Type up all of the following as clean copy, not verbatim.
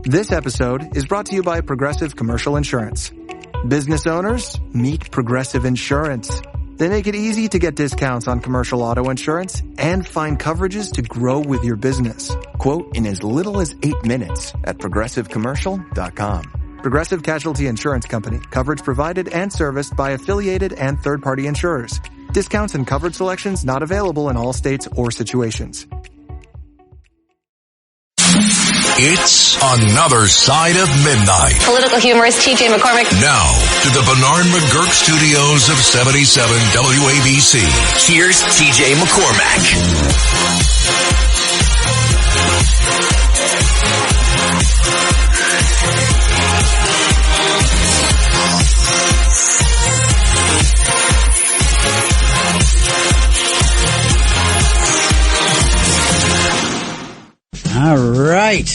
This episode is brought to you by Progressive Commercial Insurance. Business owners, meet Progressive Insurance. They make it easy to get discounts on commercial auto insurance and find coverages to grow with your business. Quote in as little as 8 minutes at progressivecommercial.com. Progressive Casualty Insurance Company. Coverage provided and serviced by affiliated and third-party insurers. Discounts and coverage selections not available in all states or situations. It's Another Side of Midnight. Political humorist T.J. McCormick. Now, to the Bernard McGurk studios of 77 WABC. Here's T.J. McCormick. All right.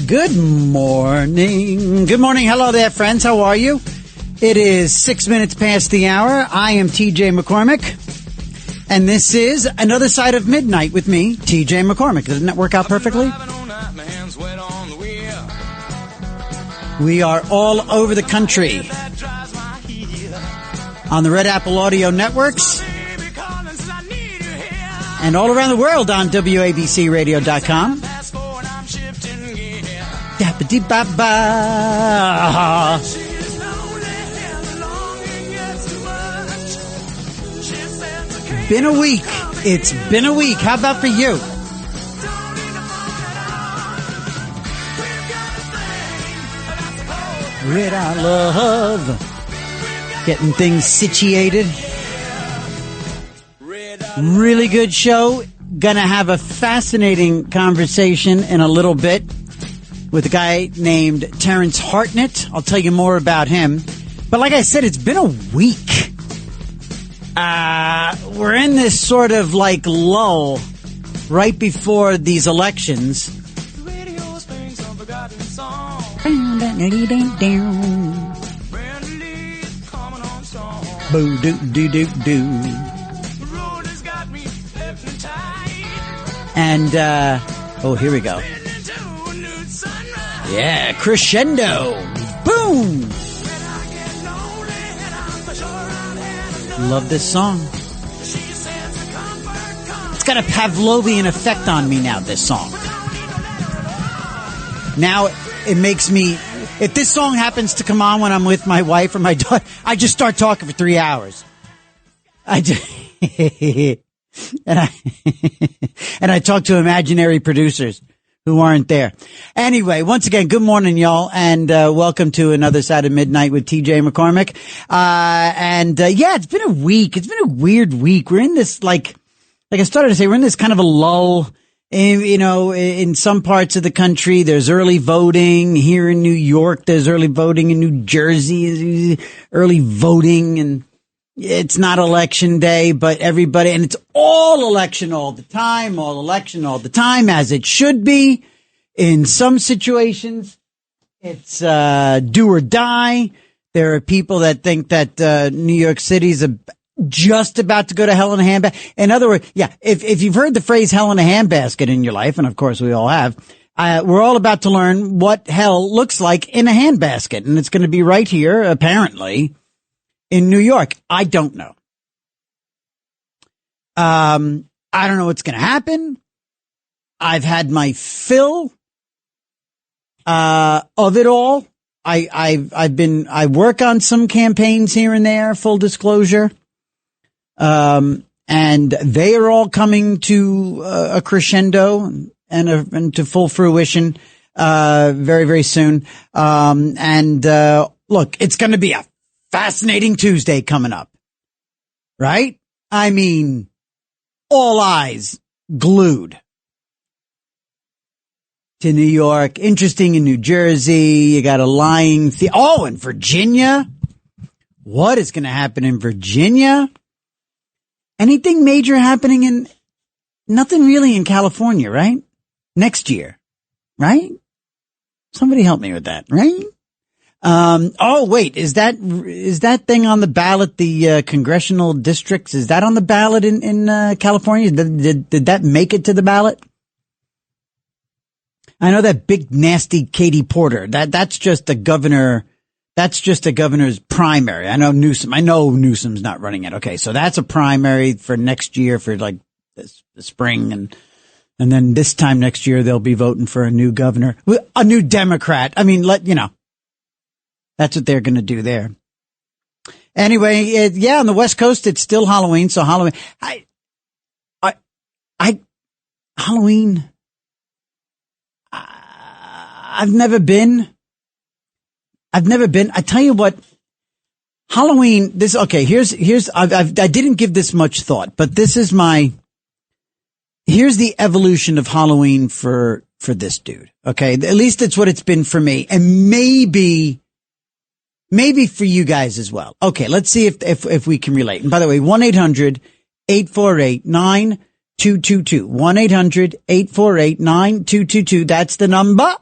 Good morning. Good morning. Hello there, friends. How are you? It is 6 minutes past the hour. I am TJ McCormick, and this is Another Side of Midnight with me, TJ McCormick. Doesn't that work out perfectly? We are all over the country on the Red Apple Audio Networks and all around the world on WABCRadio.com. Dap-a-dee-ba-ba. Been a week. It's been a week. How about for you? Red I love getting things situated. Really good show. Gonna have a fascinating conversation in a little bit with a guy named Terrence Hartnett. I'll tell you more about him. But like I said, it's been a week. We're in this sort of like lull right before these elections. Boo doo doo doo doo. And, here we go. Yeah, crescendo. Boom. Love this song. It's got a Pavlovian effect on me now, this song. Now, it makes me, if this song happens to come on when I'm with my wife or my daughter, I just start talking for 3 hours. And I talk to imaginary producers who aren't there. Anyway, once again, good morning, y'all, and welcome to Another Side of Midnight with TJ McCormick. It's been a week. It's been a weird week. We're in this, like I started to say, we're in this kind of a lull. In some parts of the country, there's early voting. Here in New York, there's early voting. In New Jersey, early voting, and it's not election day, but everybody, and it's all election all the time, as it should be. In some situations, it's do or die. There are people that think that New York City's just about to go to hell in a handbasket. In other words, if you've heard the phrase hell in a handbasket in your life, and of course we all have, we're all about to learn what hell looks like in a handbasket, and it's going to be right here, apparently, in New York. I don't know. I don't know what's going to happen. I've had my fill of it all. I work on some campaigns here and there, full disclosure. And they are all coming to a crescendo and to full fruition very, very soon. Look, it's going to be a fascinating Tuesday coming up, right? I mean, all eyes glued to New York. Interesting in New Jersey. You got a lying in Virginia. What is going to happen in Virginia? Anything major happening in nothing really in California, right? Next year, right? Somebody help me with that, right? Wait, is that thing on the ballot? The congressional districts, is that on the ballot in California? Did that make it to the ballot? I know that big nasty Katie Porter. That's just the governor. That's just the governor's primary. I know Newsom's not running it. Okay, so that's a primary for next year for like the spring, and then this time next year they'll be voting for a new governor, a new Democrat. I mean, that's what they're going to do there. Anyway, on the West Coast it's still Halloween. So Halloween, Halloween. I've never been. I tell you what, Halloween, I didn't give this much thought, but here's the evolution of Halloween for this dude. Okay. At least it's what it's been for me, and maybe for you guys as well. Okay. Let's see if we can relate. And by the way, 1-800-848-9222, 1-800-848-9222. That's the number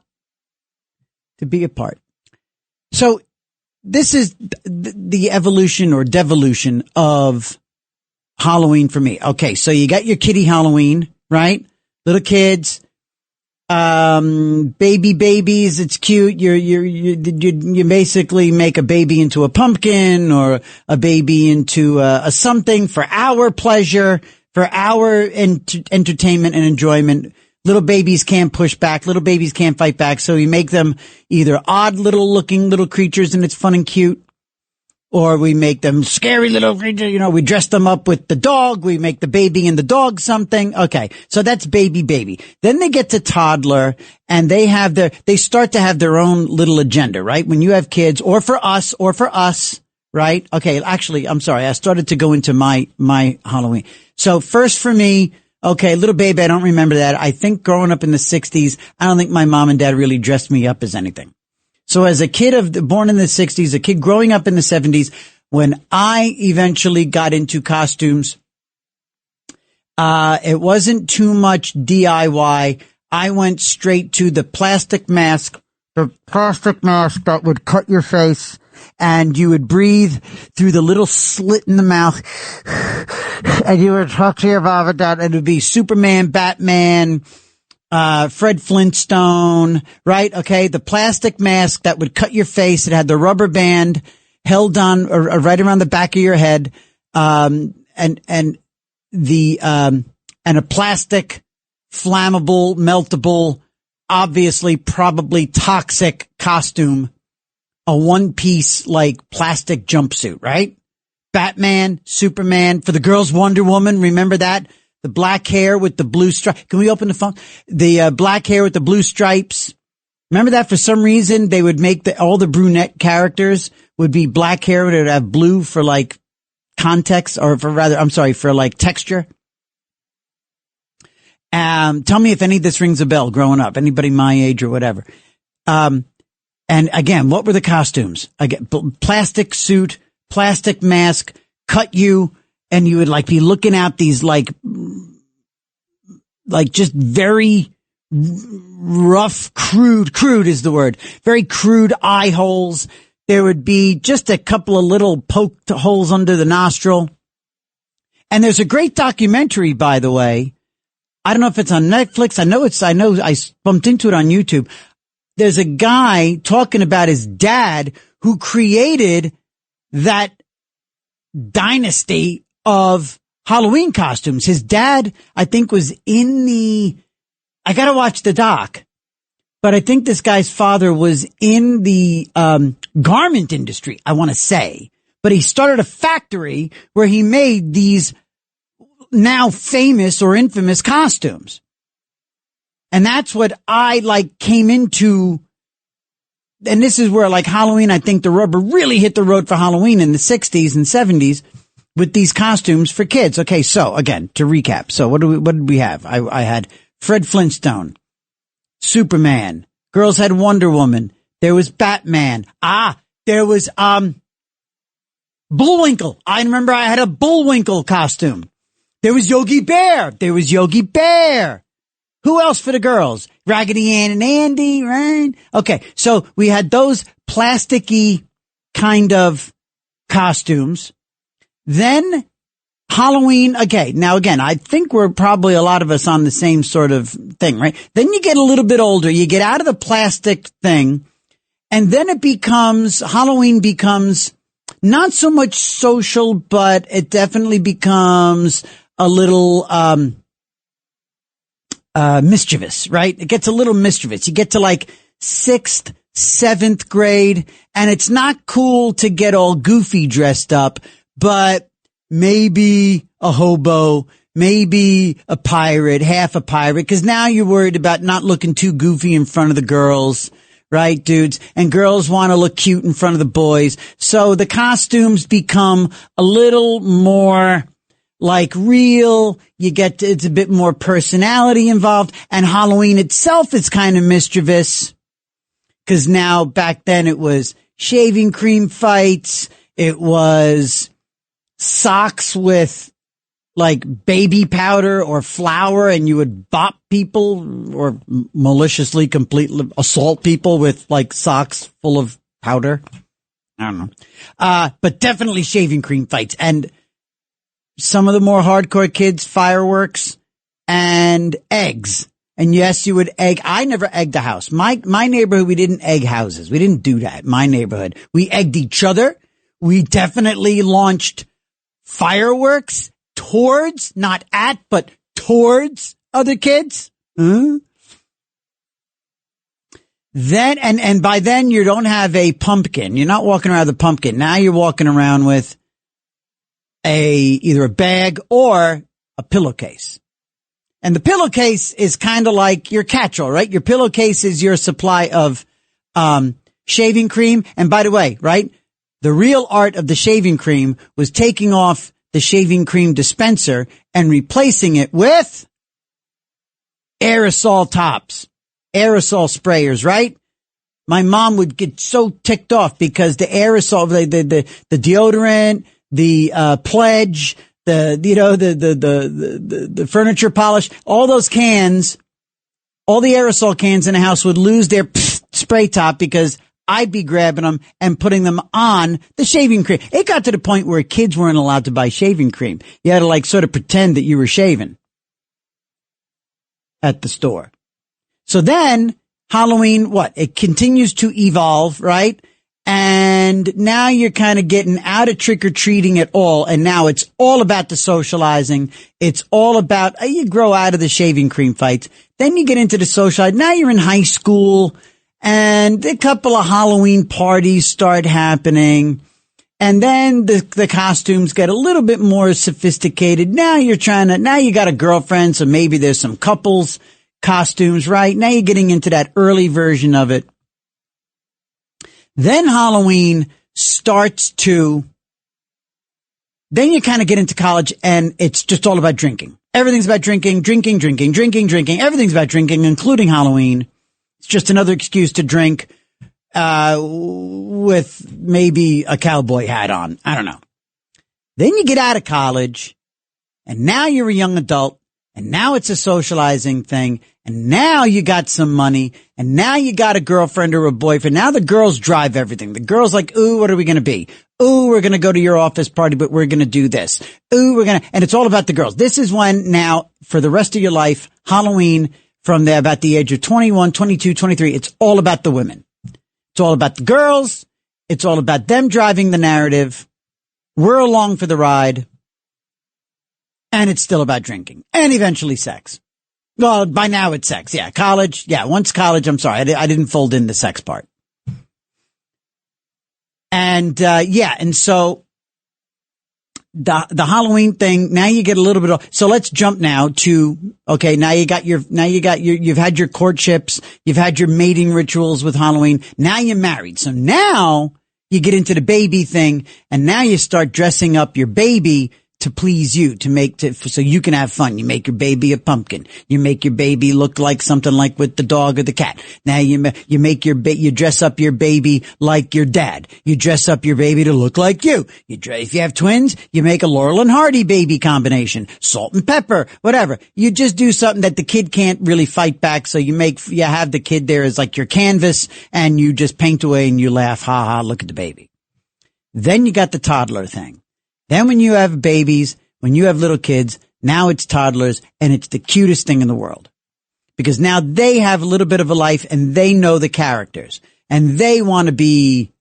to be a part. So this is the evolution or devolution of Halloween for me. Okay, so you got your kiddie Halloween, right? Little kids, babies. It's cute. You basically make a baby into a pumpkin or a baby into a something for our pleasure, for our entertainment and enjoyment. Little babies can't push back. Little babies can't fight back. So we make them either odd looking little creatures and it's fun and cute, or we make them scary little creatures. We dress them up with the dog. We make the baby and the dog something. Okay. So that's baby. Then they get to toddler and they start to have their own little agenda, right? When you have kids, or for us, right? Okay. Actually, I'm sorry. I started to go into my Halloween. So first for me, okay, little baby, I don't remember that. I think growing up in the 60s, I don't think my mom and dad really dressed me up as anything. So as a kid born in the 60s, a kid growing up in the 70s, when I eventually got into costumes, it wasn't too much DIY. I went straight to the plastic mask that would cut your face, and you would breathe through the little slit in the mouth, and you would talk to your mom and dad, and it would be Superman, Batman, Fred Flintstone, right? Okay, the plastic mask that would cut your face. It had the rubber band held on right around the back of your head, and a plastic, flammable, meltable, obviously probably toxic costume. A one-piece, like, plastic jumpsuit, right? Batman, Superman, for the girls, Wonder Woman, remember that? The black hair with the blue stripe. Can we open the phone? The black hair with the blue stripes. Remember that? For some reason, they would make all the brunette characters would be black hair, would have blue for, like, context, or for like, texture. Tell me if any of this rings a bell growing up, anybody my age or whatever. And again, what were the costumes? Again, plastic suit, plastic mask, cut you, and you would like be looking at these like just very rough, crude is the word, very crude eye holes. There would be just a couple of little poked holes under the nostril. And there's a great documentary, by the way. I don't know if it's on Netflix. I know I bumped into it on YouTube. There's a guy talking about his dad who created that dynasty of Halloween costumes. His dad, I think, was I gotta watch the doc, but I think this guy's father was in the garment industry, I want to say, but he started a factory where he made these now famous or infamous costumes. And that's what I came into. And this is where Halloween, I think the rubber really hit the road for Halloween in the 60s and 70s with these costumes for kids. Okay. So again, to recap. So what did we have? I had Fred Flintstone, Superman, girls had Wonder Woman. There was Batman. There was, Bullwinkle. I remember I had a Bullwinkle costume. There was Yogi Bear. Who else for the girls? Raggedy Ann and Andy, right? Okay, so we had those plasticky kind of costumes. Then Halloween, okay, now again, I think we're probably a lot of us on the same sort of thing, right? Then you get a little bit older, you get out of the plastic thing, and then Halloween becomes not so much social, but it definitely becomes a little, mischievous, right? It gets a little mischievous. You get to like 6th, 7th grade, and it's not cool to get all goofy dressed up, but maybe a hobo, maybe a pirate, half a pirate, because now you're worried about not looking too goofy in front of the girls, right, dudes? And girls want to look cute in front of the boys. So the costumes become a little more like real. It's a bit more personality involved. And Halloween itself is kind of mischievous, because now back then it was shaving cream fights. It was socks with like baby powder or flour, and you would bop people or maliciously completely assault people with like socks full of powder. I don't know. But definitely shaving cream fights. And some of the more hardcore kids, fireworks and eggs. And yes, you would egg. I never egged a house. My neighborhood, we didn't egg houses. We didn't do that. My neighborhood, we egged each other. We definitely launched fireworks towards, not at, but towards other kids. Then, and by then you don't have a pumpkin. You're not walking around with a pumpkin. Now you're walking around with either a bag or a pillowcase. And the pillowcase is kind of like your catch-all, right? Your pillowcase is your supply of, shaving cream. And by the way, right? The real art of the shaving cream was taking off the shaving cream dispenser and replacing it with aerosol tops, aerosol sprayers, right? My mom would get so ticked off because the aerosol, the deodorant, the Pledge, the furniture polish, all those cans, all the aerosol cans in the house would lose their spray top because I'd be grabbing them and putting them on the shaving cream. It got to the point where kids weren't allowed to buy shaving cream. You had to like sort of pretend that you were shaving at the store. So then Halloween, it continues to evolve, right? And now you're kind of getting out of trick-or-treating at all. And now it's all about the socializing. It's all about, you grow out of the shaving cream fights. Then you get into the socializing. Now you're in high school and a couple of Halloween parties start happening. And then the costumes get a little bit more sophisticated. Now you got a girlfriend. So maybe there's some couples costumes, right? Now you're getting into that early version of it. Then Halloween then you kind of get into college and it's just all about drinking. Everything's about drinking. Everything's about drinking, including Halloween. It's just another excuse to drink, with maybe a cowboy hat on. I don't know. Then you get out of college and now you're a young adult and now it's a socializing thing. And now you got some money, and now you got a girlfriend or a boyfriend. Now the girls drive everything. The girls like, ooh, what are we going to be? Ooh, we're going to go to your office party, but we're going to do this. Ooh, and it's all about the girls. This is when now, for the rest of your life, Halloween, from there about the age of 21, 22, 23, it's all about the women. It's all about the girls. It's all about them driving the narrative. We're along for the ride. And it's still about drinking. And eventually sex. Well, by now it's sex. Yeah. College. Yeah. Once college, I'm sorry. I didn't fold in the sex part. And, and so the Halloween thing, now you get a little bit of, so let's jump now to, okay, you've had your courtships, you've had your mating rituals with Halloween. Now you're married. So now you get into the baby thing and now you start dressing up your baby to please you, so you can have fun. You make your baby a pumpkin. You make your baby look like something like with the dog or the cat. Now you dress up your baby like your dad. You dress up your baby to look like you. If you have twins, you make a Laurel and Hardy baby combination. Salt and pepper, whatever. You just do something that the kid can't really fight back. So you have the kid there as like your canvas and you just paint away and you laugh. Ha ha, look at the baby. Then you got the toddler thing. Then when you have babies, when you have little kids, now it's toddlers, and it's the cutest thing in the world. Because now they have a little bit of a life and they know the characters. And they want to be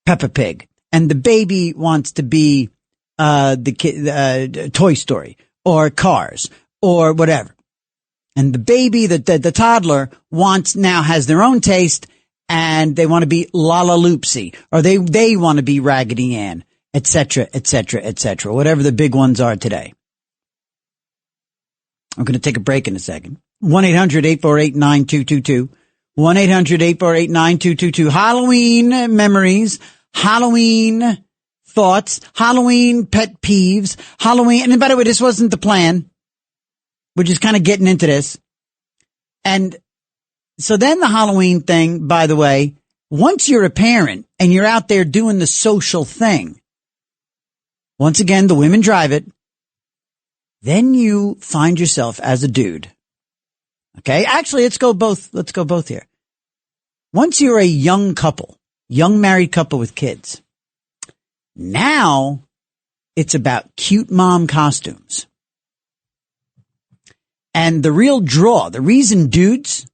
Peppa Pig. And the baby wants to be Toy Story or Cars or whatever. And the baby, the toddler now has their own taste, and they want to be Lala Loopsy, or they want to be Raggedy Ann, etc., etc., etc., whatever the big ones are today. I'm going to take a break in a second. 1-800-848-9222. 1-800-848-9222. Halloween memories, Halloween thoughts, Halloween pet peeves, Halloween. And by the way, this wasn't the plan. We're just kind of getting into this. And so then the Halloween thing, by the way, once you're a parent and you're out there doing the social thing, once again, the women drive it, then you find yourself as a dude. Okay. Actually, let's go both here. Once you're a young married couple with kids, now it's about cute mom costumes. And the real draw, the reason dudes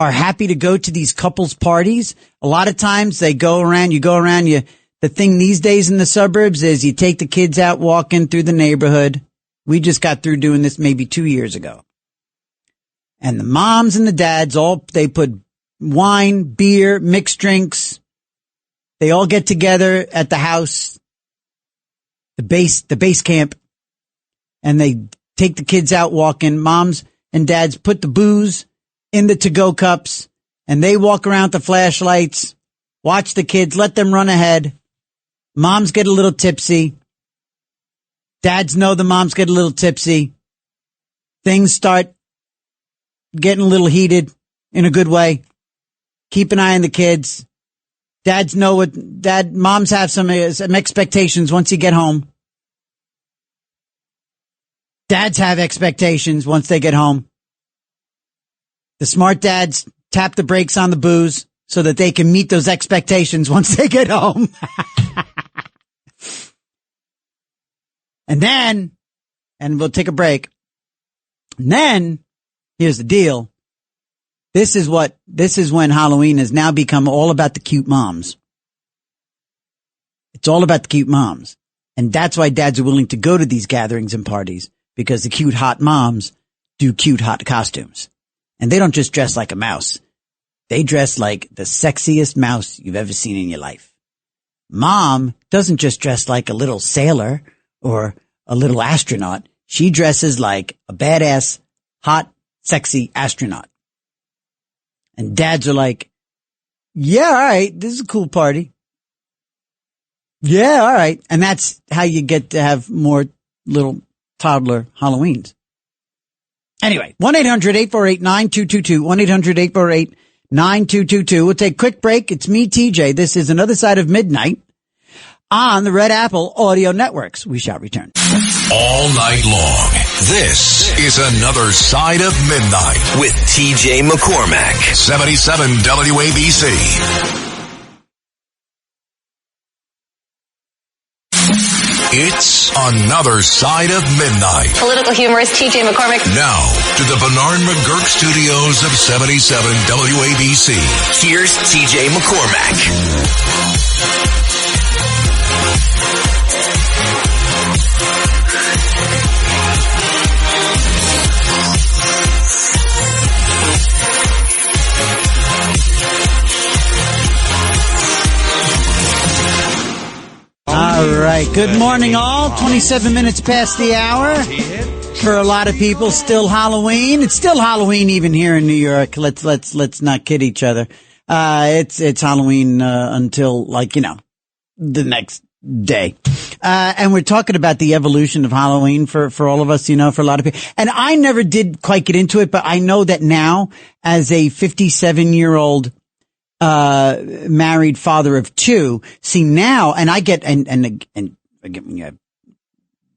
are happy to go to these couples parties, a lot of times the thing these days in the suburbs is you take the kids out walking through the neighborhood. We just got through doing this maybe 2 years ago. And the moms and the dads they put wine, beer, mixed drinks. They all get together at the house, the base camp, and they take the kids out walking. Moms and dads put the booze in the to-go cups, and they walk around with the flashlights, watch the kids, let them run ahead. Moms get a little tipsy. Dads know the moms get a little tipsy. Things start getting a little heated in a good way. Keep an eye on the kids. Moms have some expectations once you get home. Dads have expectations once they get home. The smart dads tap the brakes on the booze so that they can meet those expectations once they get home. And we'll take a break. And then, here's the deal. This is when Halloween has now become all about the cute moms. It's all about the cute moms. And that's why dads are willing to go to these gatherings and parties, because the cute hot moms do cute hot costumes. And they don't just dress like a mouse. They dress like the sexiest mouse you've ever seen in your life. Mom doesn't just dress like a little sailor or a little astronaut. She dresses like a badass, hot, sexy astronaut. And dads are like, yeah, all right, this is a cool party. Yeah, all right. And that's how you get to have more little toddler Halloweens. Anyway, 1-800-848-9222. 1-800-848-9222. We'll take a quick break. It's me, TJ. This is Another Side of Midnight on the Red Apple Audio Networks. We shall return. All night long, this is Another Side of Midnight with TJ McCormack. 77 WABC. It's Another Side of Midnight. Political humorist TJ McCormack. Now, to the Bernard McGurk studios of 77 WABC. Here's TJ McCormack. All right. Good morning, all. 27 minutes past the hour. For a lot of people, still Halloween. It's still Halloween even here in New York. Let's not kid each other. It's Halloween, until the next day. And we're talking about the evolution of Halloween for all of us, for a lot of people. And I never did quite get into it, but I know that now, as a 57-year-old married father of two, see now, and I get, and again, when you have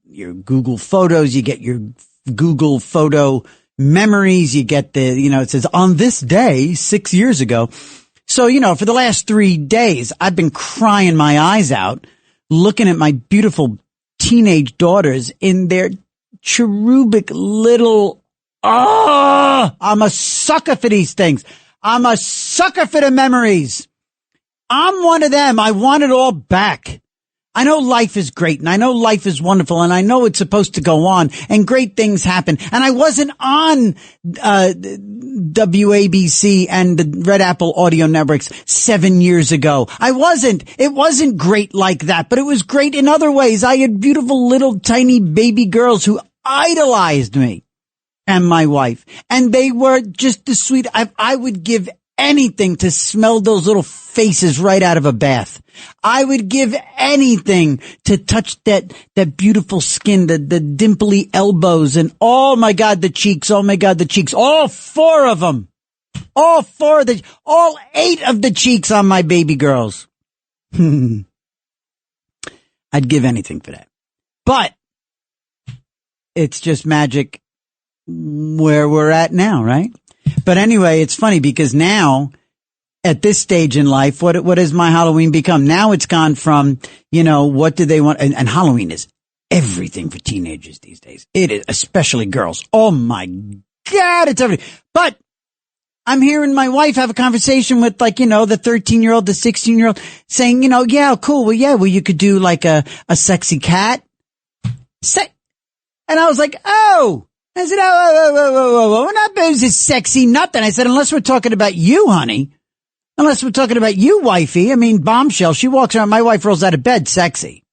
your Google Photos, you get your Google photo memories, you get it says on this day 6 years ago. So, for the last 3 days, I've been crying my eyes out looking at my beautiful teenage daughters in their cherubic little, I'm a sucker for these things. I'm a sucker for the memories. I'm one of them. I want it all back. I know life is great and I know life is wonderful and I know it's supposed to go on and great things happen. And I wasn't on WABC and the Red Apple audio networks 7 years ago. I wasn't. It wasn't great like that, but it was great in other ways. I had beautiful little tiny baby girls who idolized me and my wife. And they were just the sweet. I would give anything to smell those little faces right out of a bath. I would give anything to touch that beautiful skin, the dimply elbows, and oh my God, the cheeks. Oh my God, the cheeks. All 4 of them. All 8 of the cheeks on my baby girls. I'd give anything for that. But it's just magic where we're at now, right? But anyway, it's funny because now at this stage in life, what has my Halloween become? Now it's gone from, what do they want? And Halloween is everything for teenagers these days. It is, especially girls. Oh my God, it's everything. But I'm hearing my wife have a conversation with the 13-year-old, the 16-year-old saying, yeah, cool. Well, you could do like a sexy cat. And I was like, oh. I said, whoa, we're not this sexy nothing. I said, unless we're talking about you, honey. Unless we're talking about you, wifey. I mean, bombshell. She walks around. My wife rolls out of bed sexy.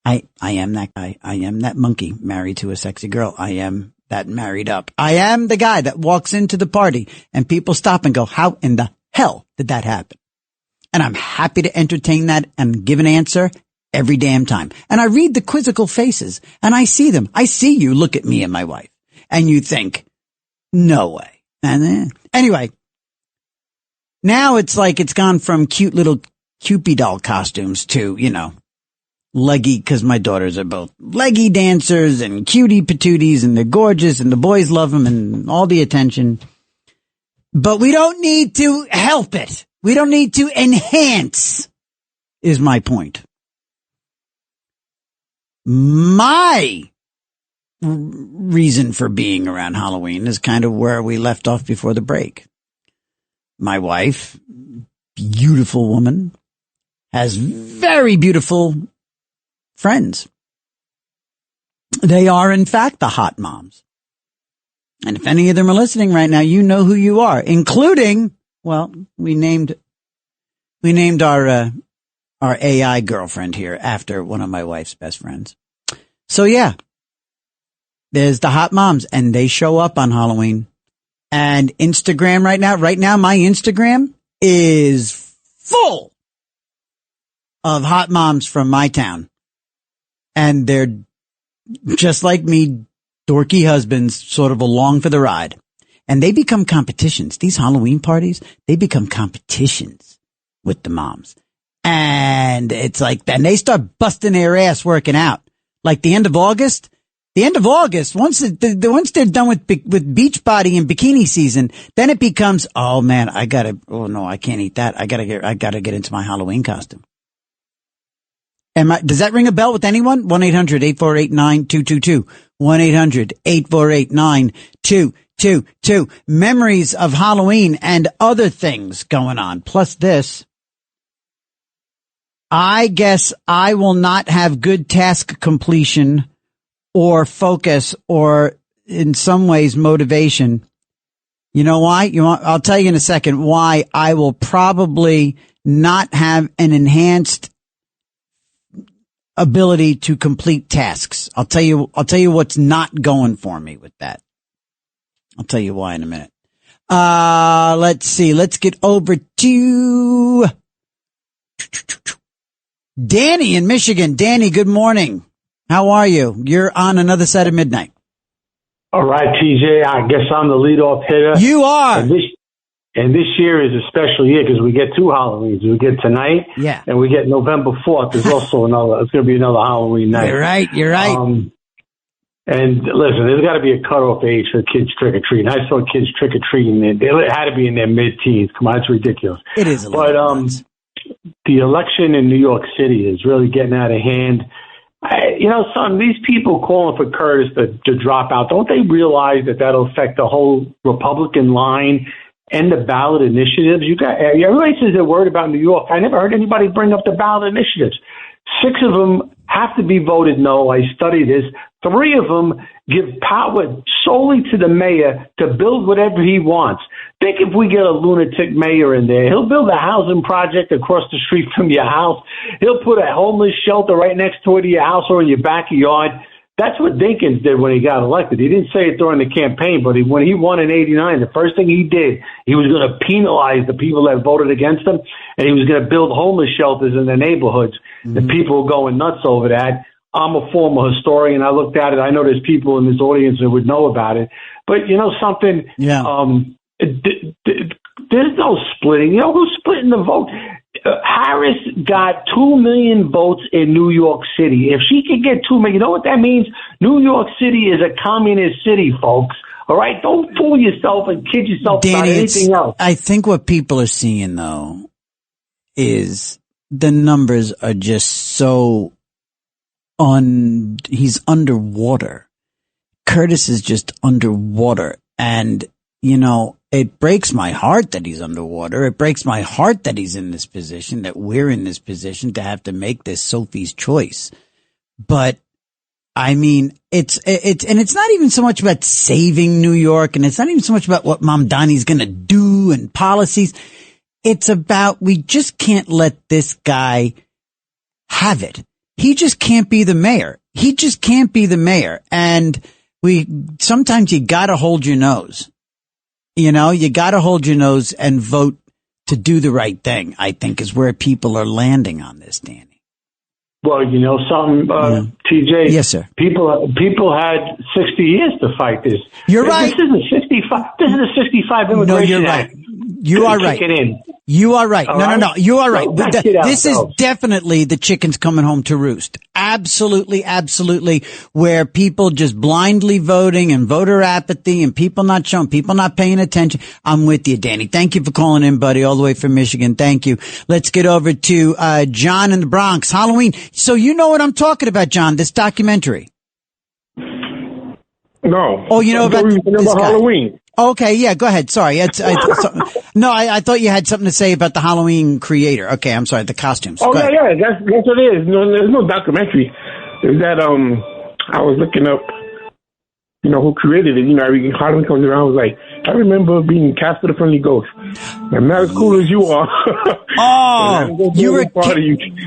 I am that guy. I am that monkey married to a sexy girl. I am that married up. I am the guy that walks into the party and people stop and go, how in the hell did that happen? And I'm happy to entertain that and give an answer every damn time. And I read the quizzical faces and I see them. I see you look at me and my wife and you think, no way. And then, anyway, now it's like it's gone from cute little Cupid doll costumes to, leggy, because my daughters are both leggy dancers and cutie patooties and they're gorgeous and the boys love them and all the attention. But we don't need to help it. We don't need to enhance, is my point. My reason for being around Halloween is kind of where we left off before the break. My wife, beautiful woman, has very beautiful friends. They are, in fact, the hot moms. And if any of them are listening right now, you know who you are, including, well, we named our AI girlfriend here after one of my wife's best friends. So yeah, there's the hot moms and they show up on Halloween. And Instagram right now, my Instagram is full of hot moms from my town. And they're just like me, dorky husbands, sort of along for the ride. And they become competitions. These Halloween parties, they become competitions with the moms. And it's like, then they start busting their ass working out. Like the end of August, once they're done with Beachbody and bikini season, then it becomes, oh man, I can't eat that. I gotta get into my Halloween costume. Does that ring a bell with anyone? 1-800-848-9222. 1-800-848-9222. Memories of Halloween and other things going on. Plus this. I guess I will not have good task completion or focus or in some ways motivation. You know why? I'll tell you in a second why I will probably not have an enhanced ability to complete tasks. I'll tell you what's not going for me with that. I'll tell you why in a minute. Let's see. Let's get over to Danny in Michigan. Danny, good morning. How are you? You're on Another Side of Midnight. All right, TJ. I guess I'm the leadoff hitter. You are. And this year is a special year because we get 2 Halloweens. We get tonight, yeah, and we get November 4th. There's also it's going to be another Halloween night. You're right. And listen, there's got to be a cutoff age for kids trick-or-treating. I saw kids trick-or-treating. They had to be in their mid-teens. Come on, it's ridiculous. It is a little nuts. The election in New York City is really getting out of hand. son, these people calling for Curtis to drop out, don't they realize that that'll affect the whole Republican line and the ballot initiatives? Everybody says they're worried about New York. I never heard anybody bring up the ballot initiatives. 6 of them have to be voted no. I studied this. 3 of them give power solely to the mayor to build whatever he wants. Think if we get a lunatic mayor in there, he'll build a housing project across the street from your house. He'll put a homeless shelter right next door to your house or in your backyard. That's what Dinkins did when he got elected. He didn't say it during the campaign, but when he won in '89, the first thing he did, he was going to penalize the people that voted against him, and he was going to build homeless shelters in their neighborhoods. The people were going nuts over that. I'm a former historian. I looked at it. I know there's people in this audience that would know about it. But you know something? Yeah. There's no splitting. You know who's splitting the vote? Harris got 2 million votes in New York City. If she could get 2 million, you know what that means? New York City is a communist city, folks. All right? Don't fool yourself and kid yourself about anything else. I think what people are seeing, though, is the numbers are just so he's underwater. Curtis is just underwater. And, it breaks my heart that he's underwater. It breaks my heart that he's in this position, that we're in this position to have to make this Sophie's choice. But I mean, it's not even so much about saving New York, and it's not even so much about what Mamdani's going to do and policies. It's about, we just can't let this guy have it. He just can't be the mayor. He just can't be the mayor. And sometimes you gotta hold your nose. You gotta hold your nose and vote to do the right thing, I think, is where people are landing on this, Danny. Well, TJ. Yes, sir. People had 60 years to fight this. You're right. This is a 65 immigration No, you're right. act. You are right. You are right. No. You are right. So this is definitely the chickens coming home to roost. Absolutely, absolutely. Where people just blindly voting and voter apathy and people not showing, people not paying attention. I'm with you, Danny. Thank you for calling in, buddy, all the way from Michigan. Thank you. Let's get over to John in the Bronx. Halloween. So you know what I'm talking about, John, this documentary. No. Oh, you know about Halloween. Okay, yeah, go ahead. Sorry. I thought you had something to say about the Halloween creator. Okay, I'm sorry, the costumes. Oh, yeah, that's what it is. No, there's no documentary. Is that, I was looking up, who created it. Every Halloween comes around, I was like, I remember being Casper the Friendly Ghost. I'm not as cool as you are. Oh, you were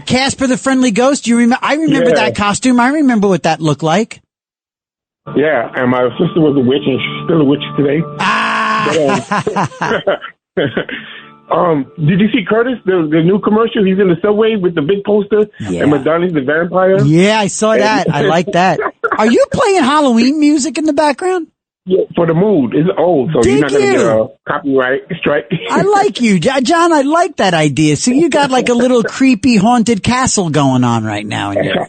Casper the Friendly Ghost? I remember that costume. I remember what that looked like. Yeah, and my sister was a witch, and she's still a witch today. Did you see Curtis, the new commercial? He's in the subway with the big poster, and Madonna's the vampire. Yeah, I saw that. I like that. Are you playing Halloween music in the background? Yeah, for the mood. It's old, so you're not going to get a copyright strike. I like you, John. I like that idea. So you got like a little creepy haunted castle going on right now in here.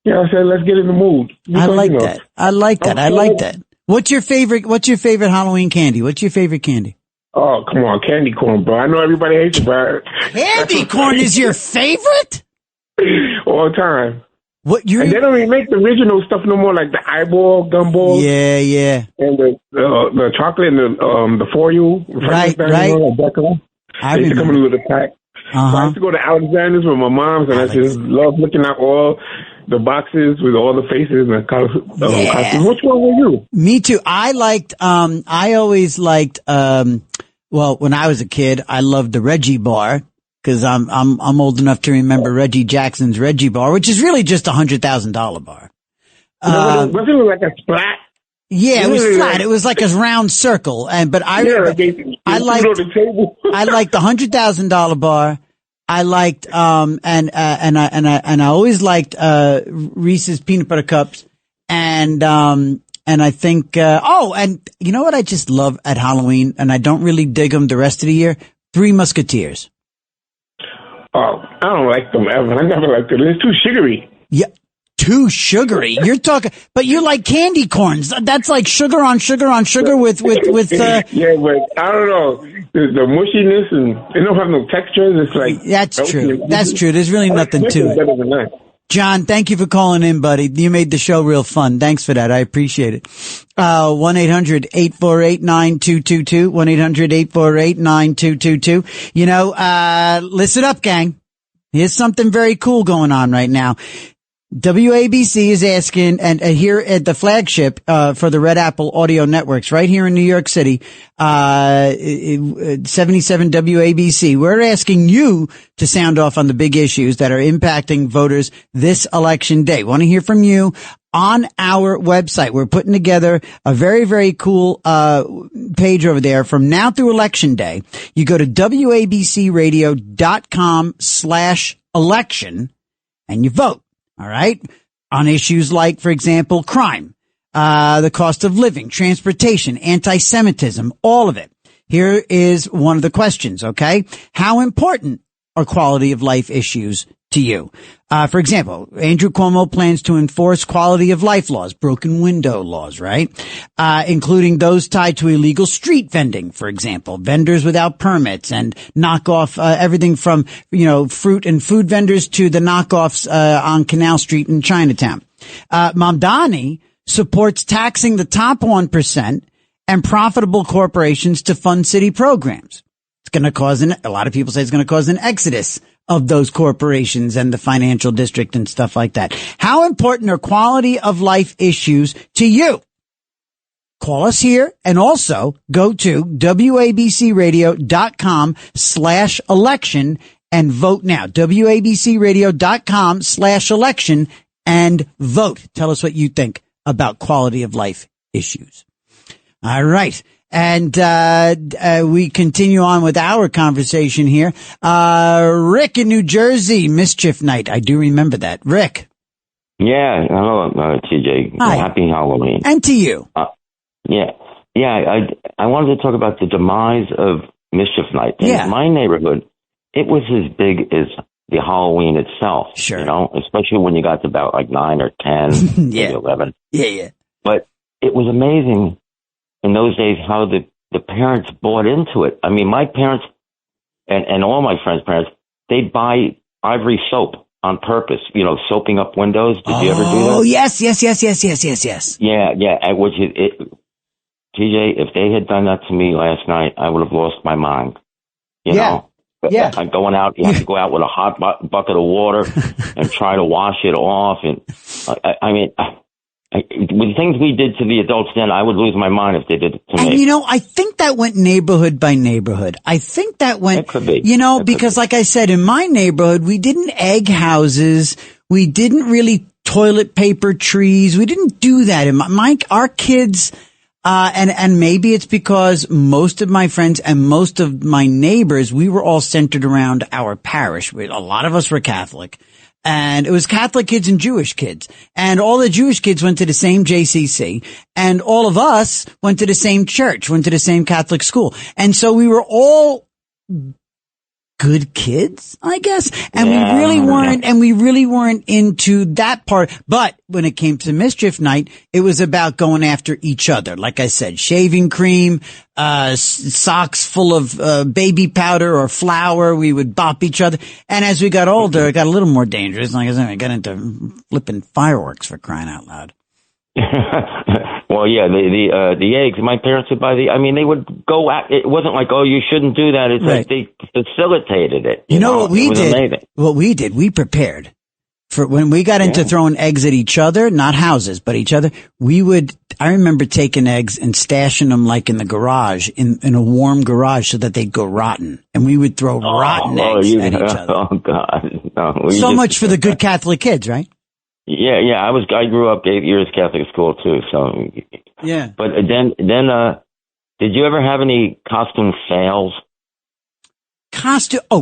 Yeah, I said let's get in the mood. I like that. What's your favorite Halloween candy? What's your favorite candy? Oh, come on, candy corn, bro. I know everybody hates it, but candy corn is your favorite? All the time. And they don't even make the original stuff no more, like the eyeball, gumballs. Yeah. And the chocolate and the for you. Right. I used to come in a little pack. So I used to go to Alexander's with my mom's, and I just love looking at all the boxes with all the faces and costumes. Which one were you? Me too. I always liked, when I was a kid, I loved the Reggie bar, cause I'm old enough to remember Reggie Jackson's Reggie bar, which is really just $100,000 bar. Wasn't it like a splat? Yeah, it was flat. It was like a round circle. I liked the $100,000 bar. I liked, and I always liked, Reese's peanut butter cups. And I think, and you know what I just love at Halloween, and I don't really dig them the rest of the year? Three Musketeers. Oh, I don't like them ever. I never liked them. It's too sugary. Yeah. Too sugary. You're talking, but you like candy corns. That's like sugar on sugar on sugar with Yeah, but I don't know. The mushiness, and they don't have no texture. It's like that's true. That's true. There's really nothing to it. Better than that. John, thank you for calling in, buddy. You made the show real fun. Thanks for that. I appreciate it. 1-800-848-9222. 1-800-848-9222. You know, listen up, gang. Here's something very cool going on right now. WABC is asking, and here at the flagship for the Red Apple Audio Networks, right here in New York City, 77 WABC, we're asking you to sound off on the big issues that are impacting voters this election day. Want to hear from you on our website. We're putting together a very, very cool page over there from now through Election Day. You go to wabcradio.com/election and you vote. All right. On issues like, for example, crime, the cost of living, transportation, anti-Semitism, all of it. Here is one of the questions. Okay. How important are quality of life issues to you? For example, Andrew Cuomo plans to enforce quality of life laws, broken window laws, right? Including those tied to illegal street vending, for example, vendors without permits and knockoff, everything from, fruit and food vendors to the knockoffs, on Canal Street in Chinatown. Mamdani supports taxing the top 1% and profitable corporations to fund city programs. It's going to cause a lot of people say it's going to cause an exodus of those corporations and the financial district and stuff like that. How important are quality of life issues to you? Call us here and also go to wabcradio.com/election and vote now. wabcradio.com/election and vote. Tell us what you think about quality of life issues. All right. And we continue on with our conversation here. Rick in New Jersey, Mischief Night. I do remember that. Rick. Yeah. Hello, TJ. Hi. Happy Halloween. And to you. Yeah. I wanted to talk about the demise of Mischief Night. Yeah. In my neighborhood, it was as big as the Halloween itself. Sure. Especially when you got to about like 9 or 10, yeah. maybe 11. Yeah. But it was amazing in those days how the parents bought into it. I mean, my parents and all my friends' parents, they'd buy Ivory soap on purpose, soaping up windows. Did you ever do that? Oh, yes. Yeah. TJ, if they had done that to me last night, I would have lost my mind. You know? Yeah. I'm going out, you have to go out with a hot bucket of water and try to wash it off. And with things we did to the adults then, I would lose my mind if they did it to me. And I think that went neighborhood by neighborhood. I think that went, it could be. because like I said, in my neighborhood, we didn't egg houses. We didn't really toilet paper trees. We didn't do that. And our kids, and maybe it's because most of my friends and most of my neighbors, we were all centered around our parish. A lot of us were Catholic. And it was Catholic kids and Jewish kids. And all the Jewish kids went to the same JCC. And all of us went to the same church, went to the same Catholic school. And so we were all good kids, I guess. And we really weren't into that part. But when it came to Mischief Night, it was about going after each other. Like I said, shaving cream, socks full of baby powder or flour. We would bop each other. And as we got older, it got a little more dangerous. Like I said, we got into flipping fireworks, for crying out loud. Well, yeah, the eggs. My parents would buy they would go out. It wasn't like, oh, you shouldn't do that. It's like they facilitated it. You know what we did? Amazing. What we did, we prepared for when we got into throwing eggs at each other, not houses, but each other. I remember taking eggs and stashing them like in the garage, in a warm garage, so that they'd go rotten. And we would throw rotten eggs at each other. Oh God! No, so much for the good Catholic kids, right? Yeah. I grew up 8 years Catholic school too, so. Yeah. But then, did you ever have any costume fails?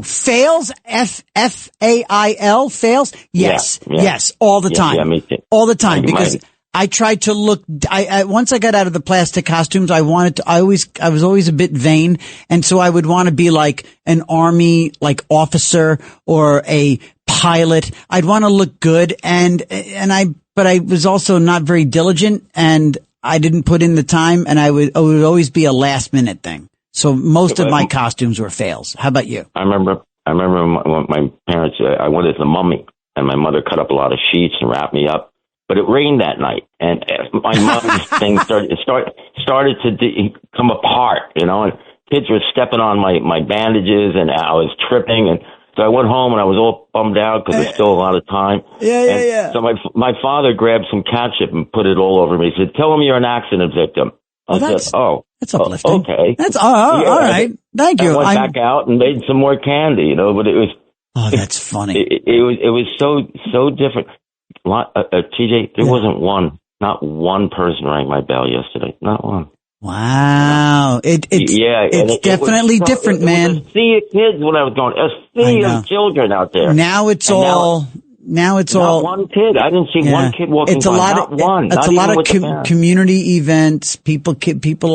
Fails? F-A-I-L? Fails? Yes. Yeah. Yes. All the time. Yeah, me too. All the time. Because I tried to look, once I got out of the plastic costumes, I was always a bit vain. And so I would want to be like an army, officer or a pilot. I'd want to look good. But I was also not very diligent and I didn't put in the time, and it would always be a last minute thing. So most of my costumes were fails. How about you? I remember my parents, I went as the mummy. and my mother cut up a lot of sheets and wrapped me up. But it rained that night, and my mom's thing started to come apart, you know, and kids were stepping on my bandages, and I was tripping, and so I went home and I was all bummed out because there's still a lot of time. Yeah. So my father grabbed some ketchup and put it all over me. He said, "Tell him you're an accident victim." That's uplifting. Okay. That's all right. Thank you. I went back out and made some more candy, you know, but it was. Oh, that's funny. It was so different. TJ, there wasn't not one person rang my bell yesterday. Not one. Wow. It's definitely different, man. It was a sea of kids when I was going. A sea of children out there. Now it's all. Not one kid. I didn't see one kid walking. It's a lot of community events. People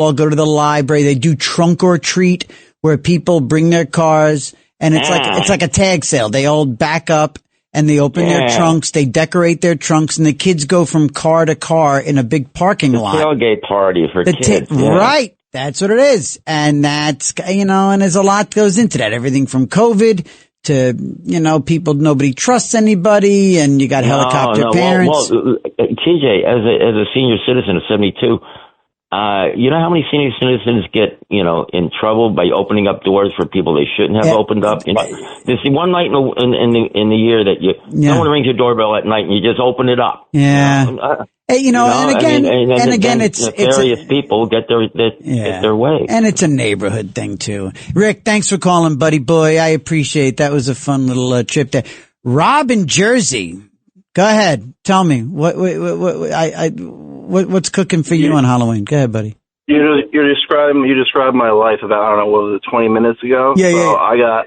all go to the library. They do trunk or treat where people bring their cars, and it's like a tag sale. They all back up and they open their trunks. They decorate their trunks, and the kids go from car to car in a big parking lot. Tailgate party for kids. Right. That's what it is. And that's, and there's a lot that goes into that. Everything from COVID to, nobody trusts anybody, and you got helicopter parents. Well, TJ, as a senior citizen of 72, you know how many senior citizens get, in trouble by opening up doors for people they shouldn't have opened up? There's one night in the year that someone rings your doorbell at night and you just open it up. Yeah. And again, it's various people get their way. And it's a neighborhood thing too. Rick, thanks for calling, buddy boy. I appreciate that. Was a fun little trip there. Rob in Jersey, go ahead. Tell me what's cooking for you on Halloween. Go ahead, buddy. You described my life about, I don't know, what was it, 20 minutes ago? Yeah. I got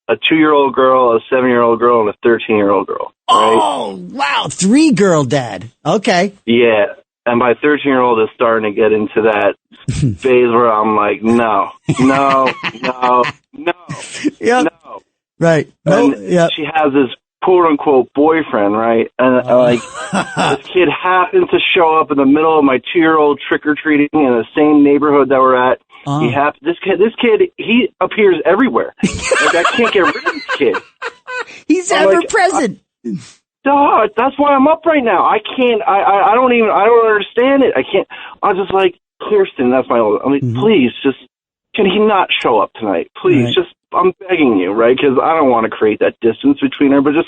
a 2-year-old girl, a 7-year-old girl, and a 13-year-old girl. Right? Oh, wow. 3-girl dad. Okay. Yeah. And my 13-year-old is starting to get into that phase where I'm like, no. Yep. No. Right. And she has this quote-unquote boyfriend, right? And this kid happens to show up in the middle of my 2-year-old trick-or-treating in the same neighborhood that we're at. This kid, he appears everywhere. Like, I can't get rid of this kid. He's ever present. That's why I'm up right now. I can't. I don't understand it. I can't. I was just like, Kirsten, that's my old. I mean, please, just can he not show up tonight? Please, right. Just. I'm begging you, right? Because I don't want to create that distance between her, but just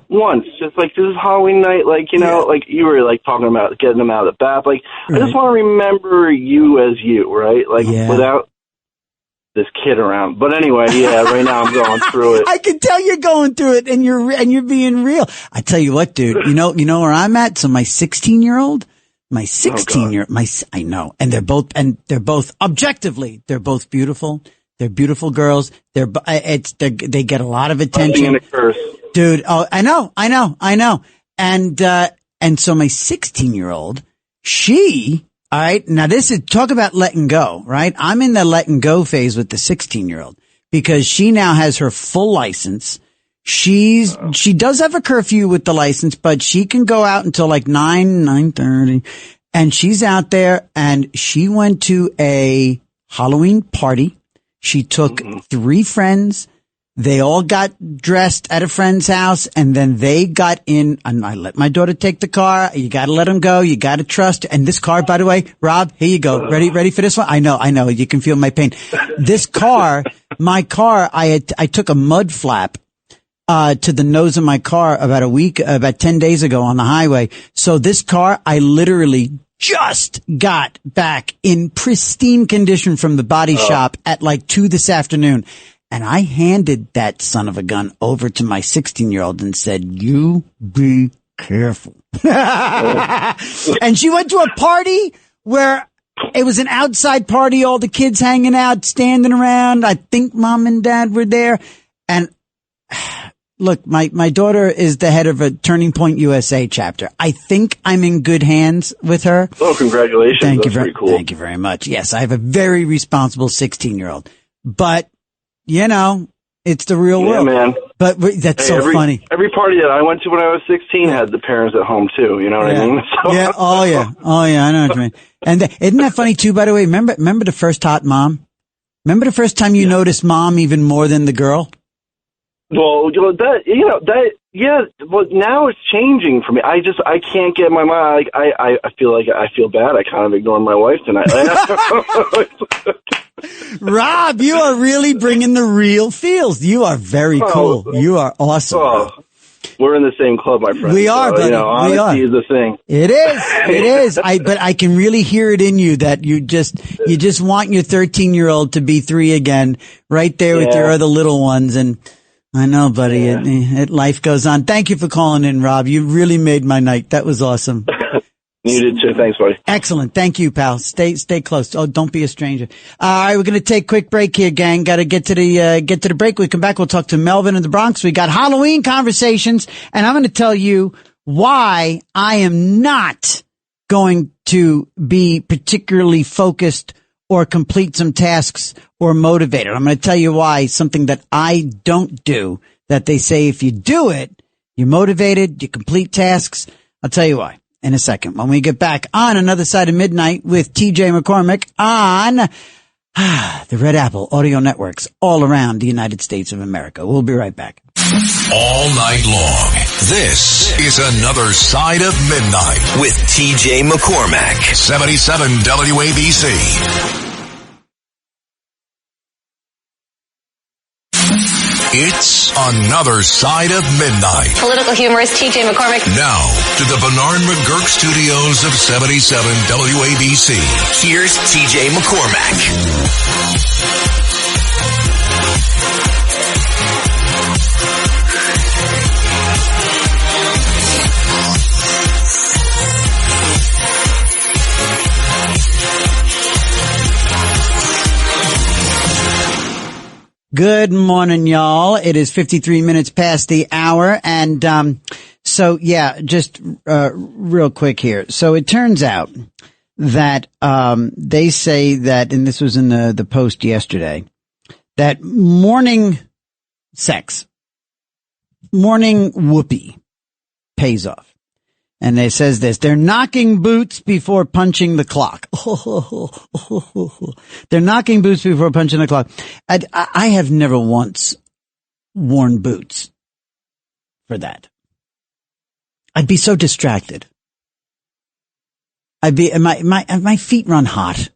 once, just like this is Halloween night, like like you were like talking about getting them out of the bath. Like I just want to remember you as you, right? Like without this kid around. But anyway, right now I'm going through it. I can tell you're going through it, and you're being real. I tell you what, dude. You know where I'm at. So my 16-year-old. My 16-year, I know, and they're both objectively, they're both beautiful. They're beautiful girls. They get a lot of attention. Dude, oh, I know. And so my 16-year-old, all right, now this is, talk about letting go, right? I'm in the letting go phase with the 16-year-old because she now has her full license. She does have a curfew with the license, but she can go out until like 9:30, and she's out there, and she went to a Halloween party. She took 3 friends. They all got dressed at a friend's house, and then they got in, and I let my daughter take the car. You got to let them go. You got to trust. And this car, by the way, Rob, here you go. Ready for this one? I know. You can feel my pain. This car, my car, I took a mud flap to the nose of my car about 10 days ago on the highway. So this car, I literally just got back in pristine condition from the body shop at like 2 this afternoon. And I handed that son of a gun over to my 16-year-old and said, you be careful. And she went to a party where it was an outside party, all the kids hanging out, standing around. I think mom and dad were there. And look, my daughter is the head of a Turning Point USA chapter. I think I'm in good hands with her. Oh, congratulations. That's pretty cool. Thank you very much. Yes, I have a very responsible 16-year-old. But, it's the real world. Man. But that's so funny. Every party that I went to when I was 16 had the parents at home, too. You know what I mean? So. Yeah. Oh, yeah. I know what you mean. And isn't that funny, too, by the way? Remember the first hot mom? Remember the first time you noticed mom even more than the girl? Well, that Yeah, but now it's changing for me. I can't get my mind. I feel bad. I kind of ignored my wife tonight. Rob, you are really bringing the real feels. You are very cool. You are awesome. Oh, we're in the same club, my friend. We are, buddy. Honesty is the thing. It is. But I can really hear it in you that you just want your 13-year-old to be 3 again, right there with your other little ones. And I know, buddy. Yeah. Life goes on. Thank you for calling in, Rob. You really made my night. That was awesome. You did too. Thanks, buddy. Excellent. Thank you, pal. Stay close. Oh, don't be a stranger. All right, we're going to take a quick break here, gang. Got to get to the break. We come back. We'll talk to Melvin in the Bronx. We got Halloween conversations, and I'm going to tell you why I am not going to be particularly focused or complete some tasks or motivated. I'm going to tell you why, something that I don't do, that they say if you do it, you're motivated, you complete tasks. I'll tell you why in a second when we get back on Another Side of Midnight with TJ McCormick on the Red Apple Audio Networks all around the United States of America. We'll be right back. All night long, this is Another Side of Midnight with TJ McCormack. 77 WABC. It's Another Side of Midnight. Political humorist TJ McCormick. Now, to the Bernard McGurk studios of 77 WABC. Here's TJ McCormack. Good morning, y'all. It is 53 minutes past the hour. And, just, real quick here. So it turns out that, they say that, and this was in the Post yesterday, that morning sex, morning whoopee pays off. And it says this, they're knocking boots before punching the clock. They're knocking boots before punching the clock. I have never once worn boots for that. I'd be so distracted. My feet run hot.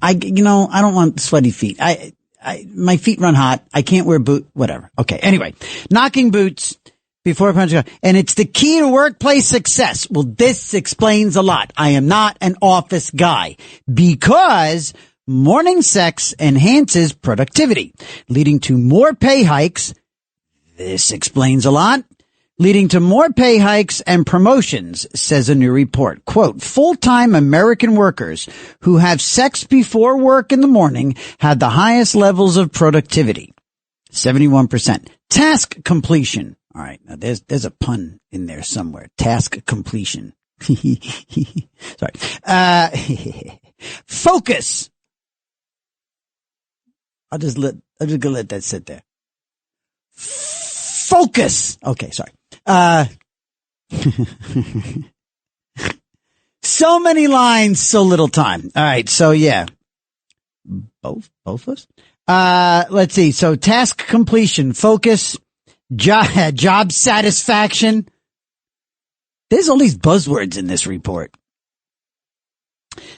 I don't want sweaty feet. My feet run hot. I can't wear whatever. Okay. Anyway, knocking boots before punching, and it's the key to workplace success. Well, this explains a lot. I am not an office guy because morning sex enhances productivity, leading to more pay hikes. This explains a lot. Leading to more pay hikes and promotions, says a new report. Quote, full-time American workers who have sex before work in the morning had the highest levels of productivity. 71%. Task completion. All right. Now there's a pun in there somewhere. Task completion. Sorry. Focus. I'll just go let that sit there. Focus. Okay. Sorry. So many lines, so little time. All right. So yeah. Both of us. Let's see. So task completion, focus, job satisfaction. There's all these buzzwords in this report.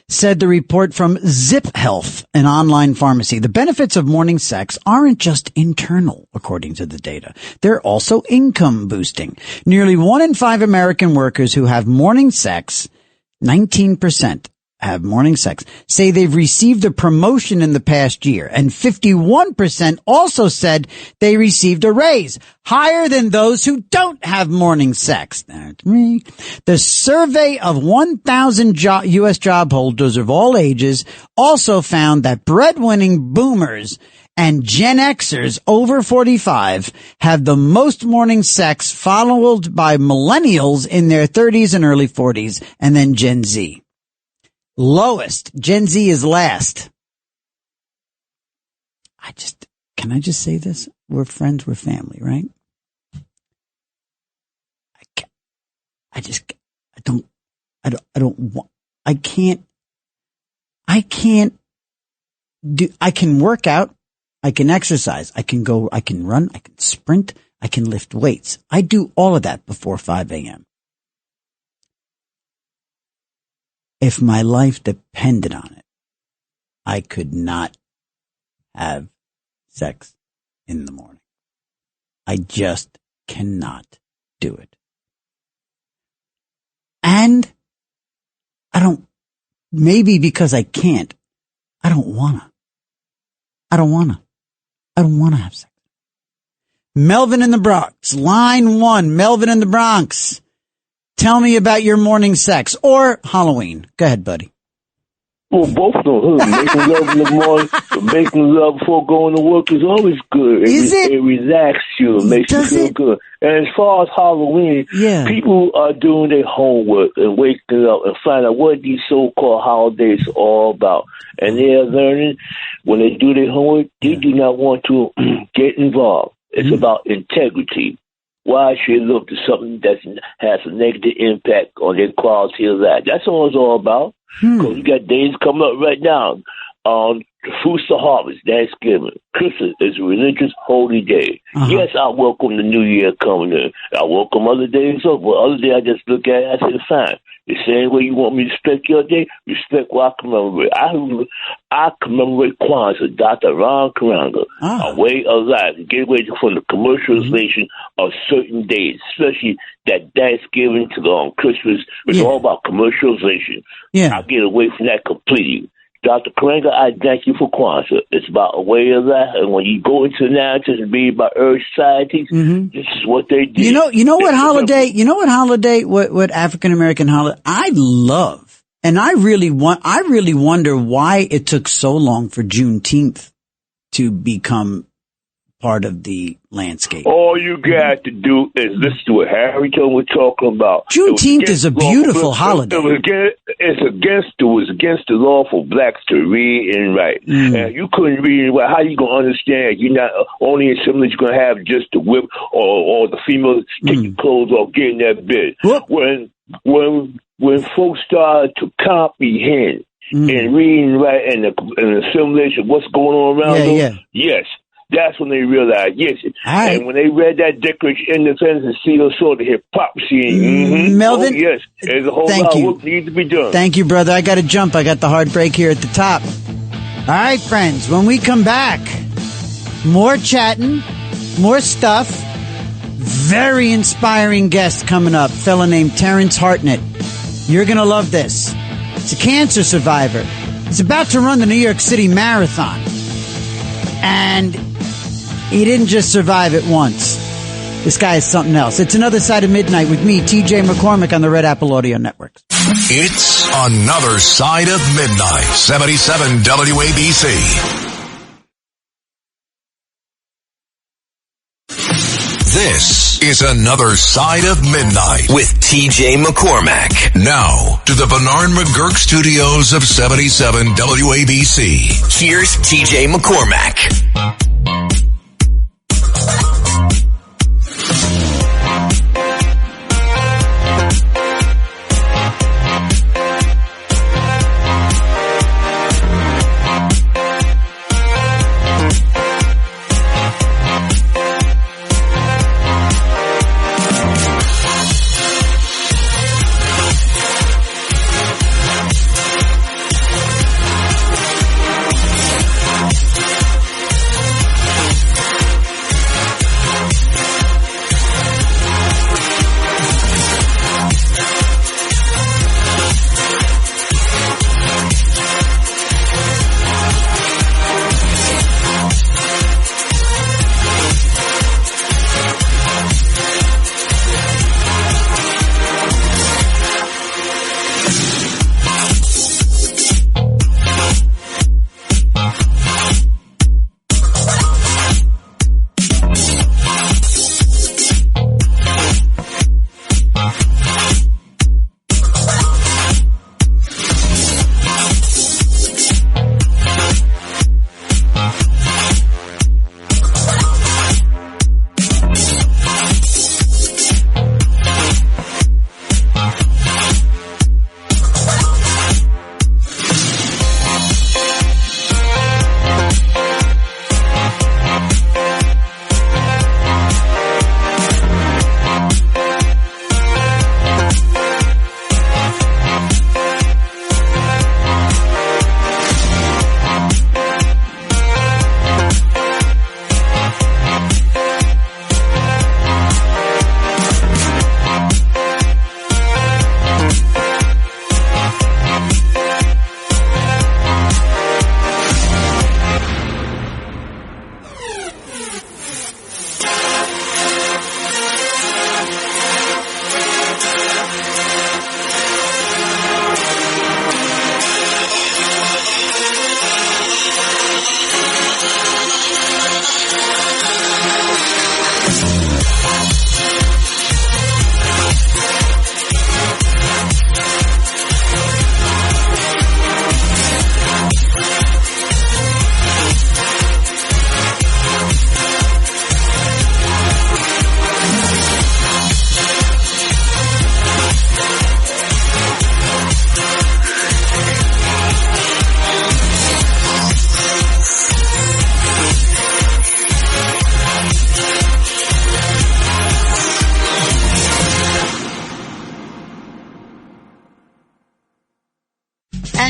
Said the report from Zip Health, an online pharmacy. The benefits of morning sex aren't just internal, according to the data. They're also income boosting. Nearly 1 in 5 American workers who have morning sex, 19%, have morning sex, say they've received a promotion in the past year, and 51% also said they received a raise, higher than those who don't have morning sex. That's me. The survey of 1,000 U.S. job holders of all ages also found that breadwinning boomers and Gen Xers over 45 have the most morning sex, followed by millennials in their 30s and early 40s, and then Gen Z. Lowest. Gen Z is last. Can I just say this? We're friends, we're family, right? I can work out I can exercise. I can go, I can run, I can sprint, I can lift weights. I do all of that before 5 a.m. If my life depended on it, I could not have sex in the morning. I just cannot do it. And maybe because I can't, I don't want to have sex. Melvin in the Bronx, line 1, Melvin in the Bronx. Tell me about your morning sex or Halloween. Go ahead, buddy. Well, both of them. Making love in the morning, making love before going to work is always good. It relaxes you. It makes you feel good. And as far as Halloween, people are doing their homework and waking up and finding out what these so-called holidays are all about. And they are learning, when they do their homework, they do not want to get involved. It's about integrity. Why should they look to something that has a negative impact on their quality of life? That's all it's all about. Because you got days coming up right now. The fruits of harvest, Thanksgiving. Christmas is a religious holy day. Yes, I welcome the new year coming in. I welcome other days up, but other day I just look at it, I say, fine. The same way you want me to respect your day, respect what I commemorate. I commemorate Kwanzaa, Dr. Ron Karanga, a way of life, to get away from the commercialization of certain days, especially that Thanksgiving to Christmas. It's all about commercialization. I get away from that completely. Dr. Karanga, I thank you for Kwanzaa. It's about a way of life, and when you go into the narratives and read about Earth societies, this is what they do. You know what holiday, what African American holiday I love, and I really wonder why it took so long for Juneteenth to become part of the landscape. All you got to do is listen to what Harrington was talking about. Juneteenth is a beautiful holiday. It was against the law for blacks to read and write. And you couldn't read and write. How you gonna understand? You're not only in similar you're gonna have just the whip or the female take your clothes off, getting that bit. When folks started to comprehend and read and write and assimilation what's going on around them, yes. That's when they realized, and when they read that Declaration of Independence and see those sort of hypocrisy, Melvin, there's a whole lot of work needs to be done. Thank you, brother. I got to jump. I got the hard break here at the top. All right, friends, when we come back, more chatting, more stuff. Very inspiring guest coming up, fella named Terrence Hartnett. You're going to love this. It's a cancer survivor. He's about to run the New York City Marathon. And he didn't just survive it once. This guy is something else. It's Another Side of Midnight with me, TJ McCormick, on the Red Apple Audio Network. It's Another Side of Midnight, 77 WABC. This is Another Side of Midnight with TJ McCormack. Now to the Bernard McGurk studios of 77 WABC. Here's TJ McCormack.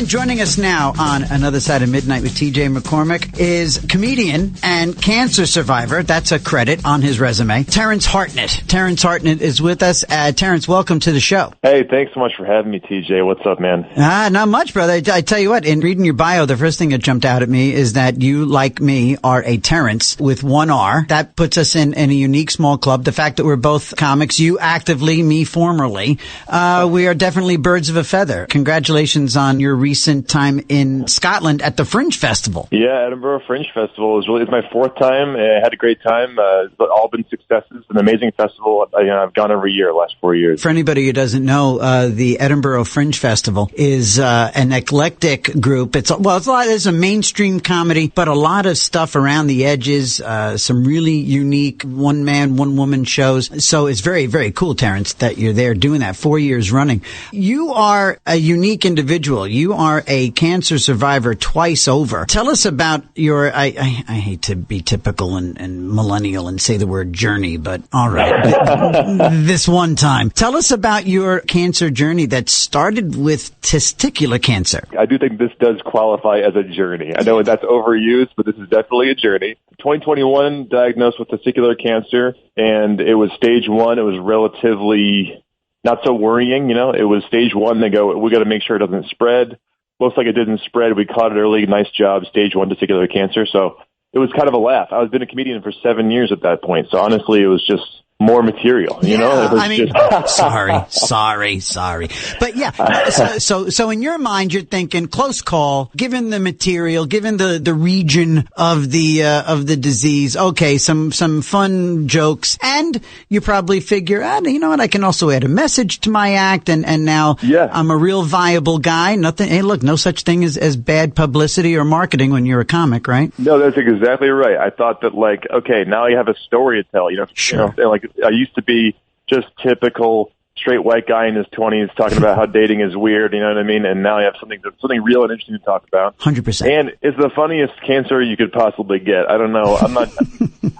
And joining us now on Another Side of Midnight with TJ McCormick is comedian and cancer survivor. That's a credit on his resume. Terrence Hartnett. Terrence Hartnett is with us. Terrence, welcome to the show. Hey, thanks so much for having me, TJ. What's up, man? Not much, brother. I tell you what, in reading your bio, the first thing that jumped out at me is that you, like me, are a Terrence with one R. That puts us in a unique small club. The fact that we're both comics, you actively, me formerly, we are definitely birds of a feather. Congratulations on your recent time in Scotland at the Fringe Festival. Yeah, Edinburgh Fringe Festival it's my fourth time. I had a great time. All been successes. An amazing festival. I've gone every year, last 4 years. For anybody who doesn't know, the Edinburgh Fringe Festival is an eclectic group. It's a mainstream comedy, but a lot of stuff around the edges. Some really unique one man, one woman shows. So it's very, very cool, Terrence, that you're there doing that 4 years running. You are a unique individual. You are a cancer survivor twice over. Tell us about your, I hate to be typical and millennial and say the word journey, but all right. This one time. Tell us about your cancer journey that started with testicular cancer. I do think this does qualify as a journey. I know that's overused, but this is definitely a journey. 2021, diagnosed with testicular cancer, and it was stage 1. It was relatively not so worrying, It was stage 1. They go, we got to make sure it doesn't spread. Looks like it didn't spread. We caught it early. Nice job. Stage 1 testicular cancer. So it was kind of a laugh. I was been a comedian for 7 years at that point. So honestly, it was just more material, It was sorry. But yeah, so in your mind, you're thinking close call, given the material, given the region of the disease. Okay, some fun jokes, and you probably figure, you know what? I can also add a message to my act, and now I'm a real viable guy. Nothing. Hey, look, no such thing as bad publicity or marketing when you're a comic, right? No, that's exactly right. I thought that okay, now you have a story to tell. Sure. I used to be just typical straight white guy in his 20s talking about how dating is weird, you know what I mean? And now you have something real and interesting to talk about. 100%. And it's the funniest cancer you could possibly get. I don't know.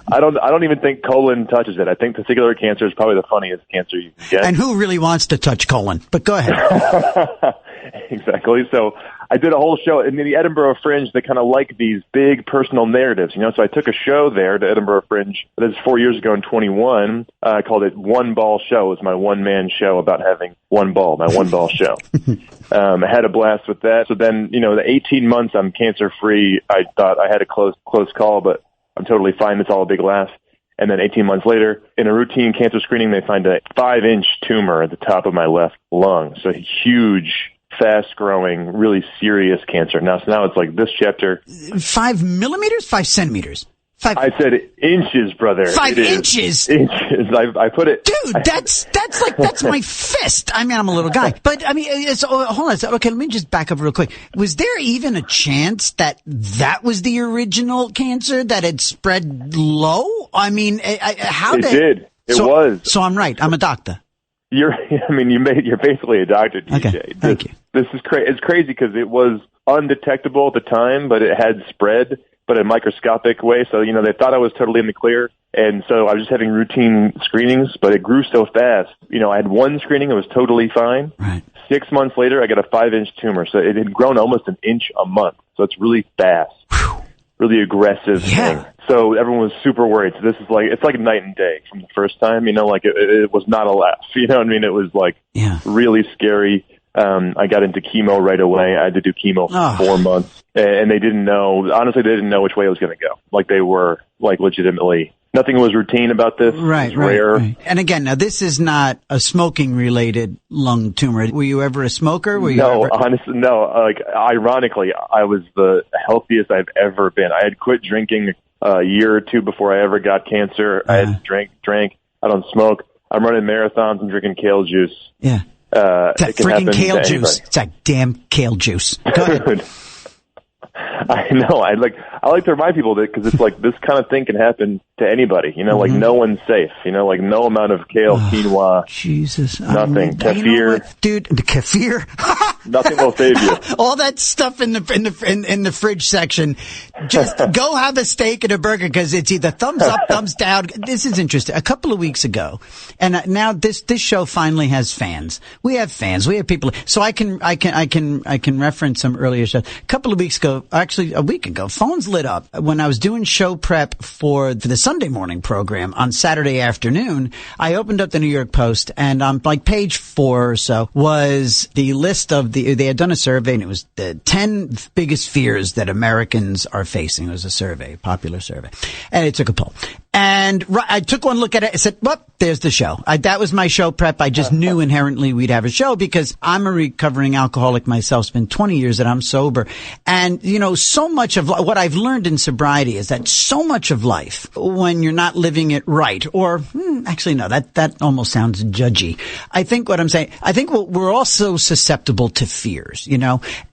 I don't even think colon touches it. I think testicular cancer is probably the funniest cancer you can get. And who really wants to touch colon? But go ahead. Exactly. So I did a whole show in the Edinburgh Fringe that kind of like these big personal narratives, So I took a show there to Edinburgh Fringe. This is 4 years ago in 21. I called it One Ball Show. It was my one-man show about having one ball, my one-ball show. I had a blast with that. So then, the 18 months I'm cancer-free, I thought I had a close call, but I'm totally fine. It's all a big laugh. And then 18 months later, in a routine cancer screening, they find a 5-inch tumor at the top of my left lung. So huge, fast-growing, really serious cancer. Now it's like this chapter. 5 millimeters? 5 centimeters? I said inches, brother. 5 inches? Inches. I put it. Dude, that's my fist. I mean, I'm a little guy. But, hold on. Okay, let me just back up real quick. Was there even a chance that was the original cancer that had spread low? I mean, how did... It did. It was. So I'm right. I'm a doctor. You're basically a doctor, DJ. Okay, thank you. This is crazy. It's crazy because it was undetectable at the time, but it had spread, but in a microscopic way. So, they thought I was totally in the clear. And so I was just having routine screenings, but it grew so fast. I had one screening. It was totally fine. Right. 6 months later, I got a 5-inch tumor. So it had grown almost an inch a month. So it's really fast. Whew. Really aggressive thing. So everyone was super worried. So this is it's like night and day from the first time, it was not a laugh. You know what I mean? It was really scary. I got into chemo right away. I had to do chemo for 4 months, and they didn't know, honestly, they didn't know which way it was going to go. They were legitimately, nothing was routine about this. Right, rare. Right. And again, now this is not a smoking related lung tumor. Were you ever a smoker? Honestly, no. Ironically, I was the healthiest I've ever been. I had quit drinking a year or two before I ever got cancer. I had drank. I don't smoke. I'm running marathons and drinking kale juice. Yeah. It's that freaking kale juice. It's that damn kale juice. Go ahead. I know. I like to remind people that because it's this kind of thing can happen to anybody. No one's safe. No amount of kale, quinoa. Jesus. Nothing. Kefir. Dude, the kefir. Nothing will save you. All that stuff in the fridge section. Just go have a steak and a burger because it's either thumbs up, thumbs down. This is interesting. A couple of weeks ago, and now this show finally has fans. We have fans. We have people. So I can reference some earlier shows. A couple of weeks ago, actually a week ago, phones lit up when I was doing show prep for the Sunday morning program on Saturday afternoon. I opened up the New York Post, and on like page 4 or so was the list of they had done a survey, and it was the 10 biggest fears that Americans are facing. It was a survey, a popular survey, and it took a poll. And I took one look at it and said, well, there's the show. That was my show prep. I just knew inherently we'd have a show because I'm a recovering alcoholic myself. It's been 20 years that I'm sober. And, so much of what I've learned in sobriety is that so much of life, when you're not living it right, or actually, no, that almost sounds judgy. I think what I'm saying, we're also susceptible to fears,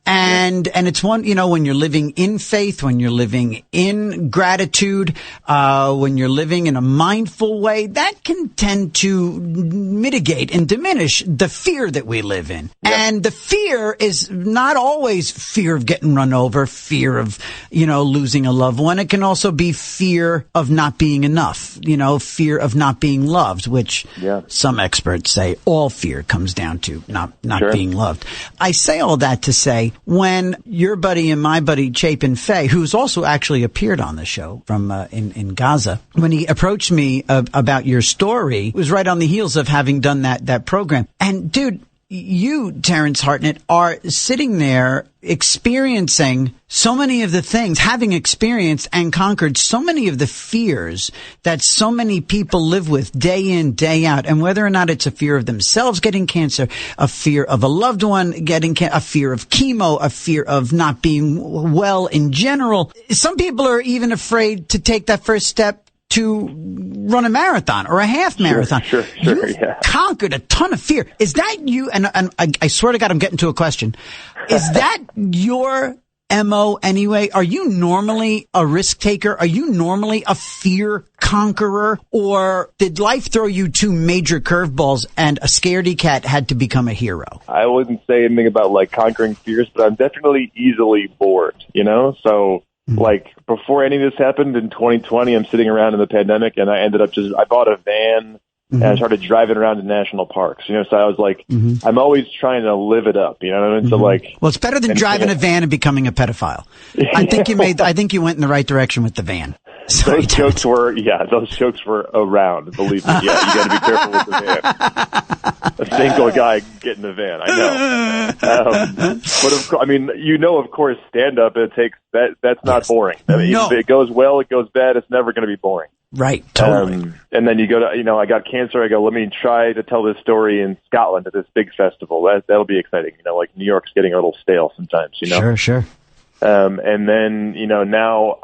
and it's one, when you're living in faith, when you're living in gratitude, when you're living in a mindful way, that can tend to mitigate and diminish the fear that we live in. Yep. And the fear is not always fear of getting run over, fear of, losing a loved one. It can also be fear of not being enough, fear of not being loved, which some experts say all fear comes down to not being loved. I say all that to say, when your buddy and my buddy Chapin Fay, who's also actually appeared on the show from in Gaza, when he approached me about your story, it was right on the heels of having done that program. And dude, you, Terrence Hartnett, are sitting there experiencing so many of the things, having experienced and conquered so many of the fears that so many people live with day in, day out. And whether or not it's a fear of themselves getting cancer, a fear of a loved one getting cancer, a fear of chemo, a fear of not being well in general. Some people are even afraid to take that first step to run a marathon or a half marathon. Sure, You've conquered a ton of fear. Is that you? And I swear to God, I'm getting to a question. Is that your MO anyway? Are you normally a risk taker? Are you normally a fear conqueror? Or did life throw you 2 major curveballs and a scaredy cat had to become a hero? I wouldn't say anything about like conquering fears, but I'm definitely easily bored, so like before any of this happened in 2020, I'm sitting around in the pandemic and I bought a van and I started driving around in national parks, so I was like, I'm always trying to live it up, what I mean? So like, well, it's better than driving a van and becoming a pedophile. I think you went in the right direction with the van. Sorry, those jokes were around, believe me. Yeah, you got to be careful with the van. A single guy getting the van, I know. But of course, stand up. That's not boring. I mean, if it goes well, it goes bad. It's never going to be boring. Right, totally. And then you go to, I got cancer. I go, let me try to tell this story in Scotland at this big festival. That'll be exciting. Like New York's getting a little stale sometimes. Sure. And then, now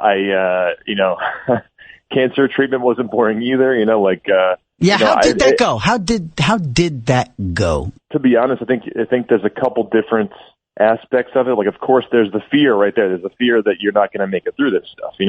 cancer treatment wasn't boring either, how did that go? How did that go? To be honest, I think there's a couple different aspects of it. Like, of course, there's the fear right there. There's the fear that you're not going to make it through this stuff, and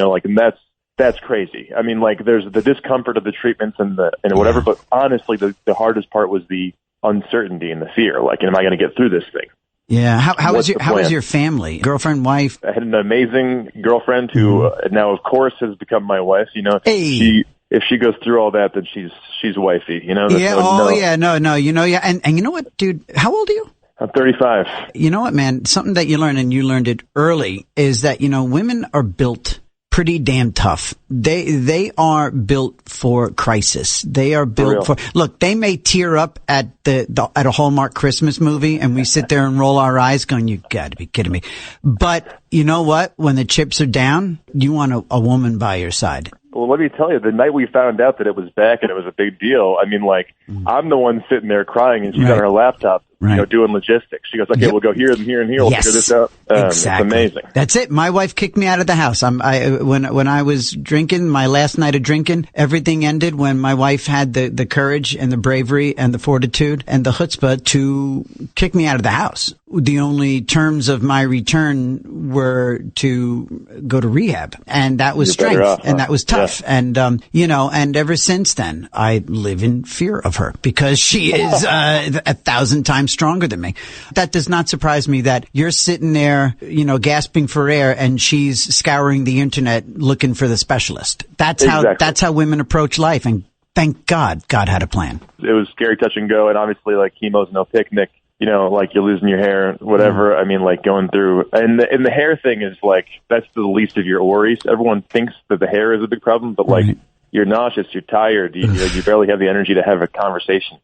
that's crazy. I mean, like, there's the discomfort of the treatments and whatever, but honestly, the hardest part was the uncertainty and the fear. Like, am I going to get through this thing? Yeah. How was your family? Girlfriend, wife? I had an amazing girlfriend who now, of course, has become my wife. Hey. If she goes through all that, then she's wifey. No. And you know what, dude? How old are you? I'm 35. You know what, man? Something that you learned, and you learned it early, is that women are built pretty damn tough. They are built for crisis. They are built for look, they may tear up at at a Hallmark Christmas movie and we sit there and roll our eyes going, you gotta be kidding me. But you know what? When the chips are down, you want a woman by your side. Well, let me tell you, the night we found out that it was back and it was a big deal, I mean, like, I'm the one sitting there crying and she's on her laptop, doing logistics. She goes, okay, we'll go here and here and here. We'll figure this out. Exactly. It's amazing. That's it. My wife kicked me out of the house. When I was drinking, my last night of drinking, everything ended when my wife had the courage and the bravery and the fortitude and the chutzpah to kick me out of the house. The only terms of my return were to go to rehab, and that was strength, and that was tough. Yeah. And, and ever since then, I live in fear of her because she is 1,000 times times stronger than me. That does not surprise me that you're sitting there, gasping for air, and she's scouring the internet looking for the specialist. That's how women approach life. And thank God had a plan. It was scary, touch and go. And obviously, like, chemo's no picnic. Like you're losing your hair, whatever. I mean, like going through, and the hair thing is like, that's the least of your worries. Everyone thinks that the hair is a big problem, but like, you're nauseous, you're tired, you barely have the energy to have a conversation,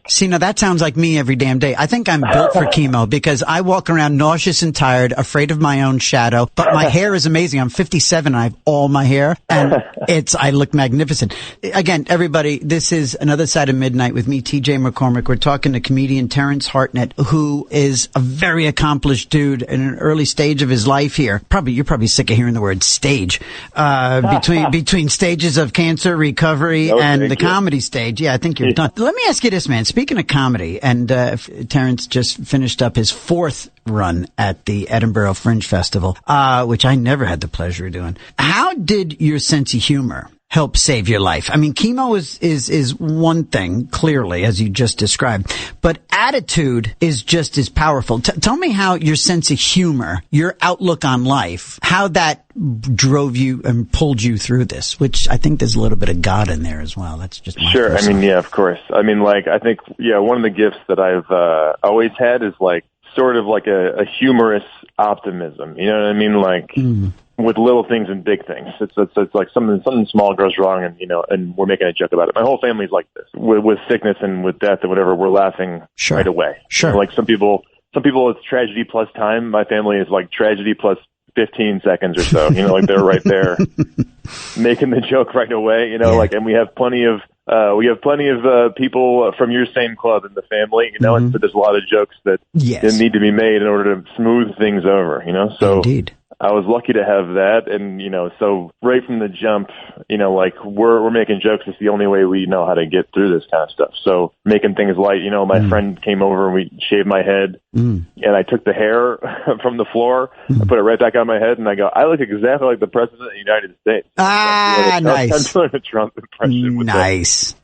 See, now that sounds like me every damn day. I think I'm built for chemo because I walk around nauseous and tired, afraid of my own shadow, but my hair is amazing. I'm 57 and I have all my hair and I look magnificent. Again, everybody, this is Another Side of Midnight with me, TJ McCormick. We're talking to comedian Terrence Hartnett, who is a very accomplished dude in an early stage of his life here. You're probably sick of hearing the word stage. Between stages of cancer recovery and the comedy stage. Yeah, I think you're done. Let me ask you this, man. Speaking of comedy, and Terrence just finished up his 4th run at the Edinburgh Fringe Festival, which I never had the pleasure of doing. How did your sense of humor help save your life? I mean, chemo is one thing, clearly, as you just described, but attitude is just as powerful. Tell me how your sense of humor, your outlook on life, how that drove you and pulled you through this, which I think there's a little bit of God in there as well. That's just my Sure. I mean, yeah, of course. I mean, like, I think, one of the gifts that I've always had is like sort of like a humorous optimism. You know what I mean? Like, with little things and big things. It's like something small goes wrong and we're making a joke about it. My whole family's like this. With sickness and with death and whatever, we're laughing right away. Sure. Like some people it's tragedy plus time. My family is like tragedy plus 15 seconds or so. Like they're right there making the joke right away, like, and we have plenty of people from your same club in the family, and so there's a lot of jokes that need to be made in order to smooth things over, so Indeed. I was lucky to have that. And, so right from the jump, like we're making jokes. It's the only way we know how to get through this kind of stuff. So making things light, my friend came over and we shaved my head and I took the hair from the floor and put it right back on my head. And I go, I look exactly like the president of the United States. Nice. I'm doing a Trump impression. Nice.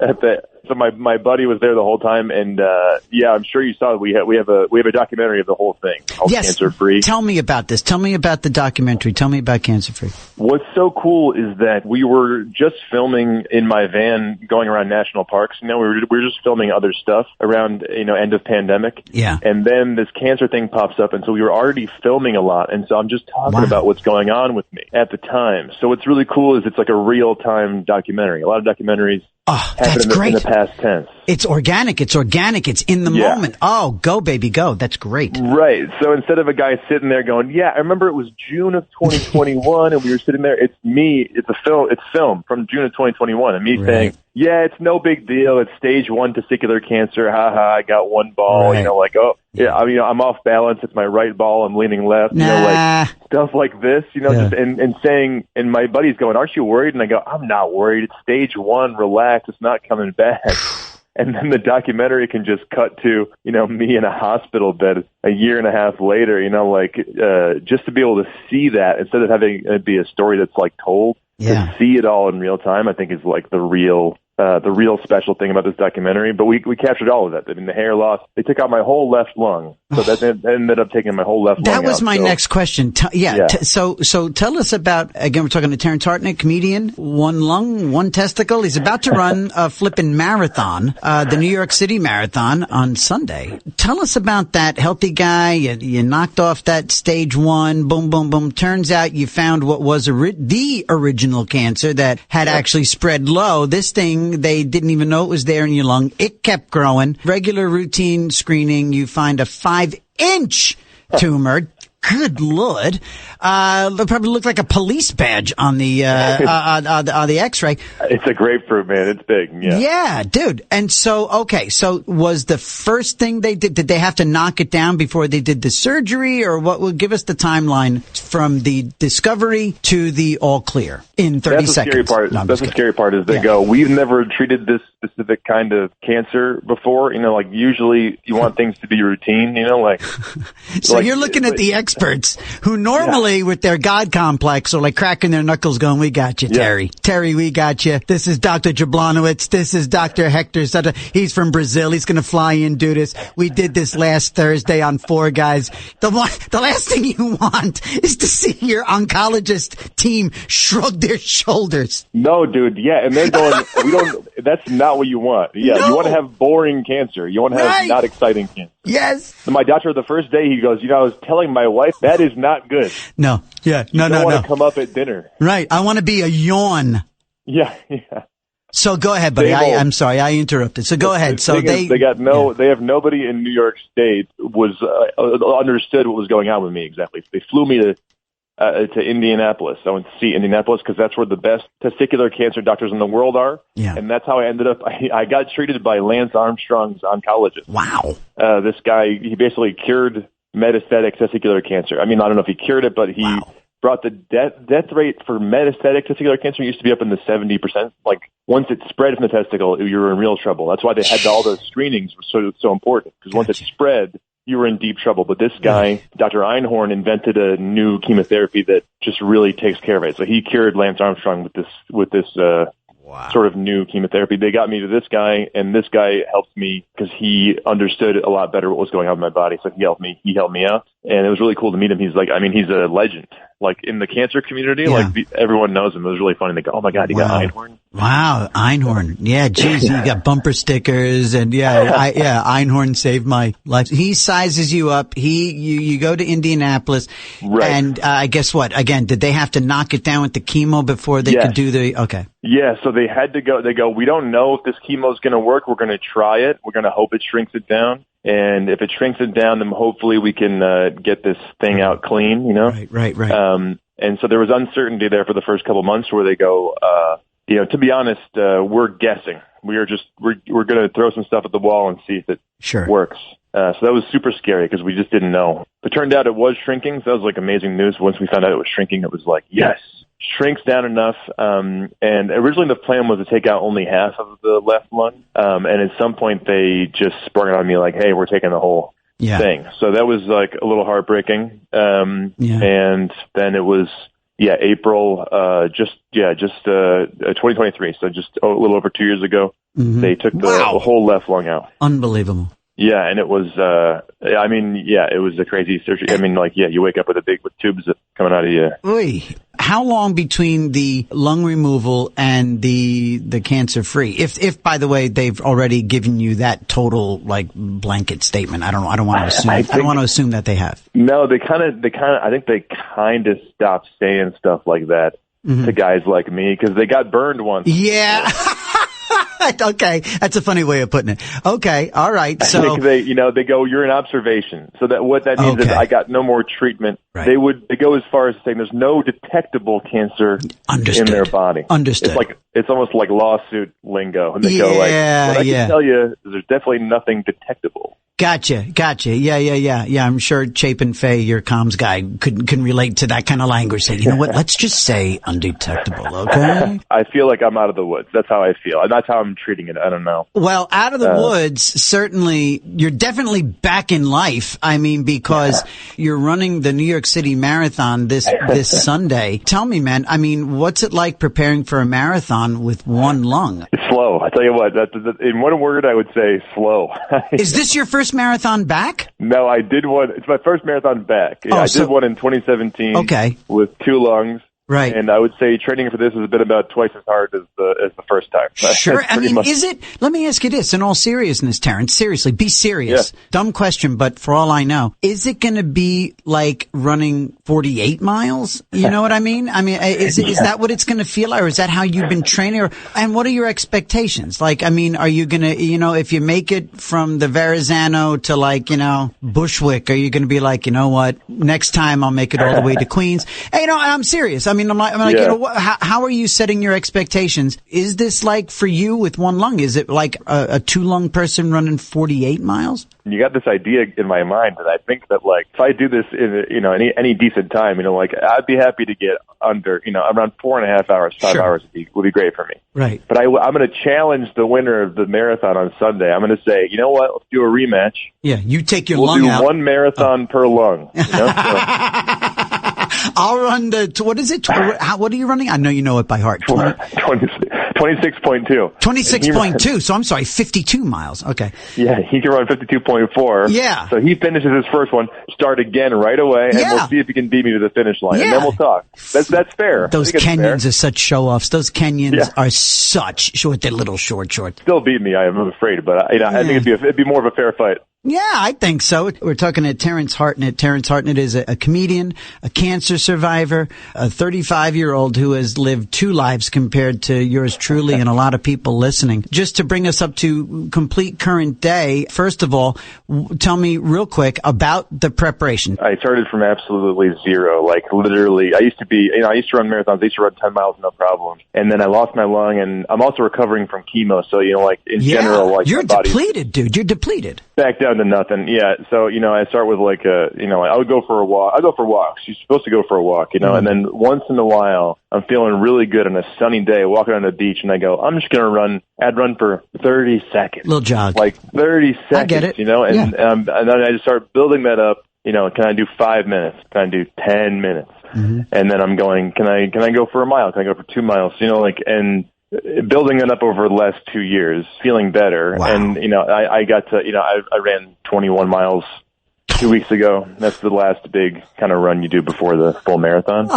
So my buddy was there the whole time, and I'm sure you saw we have a documentary of the whole thing called Cancer Free. Tell me about this. Tell me about the documentary. Tell me about Cancer Free. What's so cool is that we were just filming in my van, going around national parks. We were just filming other stuff around end of pandemic. Yeah. And then this cancer thing pops up, and so we were already filming a lot, and so I'm just talking about what's going on with me at the time. So what's really cool is it's like a real time documentary. A lot of documentaries. Oh, that's great. In the past tense. It's organic. It's in the moment. Oh, go, baby, go. That's great. Right. So instead of a guy sitting there going, I remember it was June of 2021 and we were sitting there. It's me. It's film from June of 2021 and me saying, it's no big deal. It's stage 1 testicular cancer. Ha ha. I got one ball, I'm off balance. It's my right ball. I'm leaning left, like stuff like this, just, and saying, and my buddy's going, aren't you worried? And I go, I'm not worried. It's stage 1. Relax. It's not coming back. And then the documentary can just cut to, me in a hospital bed a year and a half later, just to be able to see that instead of having it be a story that's like told, to see it all in real time, I think is like the real special thing about this documentary. But we captured all of that. I mean, the hair loss, they took out my whole left lung. So that ended up taking my whole left lung out. That was my next question. So tell us about, again, we're talking to Terrence Hartnett, comedian, one lung, one testicle. He's about to run a flipping marathon, the New York City Marathon on Sunday. Tell us about that. Healthy guy. You knocked off that stage 1. Boom, boom, boom. Turns out you found what was the original cancer that had actually spread low. This thing, they didn't even know it was there in your lung. It kept growing. Regular routine screening, you find a 5-inch tumor. Good Lord. It probably looked like a police badge on the X-ray. It's a grapefruit, man. It's big. Yeah. Yeah, dude. And so was the first thing they did they have to knock it down before they did the surgery, or what will give us the timeline from the discovery to the all clear in 30 seconds? That's the scary part is they go, we've never treated this specific kind of cancer before. Usually you want things to be routine, So you're looking at the experts who normally with their God complex are like cracking their knuckles going, we got you, Terry. Terry, we got you. This is Dr. Jablonowitz. This is Dr. Hector. He's from Brazil. He's going to fly in, do this. We did this last Thursday on Four Guys. The last thing you want is to see your oncologist team shrug their shoulders. No, dude. Yeah. And they're going, that's not what you want. Yeah. No. You want to have boring cancer. You want to have not exciting cancer. Yes. So my doctor, the first day, he goes, I was telling my wife that is not good. No. Yeah. You don't want to come up at dinner. Right. I want to be a yawn. Yeah. So go ahead, buddy. I'm sorry, I interrupted. So go ahead. So they have nobody in New York State was understood what was going on with me exactly. They flew me to Indianapolis. I went to see Indianapolis because that's where the best testicular cancer doctors in the world are. Yeah. And that's how I ended up. I got treated by Lance Armstrong's oncologist. Wow. This guy, he basically cured metastatic testicular cancer. I mean, I don't know if he cured it, but he brought the death rate for metastatic testicular cancer used to be up in the 70%. Like once it spread from the testicle, you were in real trouble. That's why they had all those screenings were so important, because once it spread, you were in deep trouble. But this guy, Dr. Einhorn, invented a new chemotherapy that just really takes care of it. So he cured Lance Armstrong with this sort of new chemotherapy. They got me to this guy, and this guy helped me because he understood a lot better what was going on in my body. So he helped me out. And it was really cool to meet him. He's a legend. Like in the cancer community, everyone knows him. It was really funny. They go, "Oh my God, you got Einhorn." Wow, Einhorn. Yeah, geez, you got bumper stickers, and Einhorn saved my life. He sizes you up. You go to Indianapolis, right? And guess what? Again, did they have to knock it down with the chemo before they could do the? Okay. Yeah, so they had to go. They go, "We don't know if this chemo is going to work. We're going to try it. We're going to hope it shrinks it down." And if it shrinks it down, then hopefully we can get this thing out clean, you know? Right. And so there was uncertainty there for the first couple of months where they go, to be honest, we're guessing. We're going to throw some stuff at the wall and see if it works. So that was super scary because we just didn't know. It turned out it was shrinking. So that was like amazing news. Once we found out it was shrinking, it was like, yes, shrinks down enough. And originally the plan was to take out only half of the left lung. And at some point they just sprung it on me like, hey, we're taking the whole thing. So that was like a little heartbreaking. And then it was, April, 2023. So just a little over 2 years ago, they took the whole left lung out. Unbelievable. Yeah, and it was, it was a crazy surgery. I mean, you wake up with tubes coming out of you. Oy. How long between the lung removal and the cancer free? If by the way, they've already given you that total, blanket statement. I don't want to assume. I don't want to assume that they have. No, I think they kind of stopped saying stuff like that to guys like me because they got burned once. Yeah. Okay, that's a funny way of putting it. Okay, all right. So I think they go, you're in observation. So that what that means is I got no more treatment. Right. They go as far as saying there's no detectable cancer in their body. Understood. It's almost like lawsuit lingo, and they go what I can tell you is there's definitely nothing detectable. Gotcha. Yeah. I'm sure Chapin Fay, your comms guy, can relate to that kind of language. Say, you know what? Let's just say undetectable, okay? I feel like I'm out of the woods. That's how I feel. That's how I'm treating it. I don't know. Well, out of the woods, certainly, you're definitely back in life. I mean, because you're running the New York City Marathon this Sunday. Tell me, man, I mean, what's it like preparing for a marathon with one lung? It's slow. I tell you what, in one word, I would say slow. Is this your first marathon back? No, I did one. It's my first marathon back. I did one in 2017. Okay. With 2 lungs. Right. And I would say training for this has been about twice as hard as the first time. Sure. I mean, is it? Let me ask you this in all seriousness, Terrence. Seriously, be serious. Yeah. Dumb question, but for all I know, is it going to be like running 48 miles? You know what I mean? I mean, is that what it's going to feel like, or is that how you've been training? And what are your expectations? Like, I mean, are you going to, if you make it from the Verrazano to Bushwick, are you going to be like, you know what? Next time I'll make it all the way to Queens. Hey, I'm serious. I mean, I'm like, you know, how are you setting your expectations? Is this like for you with one lung? Is it like a 2-lung person running 48 miles? You got this idea in my mind that I think that, like, if I do this in, you know, any decent time, you know, like, I'd be happy to get under, you know, around 4.5 hours, 5 hours would be great for me. Right. But I'm going to challenge the winner of the marathon on Sunday. I'm going to say, you know what? Let's do a rematch. Yeah, you take your lung out. We'll do one marathon per lung. You know? I'll run what is it? What are you running? I know you know it by heart. 26.2. 26.2. So I'm sorry, 52 miles. Okay. Yeah, he can run 52.4. Yeah. So he finishes his first one, start again right away, and we'll see if he can beat me to the finish line. And then we'll talk. That's fair. Those Kenyans are such show-offs. Those Kenyans are such with their little short. Still beat me, I'm afraid, but I think it'd be more of a fair fight. Yeah, I think so. We're talking to Terrence Hartnett. Terrence Hartnett is a comedian, a cancer survivor, a 35-year-old who has lived 2 lives compared to yours truly and a lot of people listening. Just to bring us up to complete current day, first of all, tell me real quick about the preparation. I started from absolutely zero, like literally. I used to run marathons. I used to run 10 miles, no problem. And then I lost my lung, and I'm also recovering from chemo. So, you know, like in general, like you're depleted, dude. You're depleted. Back down to nothing. Yeah. So, you know, I start with like I would go for a walk. I go for walks. You're supposed to go for a walk, you know, and then once in a while, I'm feeling really good on a sunny day, walking on the beach, and I go, I'm just going to run. I'd run for 30 seconds. Little jog. Like 30 seconds. I get it. You know, and then I just start building that up. You know, can I do 5 minutes? Can I do 10 minutes? Mm-hmm. And then I'm going, can I go for a mile? Can I go for 2 miles? You know, like, and building it up over the last 2 years, feeling better. Wow. And, you know, I got to, you know, I ran 21 miles 2 weeks ago. That's the last big kind of run you do before the full marathon.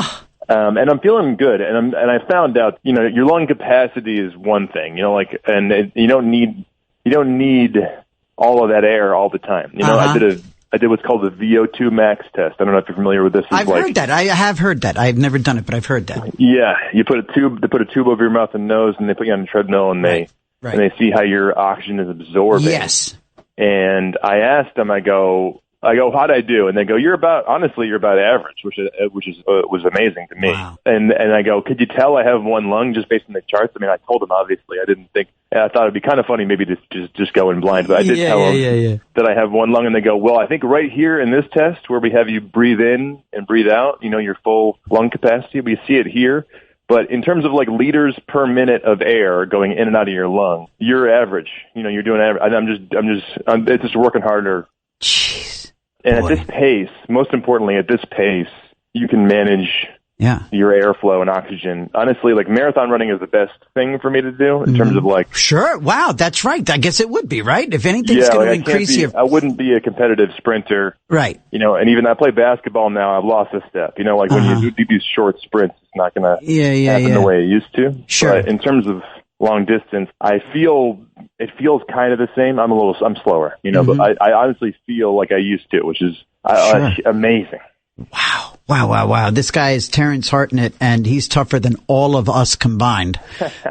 And I'm feeling good. And I found out, you know, your lung capacity is one thing, you know, like, and you don't need all of that air all the time. You know, I did what's called the VO2 max test. I don't know if you're familiar with this. I've heard that. I have heard that. I've never done it, but I've heard that. Yeah. They put a tube over your mouth and nose, and they put you on a treadmill, and they see how your oxygen is absorbing. Yes. And I asked them, I go, how'd I do? And they go, you're about average, which was amazing to me. Wow. And I go, could you tell I have one lung just based on the charts? I mean, I told them, obviously. I thought it'd be kind of funny maybe to just go in blind, but I did tell them that I have one lung, and they go, well, I think right here in this test where we have you breathe in and breathe out, you know, your full lung capacity, we see it here. But in terms of like liters per minute of air going in and out of your lung, you're average. You know, you're doing average. It's just working harder. Jeez. And at this pace, most importantly, at this pace, you can manage your airflow and oxygen. Honestly, like marathon running is the best thing for me to do in terms of like... Sure. Wow. That's right. I guess it would be, right? If anything's going to increase your... I wouldn't be a competitive sprinter. Right. You know, and even I play basketball now, I've lost a step. You know, like when you do these short sprints, it's not going to happen the way it used to. Sure. But in terms of long distance, it feels kind of the same. I'm slower, you know, but I honestly feel like I used to, which is amazing. Wow. This guy is Terrence Hartnett, and he's tougher than all of us combined.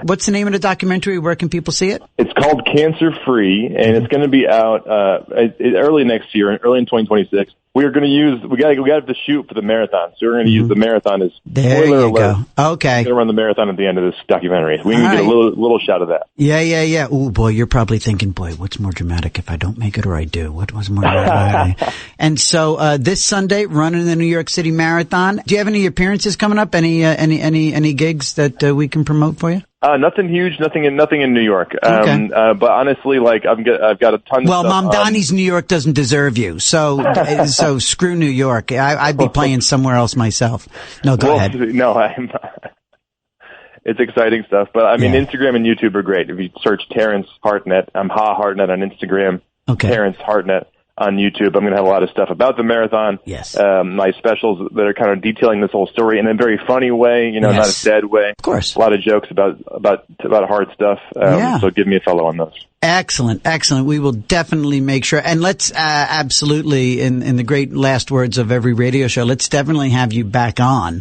What's the name of the documentary? Where can people see it? It's called Cancer Free, and it's going to be out early next year, early in 2026. We got to shoot for the marathon, so we're going to use the marathon as spoiler alert. Okay. We're going to run the marathon at the end of this documentary. We can get a little shot of that. Yeah. Oh boy, you're probably thinking, boy, what's more dramatic if I don't make it or I do? What was more dramatic? And so this Sunday, running the New York City Marathon. Do you have any appearances coming up? Any gigs that we can promote for you? Nothing huge, nothing in New York. Okay. But honestly, like I've got a ton of stuff. Well, Mom Donnie's New York doesn't deserve you. So screw New York. I'd be playing somewhere else myself. No, go ahead. No, it's exciting stuff. But I mean, Instagram and YouTube are great. If you search Terrence Hartnett, I'm Hartnett on Instagram. Okay. Terrence Hartnett on YouTube. I'm going to have a lot of stuff about the marathon. Yes. My specials that are kind of detailing this whole story in a very funny way, you know, not a sad way. Of course. A lot of jokes about hard stuff. So give me a follow on those. Excellent. We will definitely make sure. And let's absolutely, in the great last words of every radio show, let's definitely have you back on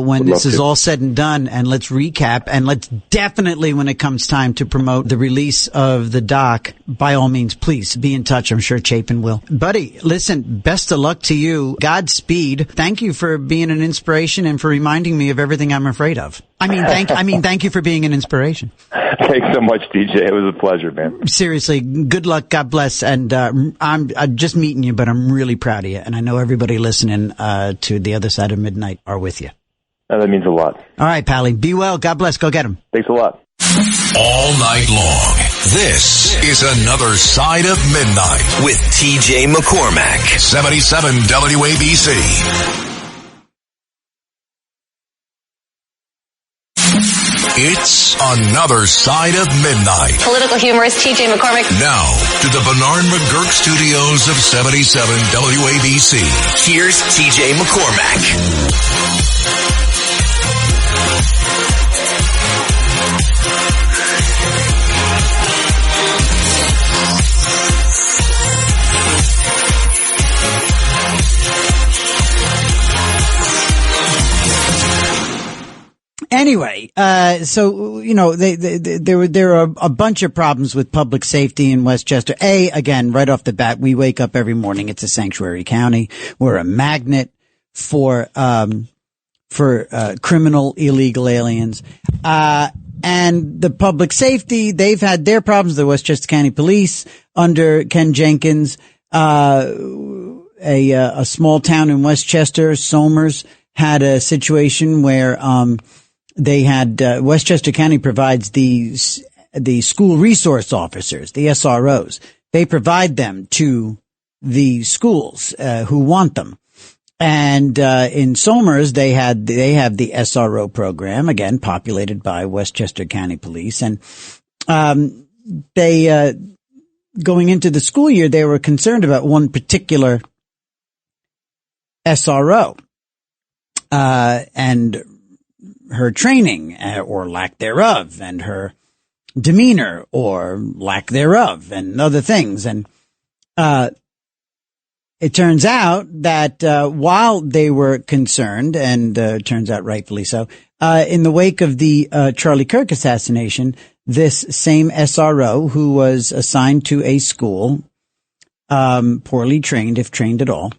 when this is all said and done. And let's recap. And let's definitely, when it comes time to promote the release of the doc, by all means, please be in touch. I'm sure Chapin will. Buddy, listen, best of luck to you. Godspeed. Thank you for being an inspiration and for reminding me of everything I'm afraid of. Thank you for being an inspiration. Thanks so much, DJ. It was a pleasure, man. Seriously, good luck. God bless. And I'm just meeting you, but I'm really proud of you. And I know everybody listening to The Other Side of Midnight are with you. That means a lot. All right, Pally. Be well. God bless. Go get him. Thanks a lot. All night long. This is Another Side of Midnight with TJ McCormack. 77 WABC. It's Another Side of Midnight. Political humorist TJ McCormack. Now, to the Bernard McGurk studios of 77 WABC. Here's TJ McCormack. Anyway, so, you know, there are a bunch of problems with public safety in Westchester. Again, right off the bat, we wake up every morning. It's a sanctuary county. We're a magnet for criminal illegal aliens. And the public safety, they've had their problems. The Westchester County Police under Ken Jenkins, a small town in Westchester, Somers, had a situation where, they had, Westchester County provides the school resource officers, the SROs. They provide them to the schools, who want them. And, in Somers, they have the SRO program, again, populated by Westchester County Police. And, going into the school year, they were concerned about one particular SRO, and her training or lack thereof, and her demeanor or lack thereof, and other things. And it turns out that while they were concerned, and it turns out rightfully so, in the wake of the Charlie Kirk assassination, this same SRO who was assigned to a school, poorly trained, if trained at all,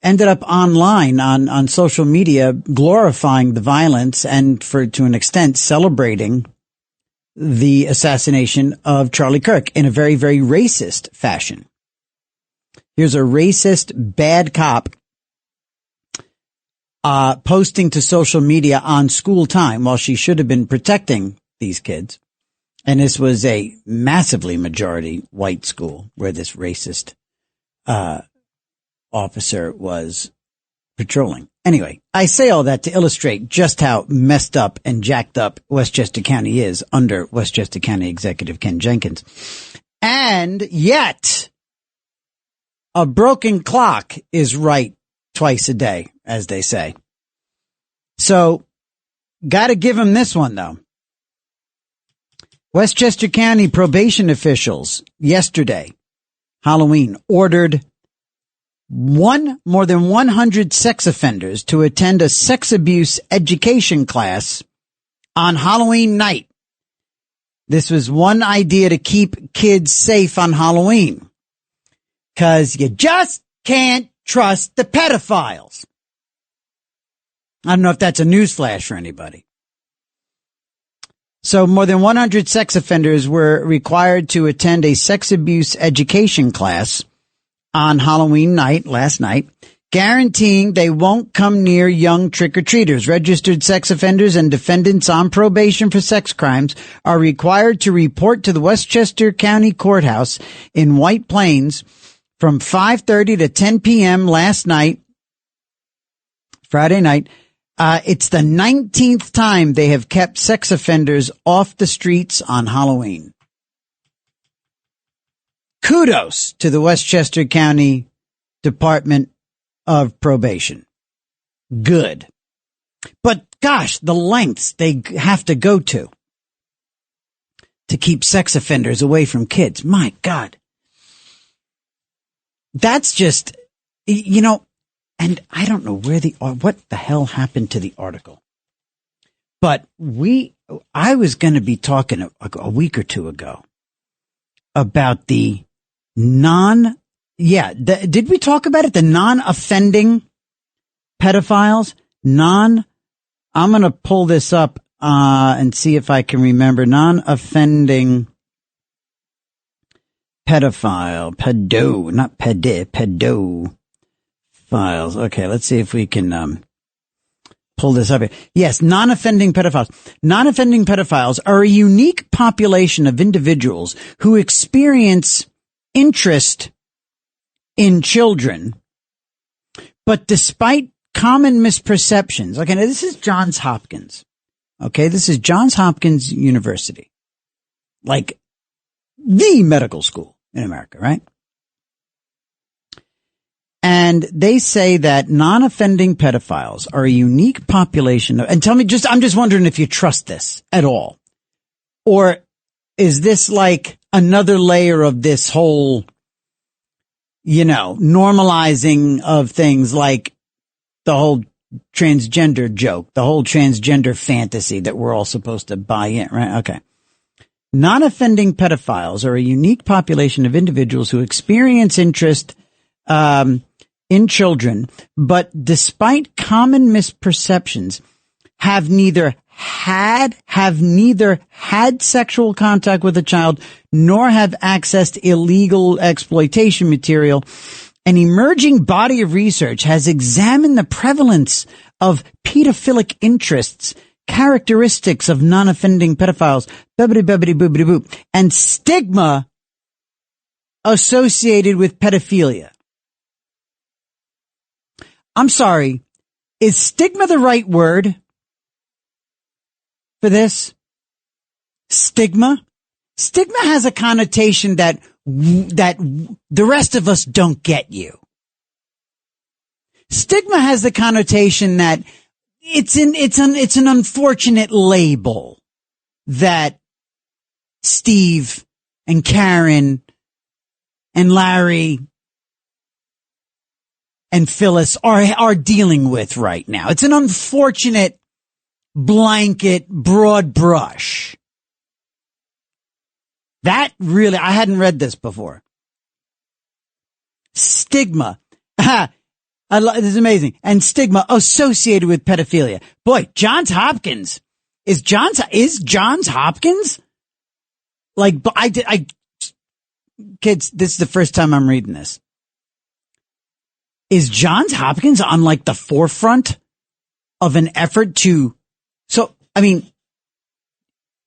ended up online on social media glorifying the violence and to an extent celebrating the assassination of Charlie Kirk in a very, very racist fashion. Here's a racist bad cop posting to social media on school time while she should have been protecting these kids. And this was a massively majority white school where this racist officer was patrolling. Anyway, I say all that to illustrate just how messed up and jacked up Westchester County is under Westchester County Executive Ken Jenkins. And yet, a broken clock is right twice a day, as they say. So, gotta give him this one, though. Westchester County probation officials yesterday, Halloween, ordered more than 100 sex offenders to attend a sex abuse education class on Halloween night. This was one idea to keep kids safe on Halloween, 'cause you just can't trust the pedophiles. I don't know if that's a newsflash for anybody. So more than 100 sex offenders were required to attend a sex abuse education class on Halloween night, last night, guaranteeing they won't come near young trick-or-treaters. Registered sex offenders and defendants on probation for sex crimes are required to report to the Westchester County Courthouse in White Plains from 5:30 to 10 p.m. last night, Friday night. It's the 19th time they have kept sex offenders off the streets on Halloween. Kudos to the Westchester County Department of Probation. Good. But gosh, the lengths they have to go to. to keep sex offenders away from kids. My God. That's just, and I don't know what the hell happened to the article. But I was going to be talking a week or two ago about the did we talk about it? The non-offending pedophiles? I'm going to pull this up, and see if I can remember. Non-offending pedophiles. Okay, let's see if we can, pull this up here. Yes, non-offending pedophiles. Non-offending pedophiles are a unique population of individuals who experience interest in children, but despite common misperceptions. Okay, now this is Johns Hopkins. Okay, this is Johns Hopkins University. Like the medical school in America, right? And they say that non-offending pedophiles are a unique population of, and tell me I'm just wondering if you trust this at all. Or is this like another layer of this whole, normalizing of things like the whole transgender joke, the whole transgender fantasy that we're all supposed to buy in, right? Okay. Non-offending pedophiles are a unique population of individuals who experience interest, in children, but despite common misperceptions, have neither had sexual contact with a child, nor have accessed illegal exploitation material. An emerging body of research has examined the prevalence of pedophilic interests, characteristics of non-offending pedophiles, and stigma associated with pedophilia. I'm sorry, is stigma the right word for this? Stigma? Stigma has a connotation that the rest of us don't get you. Stigma has the connotation that it's an unfortunate label that Steve and Karen and Larry and Phyllis are dealing with right now. It's an unfortunate blanket, broad brush. That really, I hadn't read this before. Stigma. This is amazing. And stigma associated with pedophilia. Boy, Johns Hopkins. Is Johns Hopkins? Like, kids, this is the first time I'm reading this. Is Johns Hopkins on like the forefront of an effort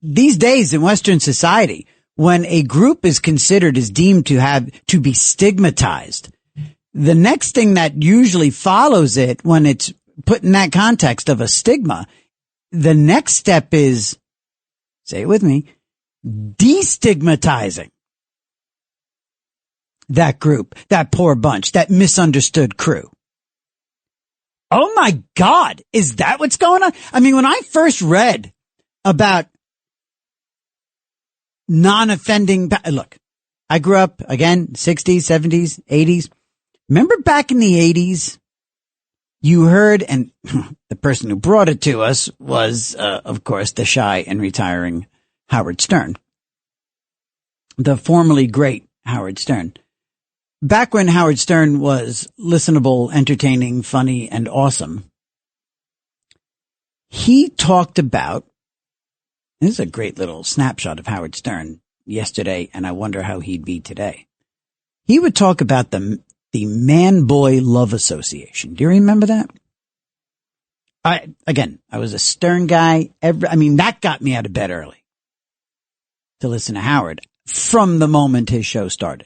these days in Western society, when a group is considered is deemed to be stigmatized, the next thing that usually follows it when it's put in that context of a stigma, the next step is, say it with me, destigmatizing that group, that poor bunch, that misunderstood crew. Oh my God, is that what's going on? I mean, when I first read about non-offending, look, I grew up, again, 60s, 70s, 80s. Remember back in the 80s, you heard, and the person who brought it to us was, of course, the shy and retiring Howard Stern. The formerly great Howard Stern. Back when Howard Stern was listenable, entertaining, funny, and awesome, he talked about, this is a great little snapshot of Howard Stern yesterday, and I wonder how he'd be today. He would talk about the Man-Boy Love Association. Do you remember that? I was a Stern guy. That got me out of bed early to listen to Howard from the moment his show started.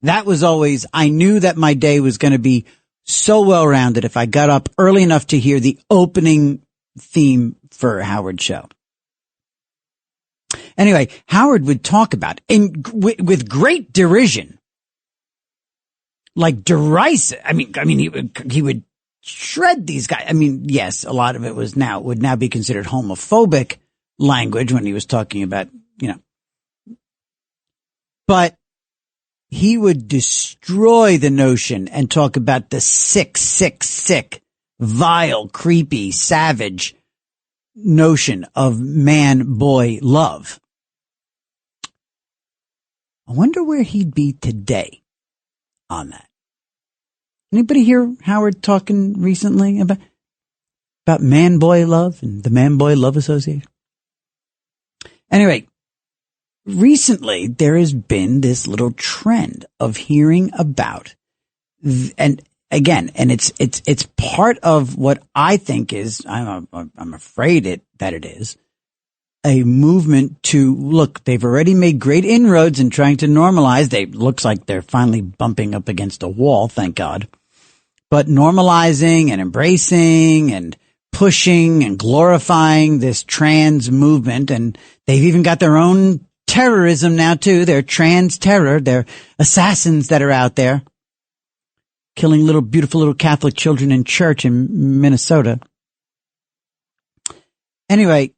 That was always, I knew that my day was going to be so well-rounded if I got up early enough to hear the opening theme for Howard's show. Anyway, Howard would talk about, with great derision, like derisive. He would shred these guys. Yes, a lot of it would now be considered homophobic language when he was talking about, But he would destroy the notion and talk about the sick, vile, creepy, savage notion of man-boy love. I wonder where he'd be today on that. Anybody hear Howard talking recently about man-boy love and the Man-Boy Love Association? Anyway, recently there has been this little trend of hearing about, and again, and it's part of what I think is, I'm afraid that it is, a movement to, look, they've already made great inroads in trying to normalize. Looks like they're finally bumping up against a wall, thank God. But normalizing and embracing and pushing and glorifying this trans movement, and they've even got their own terrorism now too. They're trans terror. They're assassins that are out there killing beautiful little Catholic children in church in Minnesota. Anyway,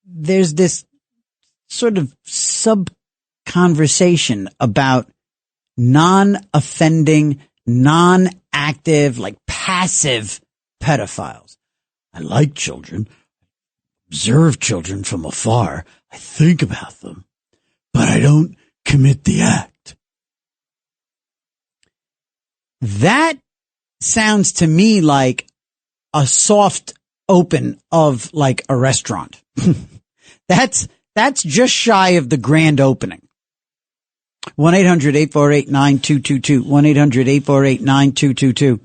there's this sort of sub-conversation about non-offending, non-active, like passive pedophiles. I like children, observe children from afar. I think about them, but I don't commit the act. That sounds to me like a soft open of like a restaurant. That's just shy of the grand opening. 1-800-848-9222. 1-800-848-9222.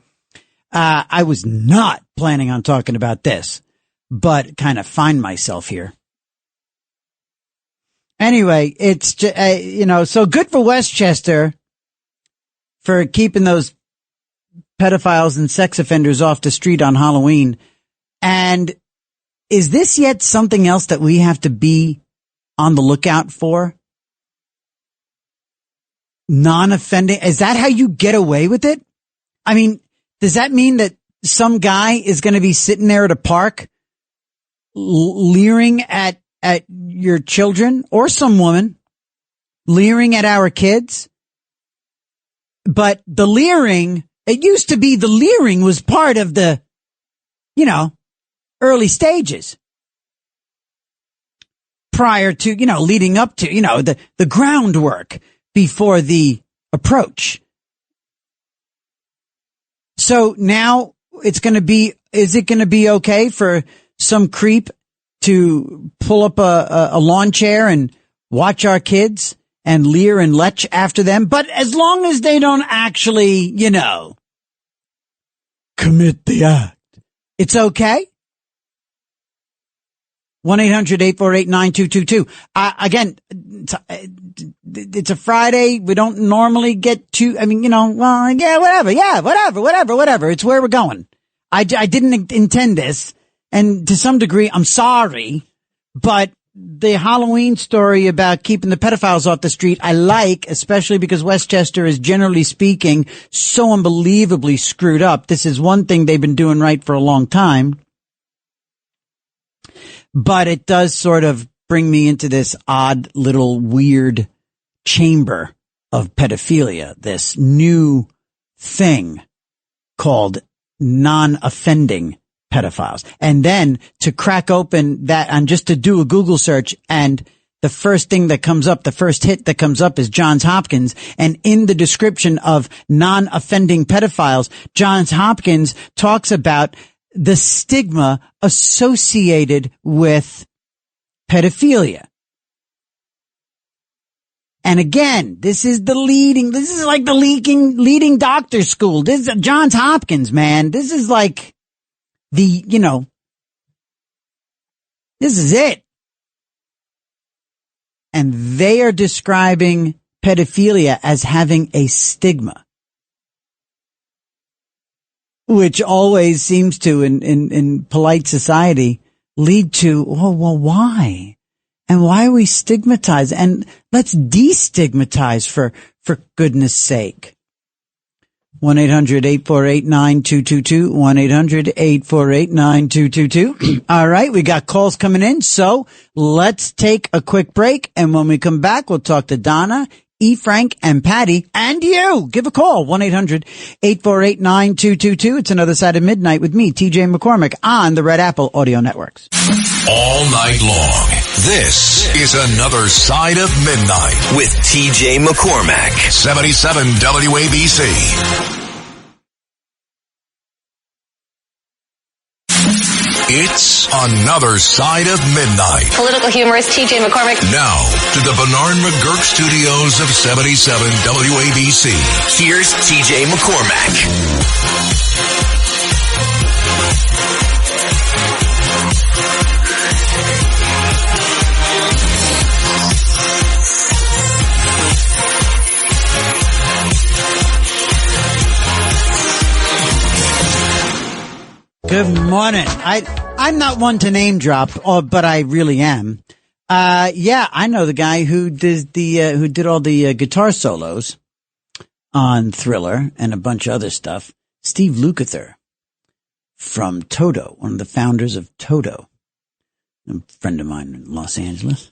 I was not planning on talking about this, but kind of find myself here. Anyway, it's just, so good for Westchester for keeping those pedophiles and sex offenders off the street on Halloween. And is this yet something else that we have to be on the lookout for? Non-offending? Is that how you get away with it? I mean, does that mean that some guy is going to be sitting there at a park leering at your children, or some woman leering at our kids? But the leering, it used to be the leering was part of the, early stages prior to, leading up to, the groundwork before the approach. So now is it going to be okay for some creep to pull up a lawn chair and watch our kids and leer and lech after them? But as long as they don't actually, commit the act, it's okay. 1-800-848-9222. Again, it's a Friday. We don't normally get to, whatever. It's where we're going. I didn't intend this. And to some degree, I'm sorry, but the Halloween story about keeping the pedophiles off the street, I like, especially because Westchester is, generally speaking, so unbelievably screwed up. This is one thing they've been doing right for a long time. But it does sort of bring me into this odd little weird chamber of pedophilia, this new thing called non-offending pedophiles. And then to crack open that and just to do a Google search, and the first thing that comes up, the first hit that comes up is Johns Hopkins. And in the description of non-offending pedophiles, Johns Hopkins talks about the stigma associated with pedophilia. And again, this is like the leading doctor school. This is Johns Hopkins, man. This is like this is it. And they are describing pedophilia as having a stigma, which always seems to, in polite society, lead to, well, why? And why are we stigmatized? And let's destigmatize for goodness sake. 1-800-848-9222. 1-800-848-9222. All right, we got calls coming in, so let's take a quick break, and when we come back, we'll talk to Donna, E. Frank, and Patty, and you. Give a call, 1-800-848-9222. It's Another Side of Midnight with me, TJ McCormick, on the Red Apple Audio Networks. All night long, this is Another Side of Midnight with TJ McCormack. 77 WABC. It's Another Side of Midnight. Political humorist TJ McCormick. Now, to the Bernard McGurk studios of 77 WABC. Here's TJ McCormack. Good morning. I'm not one to name drop, but I really am. Yeah, I know the guy who did all the guitar solos on Thriller and a bunch of other stuff. Steve Lukather from Toto, one of the founders of Toto, a friend of mine in Los Angeles.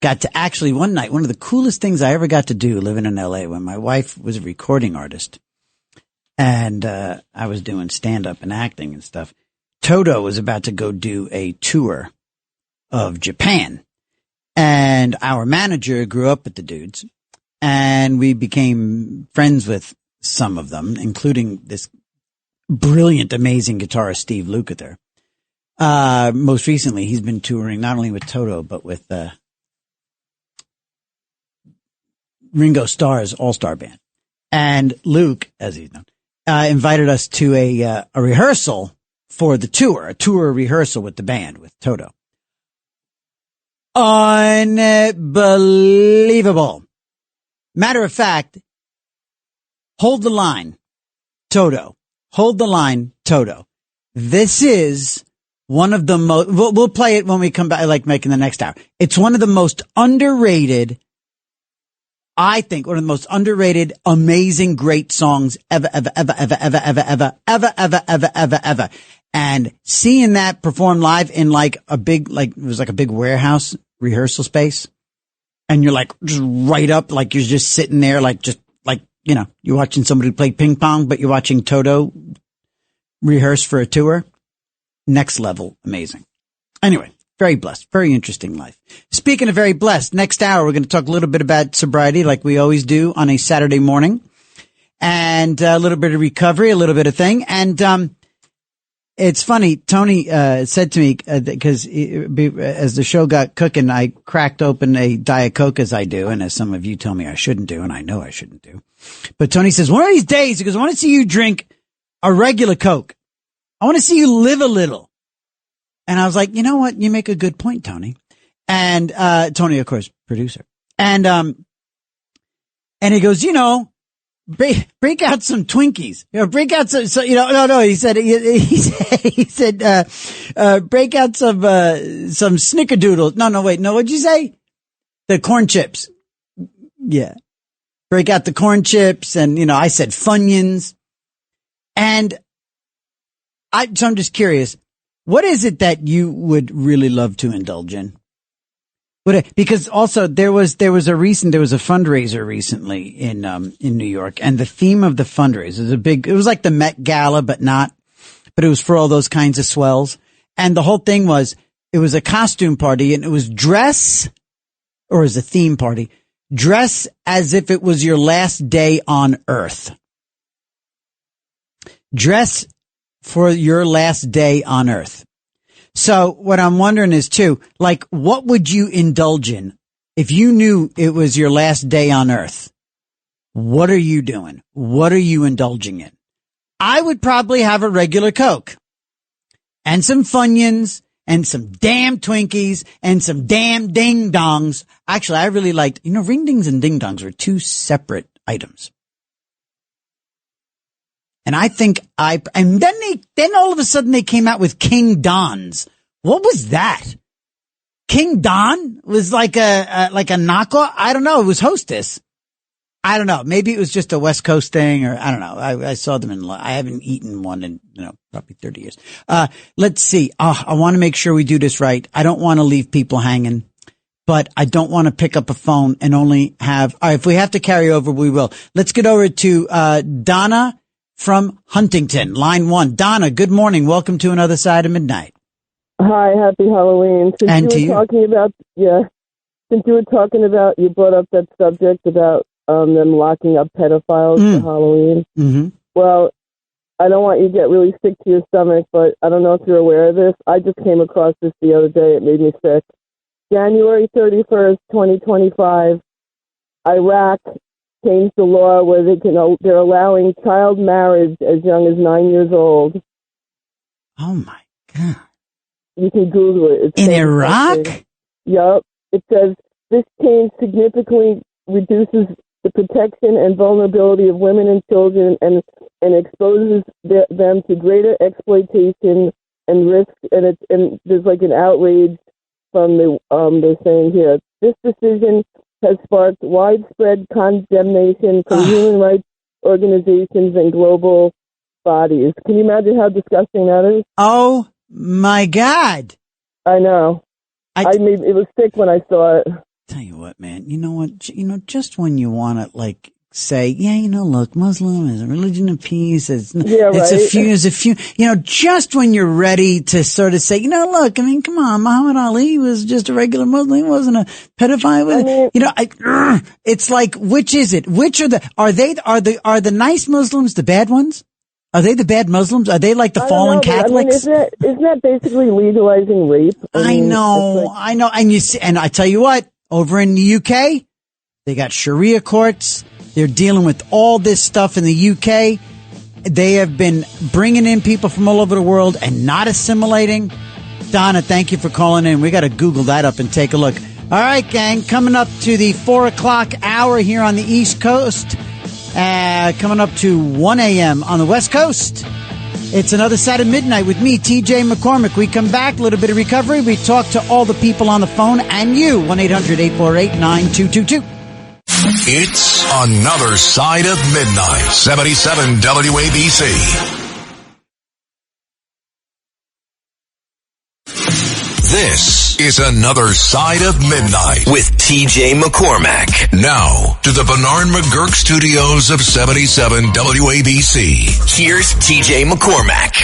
Got to actually one night, one of the coolest things I ever got to do living in LA when my wife was a recording artist. And I was doing stand-up and acting and stuff. Toto was about to go do a tour of Japan. And our manager grew up with the dudes. And we became friends with some of them, including this brilliant, amazing guitarist, Steve Lukather. Most recently, he's been touring not only with Toto, but with Ringo Starr's All-Star Band. And Luke, as he's known, invited us to a rehearsal for the tour, a tour rehearsal with the band, with Toto. Unbelievable. Matter of fact, hold the line, Toto. Hold the line, Toto. This is one of the most, we'll play it when we come back, like making the next hour. It's one of the most underrated, I think, one of the most underrated, amazing, great songs ever. And seeing that performed live in like a big, like it was like a big warehouse rehearsal space. And you're like just right up, like you're just sitting there, like just like, you know, you're watching somebody play ping pong, but you're watching Toto rehearse for a tour. Next level. Amazing. Anyway. Very blessed. Very interesting life. Speaking of very blessed, next hour, we're going to talk a little bit about sobriety like we always do on a Saturday morning, and a little bit of recovery, a little bit of thing. And, it's funny. Tony, said to me, because as the show got cooking, I cracked open a Diet Coke as I do. And as some of you tell me I shouldn't do, and I know I shouldn't do. But Tony says, one of these days, he goes, I want to see you drink a regular Coke. I want to see you live a little. And I was like, you know what? You make a good point, Tony. And, Tony, of course, producer. And he goes, you know, break out some Twinkies, you know, break out some, you know, no, he said, break out some snickerdoodles. No, wait, no, what'd you say? The corn chips. Yeah. Break out the corn chips. And, you know, I said Funyuns. And so I'm just curious. What is it that you would really love to indulge in? Because also there was a fundraiser recently in New York, and the theme of the fundraiser it was like the Met Gala, but it was for all those kinds of swells. And the whole thing was, it was a costume party, and it was a theme party, dress as if it was your last day on Earth. Dress for your last day on Earth. So what I'm wondering is too, like, what would you indulge in if you knew it was your last day on Earth? What are you doing? What are you indulging in? I would probably have a regular Coke and some Funyuns and some damn Twinkies and some damn ding dongs. Actually, I really liked, you know, ring dings and ding dongs are two separate items. And I think and then all of a sudden they came out with King Don's. What was that? King Don was like a knockoff. I don't know. It was Hostess. I don't know. Maybe it was just a West Coast thing, or I don't know. I saw them I haven't eaten one in, probably 30 years. Let's see. I want to make sure we do this right. I don't want to leave people hanging, but I don't want to pick up a phone and only have, all right, if we have to carry over, we will. Let's get over to, Donna from Huntington, line 1. Donna, good morning. Welcome to Another Side of Midnight. Hi, happy Halloween. Since you brought up that subject about them locking up pedophiles for Halloween. Mm-hmm. Well, I don't want you to get really sick to your stomach, but I don't know if you're aware of this. I just came across this the other day. It made me sick. January 31st, 2025, Iraq changed the law where they're allowing child marriage as young as 9 years old. Oh my God. You can Google it. In Iraq? Yep. It says this change significantly reduces the protection and vulnerability of women and children and exposes them to greater exploitation and risk. And there's like an outrage from they're saying here. This decision has sparked widespread condemnation from human rights organizations and global bodies. Can you imagine how disgusting that is? Oh my God. I know. It was sick when I saw it. Tell you what, man, you know what, just when you want to like say, look, Muslim is a religion of peace. It's a few, just when you're ready to sort of say, look, I mean, come on, Muhammad Ali was just a regular Muslim. He wasn't a pedophile. It's like, which is it? Which are the nice Muslims the bad ones? Are they the bad Muslims? Are they like the fallen Catholics? I mean, isn't that basically legalizing rape? I know. And you see, and I tell you what, over in the UK, they got Sharia courts. They're dealing with all this stuff in the UK. They have been bringing in people from all over the world and not assimilating. Donna, thank you for calling in. We got to Google that up and take a look. All right, gang, coming up to the 4 o'clock hour here on the East Coast. Coming up to 1 a.m. on the West Coast. It's Another Side of Midnight with me, TJ McCormick. We come back, a little bit of recovery. We talk to all the people on the phone and you, 1-800-848-9222. It's Another Side of Midnight, 77 WABC. This is Another Side of Midnight with TJ McCormack. Now, to the Bernard McGurk studios of 77 WABC. Here's TJ McCormack.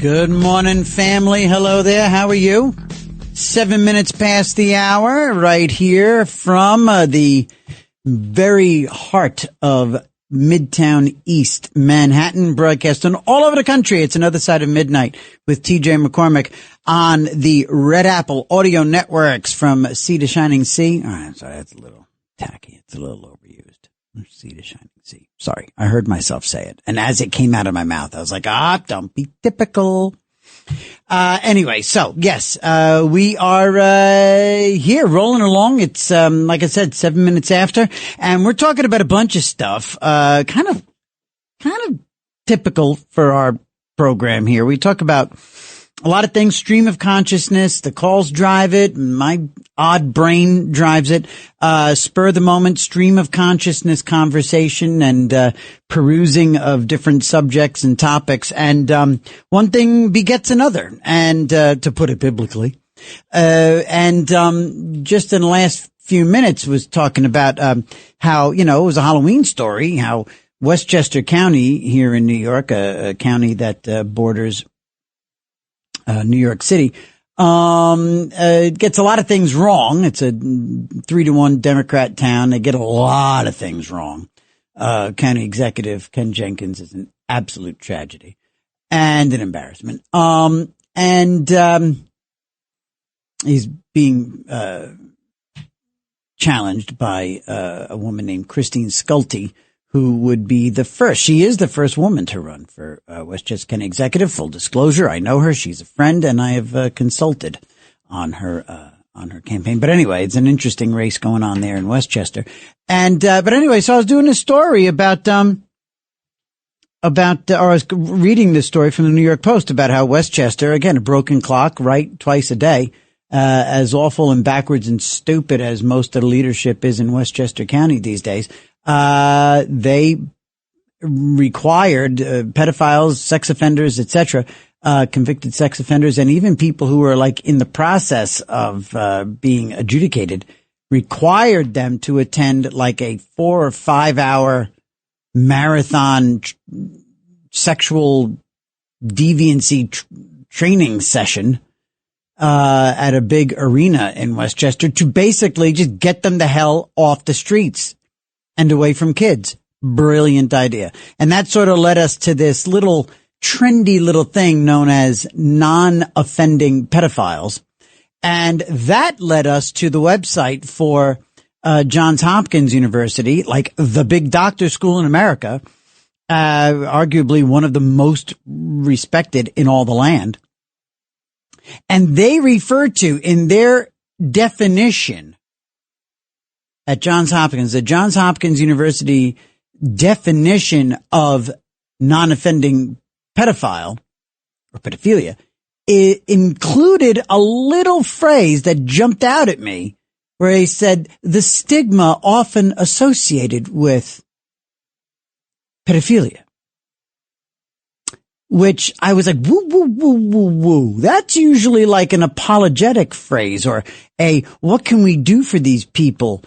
Good morning, family. Hello there. How are you? 7 minutes past the hour, right here from the very heart of Midtown East Manhattan, broadcasting all over the country. It's another side of midnight with TJ McCormick on the Red Apple Audio Networks from Sea to Shining Sea. All right, I'm sorry, that's a little tacky. It's a little overused. Sea to Shining Sea. Sorry, I heard myself say it. And as it came out of my mouth, I was like, don't be typical. Anyway, so yes, we are, here rolling along. It's, like I said, 7 minutes after, and we're talking about a bunch of stuff, kind of typical for our program here. We talk about a lot of things, stream of consciousness, the calls drive it, my odd brain drives it, spur of the moment, stream of consciousness conversation and, perusing of different subjects and topics. And, one thing begets another. And, to put it biblically, just in the last few minutes was talking about, how, it was a Halloween story, how Westchester County here in New York, a county that, borders New York City, gets a lot of things wrong. It's a 3-1 Democrat town. They get a lot of things wrong. County Executive Ken Jenkins is an absolute tragedy and an embarrassment. He's being, challenged by, a woman named Christine Schulte, who would be she is the first woman to run for Westchester County Executive. Full disclosure, I know her. She's a friend, and I have consulted on her campaign. But anyway, it's an interesting race going on there in Westchester. And but anyway, so I was doing a story or I was reading this story from the New York Post about how Westchester, again, a broken clock, right, twice a day, as awful and backwards and stupid as most of the leadership is in Westchester County these days. They required pedophiles, sex offenders, etc., convicted sex offenders, and even people who were like in the process of being adjudicated, required them to attend like a 4 or 5 hour marathon sexual deviancy training session at a big arena in Westchester to basically just get them the hell off the streets and away from kids. Brilliant idea. And that sort of led us to this little trendy little thing known as non-offending pedophiles. And that led us to the website for Johns Hopkins University, like the big doctor school in America, arguably one of the most respected in all the land. And they refer to in their definition at Johns Hopkins, the Johns Hopkins University definition of non-offending pedophile or pedophilia, it included a little phrase that jumped out at me where he said the stigma often associated with pedophilia, which I was like, woo, woo, woo, woo, woo. That's usually like an apologetic phrase or a what can we do for these people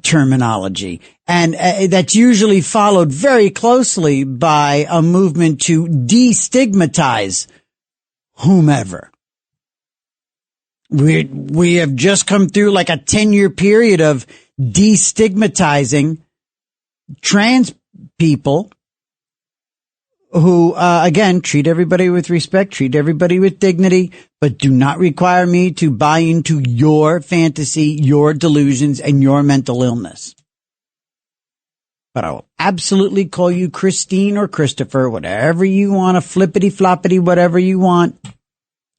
terminology. And that's usually followed very closely by a movement to destigmatize whomever. We have just come through like a 10-year period of destigmatizing trans people who, again, treat everybody with respect, treat everybody with dignity, but do not require me to buy into your fantasy, your delusions, and your mental illness. But I will absolutely call you Christine or Christopher, whatever you want, a flippity-floppity, whatever you want.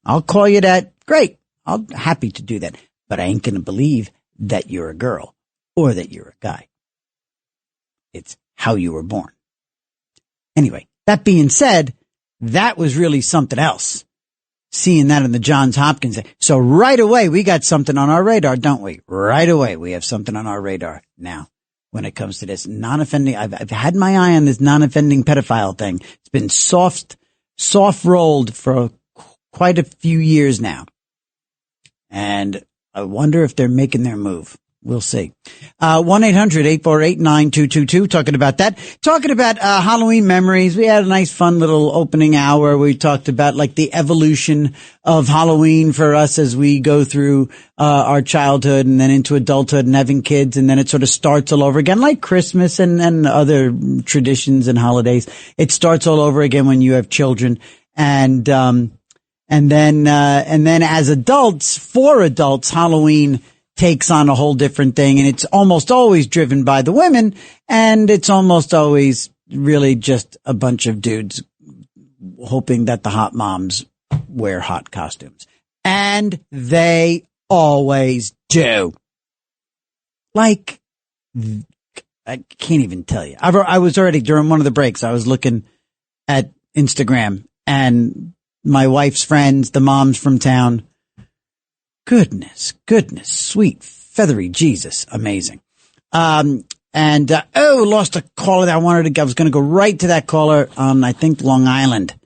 I'll call you that. Great. I'm happy to do that. But I ain't going to believe that you're a girl or that you're a guy. It's how you were born. Anyway. That being said, that was really something else, seeing that in the Johns Hopkins. So right away, we got something on our radar, don't we? Right away, we have something on our radar now when it comes to this non-offending. I've had my eye on this non-offending pedophile thing. It's been soft rolled for quite a few years now. And I wonder if they're making their move. We'll see. 1-800-848-9222. Talking about that. Talking about Halloween memories. We had a nice, fun little opening hour. We talked about like the evolution of Halloween for us as we go through our childhood and then into adulthood and having kids, and then it sort of starts all over again, like Christmas and other traditions and holidays. It starts all over again when you have children, and then as adults, for adults, Halloween takes on a whole different thing, and it's almost always driven by the women, and it's almost always really just a bunch of dudes hoping that the hot moms wear hot costumes. And they always do. Like, I can't even tell you. I was already, during one of the breaks, I was looking at Instagram, and my wife's friends, the moms from town, Goodness, sweet, feathery Jesus, amazing. Lost a caller that I was going to go right to that caller on, I think, Long Island.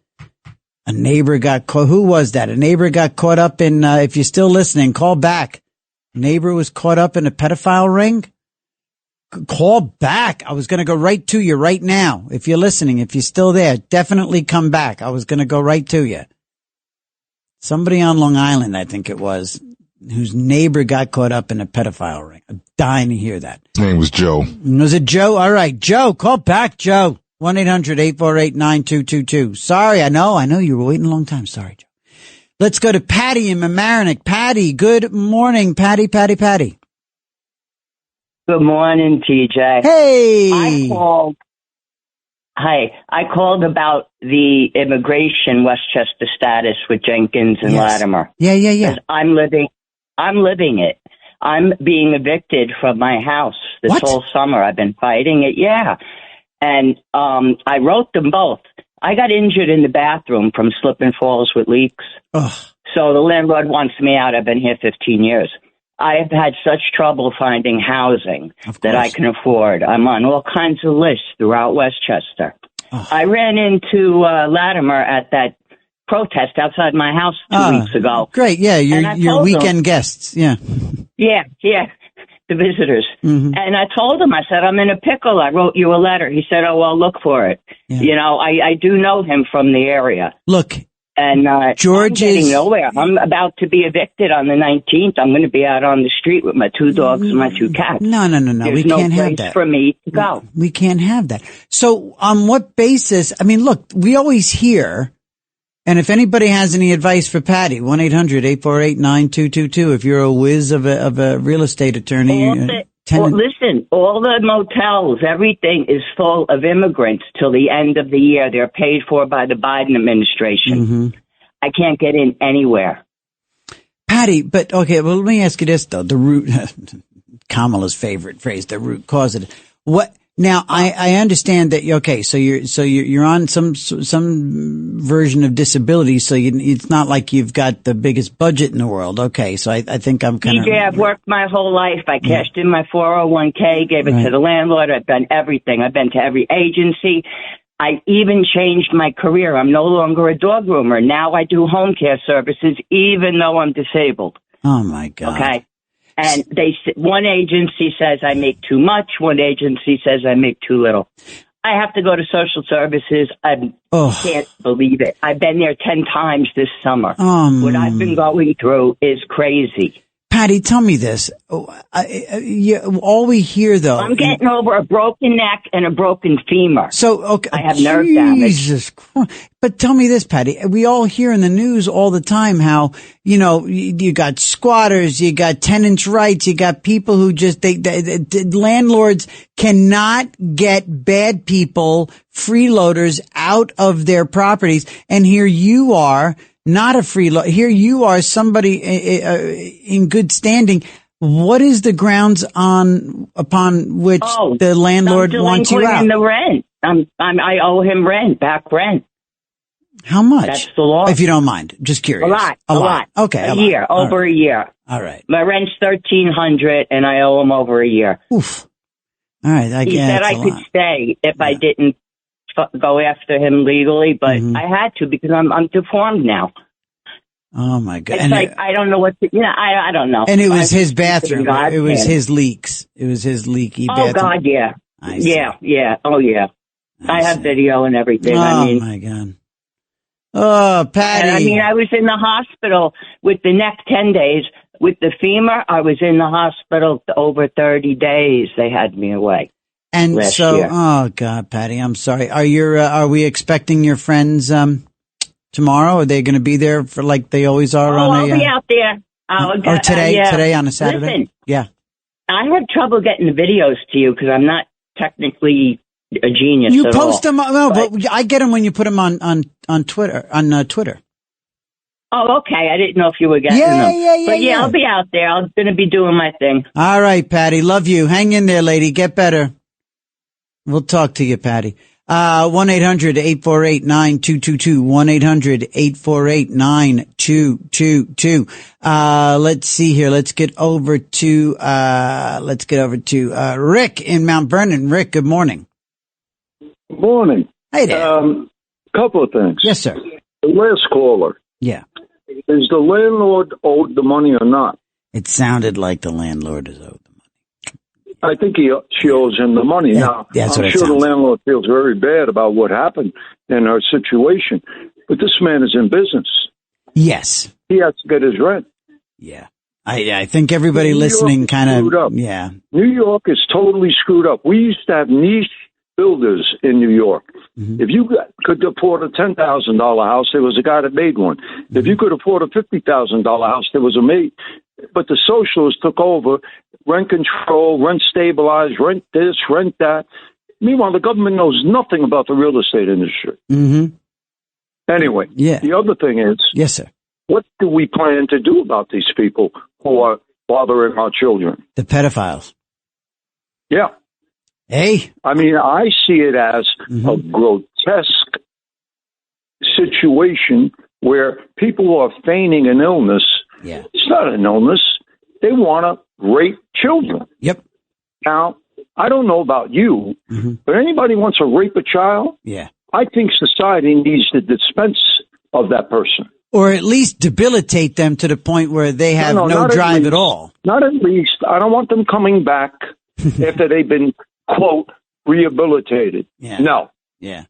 A neighbor got caught. Who was that? A neighbor got caught up in, if you're still listening, call back. Neighbor was caught up in a pedophile ring. Call back. I was going to go right to you right now. If you're listening, if you're still there, definitely come back. I was going to go right to you. Somebody on Long Island, I think it was, whose neighbor got caught up in a pedophile ring. I'm dying to hear that. His name was Joe. Was it Joe? All right, Joe, call back, Joe. 1-800-848-9222. Sorry, I know you were waiting a long time. Sorry, Joe. Let's go to Patty in Mamaroneck. Patty, good morning, Patty. Good morning, TJ. Hey. I called about the immigration Westchester status with Jenkins and Latimer. Yeah. I'm living it. I'm being evicted from my house this whole summer. I've been fighting it. Yeah. And I wrote them both. I got injured in the bathroom from slip and falls with leaks. Ugh. So the landlord wants me out. I've been here 15 years. I have had such trouble finding housing that I can afford. I'm on all kinds of lists throughout Westchester. Oh. I ran into Latimer at that protest outside my house 2 weeks ago. Great, yeah, your weekend guests, yeah. Yeah, the visitors. Mm-hmm. And I told him, I said, I'm in a pickle. I wrote you a letter. He said, oh, well, look for it. Yeah. You know, I do know him from the area. Look. And George I'm getting is nowhere. I'm about to be evicted on the 19th. I'm going to be out on the street with my 2 dogs and my 2 cats. No. There's We can't have that. No place for me to go. We can't have that. So on what basis? I mean, look, we always hear, and if anybody has any advice for Patty, 1-800-848-9222. If you're a whiz of a real estate attorney. Listen, all the motels, everything is full of immigrants till the end of the year. They're paid for by the Biden administration. Mm-hmm. I can't get in anywhere. Patty, but okay, well, let me ask you this though. The root, Kamala's favorite phrase, the root cause of it. What? Now, I understand that. Okay, so you're on some version of disability. So it's not like you've got the biggest budget in the world. Okay, so I think I'm kind of. TJ, I've worked my whole life. I cashed in my 401k, gave it to the landlord. I've done everything. I've been to every agency. I even changed my career. I'm no longer a dog groomer. Now I do home care services, even though I'm disabled. Oh my God. Okay. And one agency says I make too much. One agency says I make too little. I have to go to social services. I can't believe it. I've been there 10 times this summer. What I've been going through is crazy. Patty, tell me this. All we hear, though. I'm getting over a broken neck and a broken femur. So, okay. I have nerve damage. Jesus Christ. But tell me this, Patty. We all hear in the news all the time how, you got squatters, you got tenants' rights, you got people who just, landlords cannot get bad people, freeloaders out of their properties. And here you are. Not a freeloader. Here you are, somebody in good standing. What is the grounds upon which the landlord wants you out? In the rent. I owe him back rent. How much? That's the law. If you don't mind, just curious. A lot. Okay, a year, over a year. All right. My rent's $1,300, and I owe him over a year. Oof. All right. He said I could stay if I didn't go after him legally, but I had to because I'm deformed now. Oh my God! It's and like I don't know what to, I don't know. And it was his bathroom. It was his leaks. It was his leaky bathroom. Oh God, yeah, yeah. Oh yeah. I have video and everything. Oh my God. Oh, Patty. I was in the hospital with the neck 10 days. With the femur, I was in the hospital over 30 days. They had me away. And so, year. Oh God, Patty, I'm sorry. Are we expecting your friends tomorrow? Are they going to be there for like they always are I'll be out there. Today on a Saturday? Listen, yeah. I have trouble getting the videos to you because I'm not technically a genius. You post them, but I get them when you put them on Twitter. Twitter. Oh, okay. I didn't know if you were getting them. But I'll be out there. I'm going to be doing my thing. All right, Patty. Love you. Hang in there, lady. Get better. We'll talk to you, Patty. 1-800-848-9222. 1-800-848-9222. Let's see here. Let's get over to Rick in Mount Vernon. Rick, good morning. Good morning. Hey there. Couple of things. Yes, sir. The last caller. Yeah. Is the landlord owed the money or not? It sounded like the landlord is owed the money. I think she owes him the money. Yeah, now, that's I'm sure the landlord feels very bad about what happened in her situation. But this man is in business. Yes. He has to get his rent. Yeah. I think everybody listening kind of, yeah. New York is totally screwed up. We used to have niche builders in New York. Mm-hmm. If you could afford a $10,000 house, there was a guy that made one. Mm-hmm. If you could afford a $50,000 house, there was a mate. But the socialists took over, rent control, rent stabilized, rent this, rent that. Meanwhile, the government knows nothing about the real estate industry. Mm-hmm. Anyway, the other thing is, yes, sir. What do we plan to do about these people who are bothering our children? The pedophiles. Yeah. Hey. I mean, I see it as a grotesque situation where people are feigning an illness. Yeah. It's not an illness. They want to rape children. Yep. Now, I don't know about you, but anybody wants to rape a child? Yeah. I think society needs to dispense of that person. Or at least debilitate them to the point where they have no drive at all. Not at least. I don't want them coming back after they've been, quote, rehabilitated. Yeah. No. Yeah.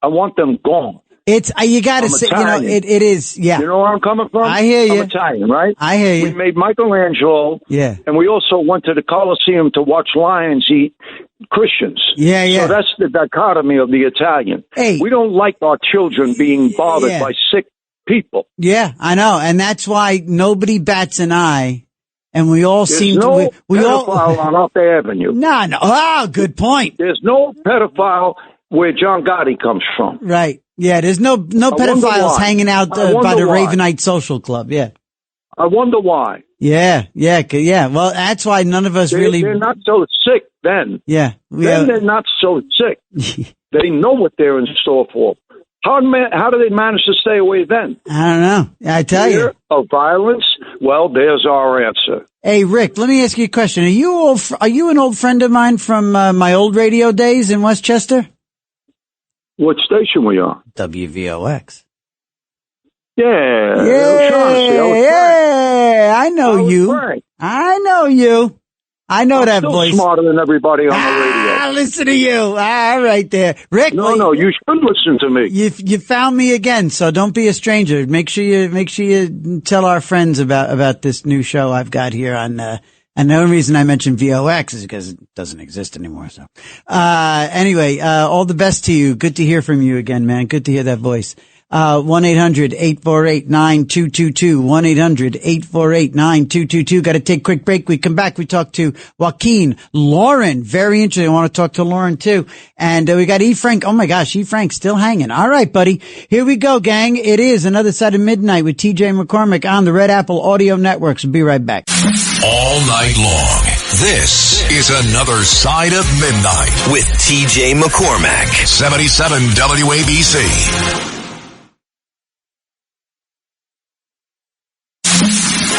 I want them gone. It's, you gotta say, it is, yeah. You know where I'm coming from? I hear you. I'm Italian, right? I hear you. We made Michelangelo. Yeah. And we also went to the Colosseum to watch lions eat Christians. Yeah, yeah. So that's the dichotomy of the Italian. Hey. We don't like our children being bothered by sick people. Yeah, I know. And that's why nobody bats an eye. And we all There's no pedophile on Up Avenue. No. Oh, good point. There's no pedophile where John Gotti comes from. Right. Yeah, there's no pedophiles hanging out by the Ravenite Social Club. Yeah. I wonder why. Yeah. Well, that's why none of us really. They're not so sick then. Yeah. Then they're not so sick. They know what they're in store for. How do they manage to stay away then? I don't know. I tell you. Of violence? Well, there's our answer. Hey, Rick, let me ask you a question. Are you an old friend of mine from my old radio days in Westchester? What station were you on? WVOX. Yeah. I know you. I know you. I know that voice. Smarter than everybody on the radio. Listen to you. All right there. Rick. No, you should listen to me. You found me again, so don't be a stranger. Make sure you tell our friends about this new show I've got here on, and the only reason I mentioned VOX is because it doesn't exist anymore. So, anyway, all the best to you. Good to hear from you again, man. Good to hear that voice. 1-800-848-9222. 1-800-848-9222. Got to take a quick break. We come back. We talk to Joaquin. Lauren, very interesting. I want to talk to Lauren too. And we got E. Frank. Oh my gosh, E. Frank's still hanging. All right, buddy. Here we go, gang. It is Another Side of Midnight with TJ McCormick on the Red Apple Audio Networks. We'll be right back. All night long. This is Another Side of Midnight with TJ McCormack. 77 WABC.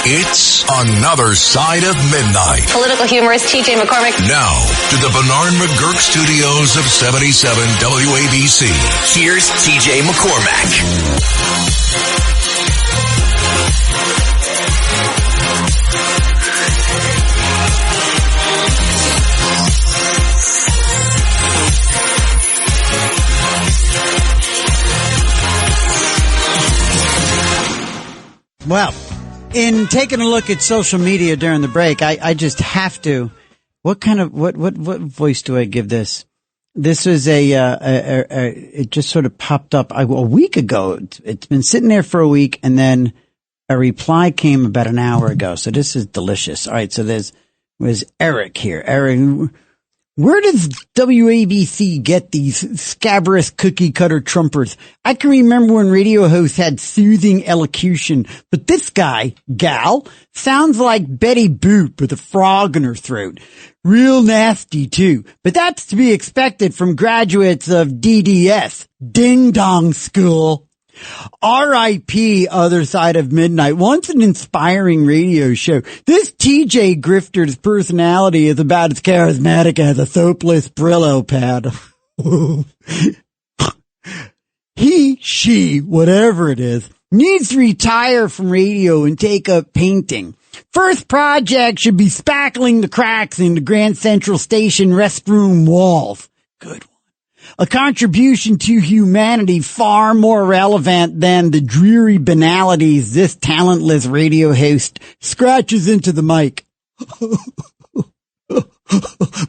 It's Another Side of Midnight. Political humorist TJ McCormick. Now, to the Bernard McGurk studios of 77 WABC. Here's TJ McCormack. Well, in taking a look at social media during the break, I just have to. What voice do I give this? This was it just sort of popped up a week ago. It's been sitting there for a week, and then a reply came about an hour ago. So this is delicious. All right. So there's Eric here. Eric, where does WABC get these scabrous cookie cutter Trumpers? I can remember when radio hosts had soothing elocution, but this gal, sounds like Betty Boop with a frog in her throat. Real nasty too, but that's to be expected from graduates of DDS, Ding Dong School. R.I.P. Other Side of Midnight. Once an inspiring radio show. This TJ Grifter's personality is about as charismatic as a soapless Brillo pad. He, she, whatever it is, needs to retire from radio and take up painting. First project should be spackling the cracks in the Grand Central Station restroom walls. Good one. A contribution to humanity far more relevant than the dreary banalities this talentless radio host scratches into the mic.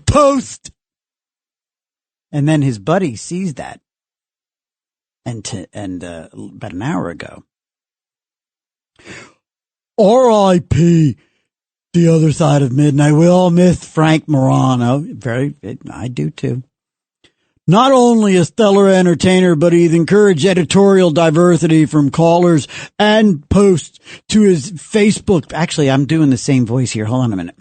Post! And then his buddy sees that. And about an hour ago. R.I.P. The Other Side of Midnight. We all miss Frank Morano. I do too. Not only a stellar entertainer, but he's encouraged editorial diversity from callers and posts to his Facebook. Actually, I'm doing the same voice here. Hold on a minute.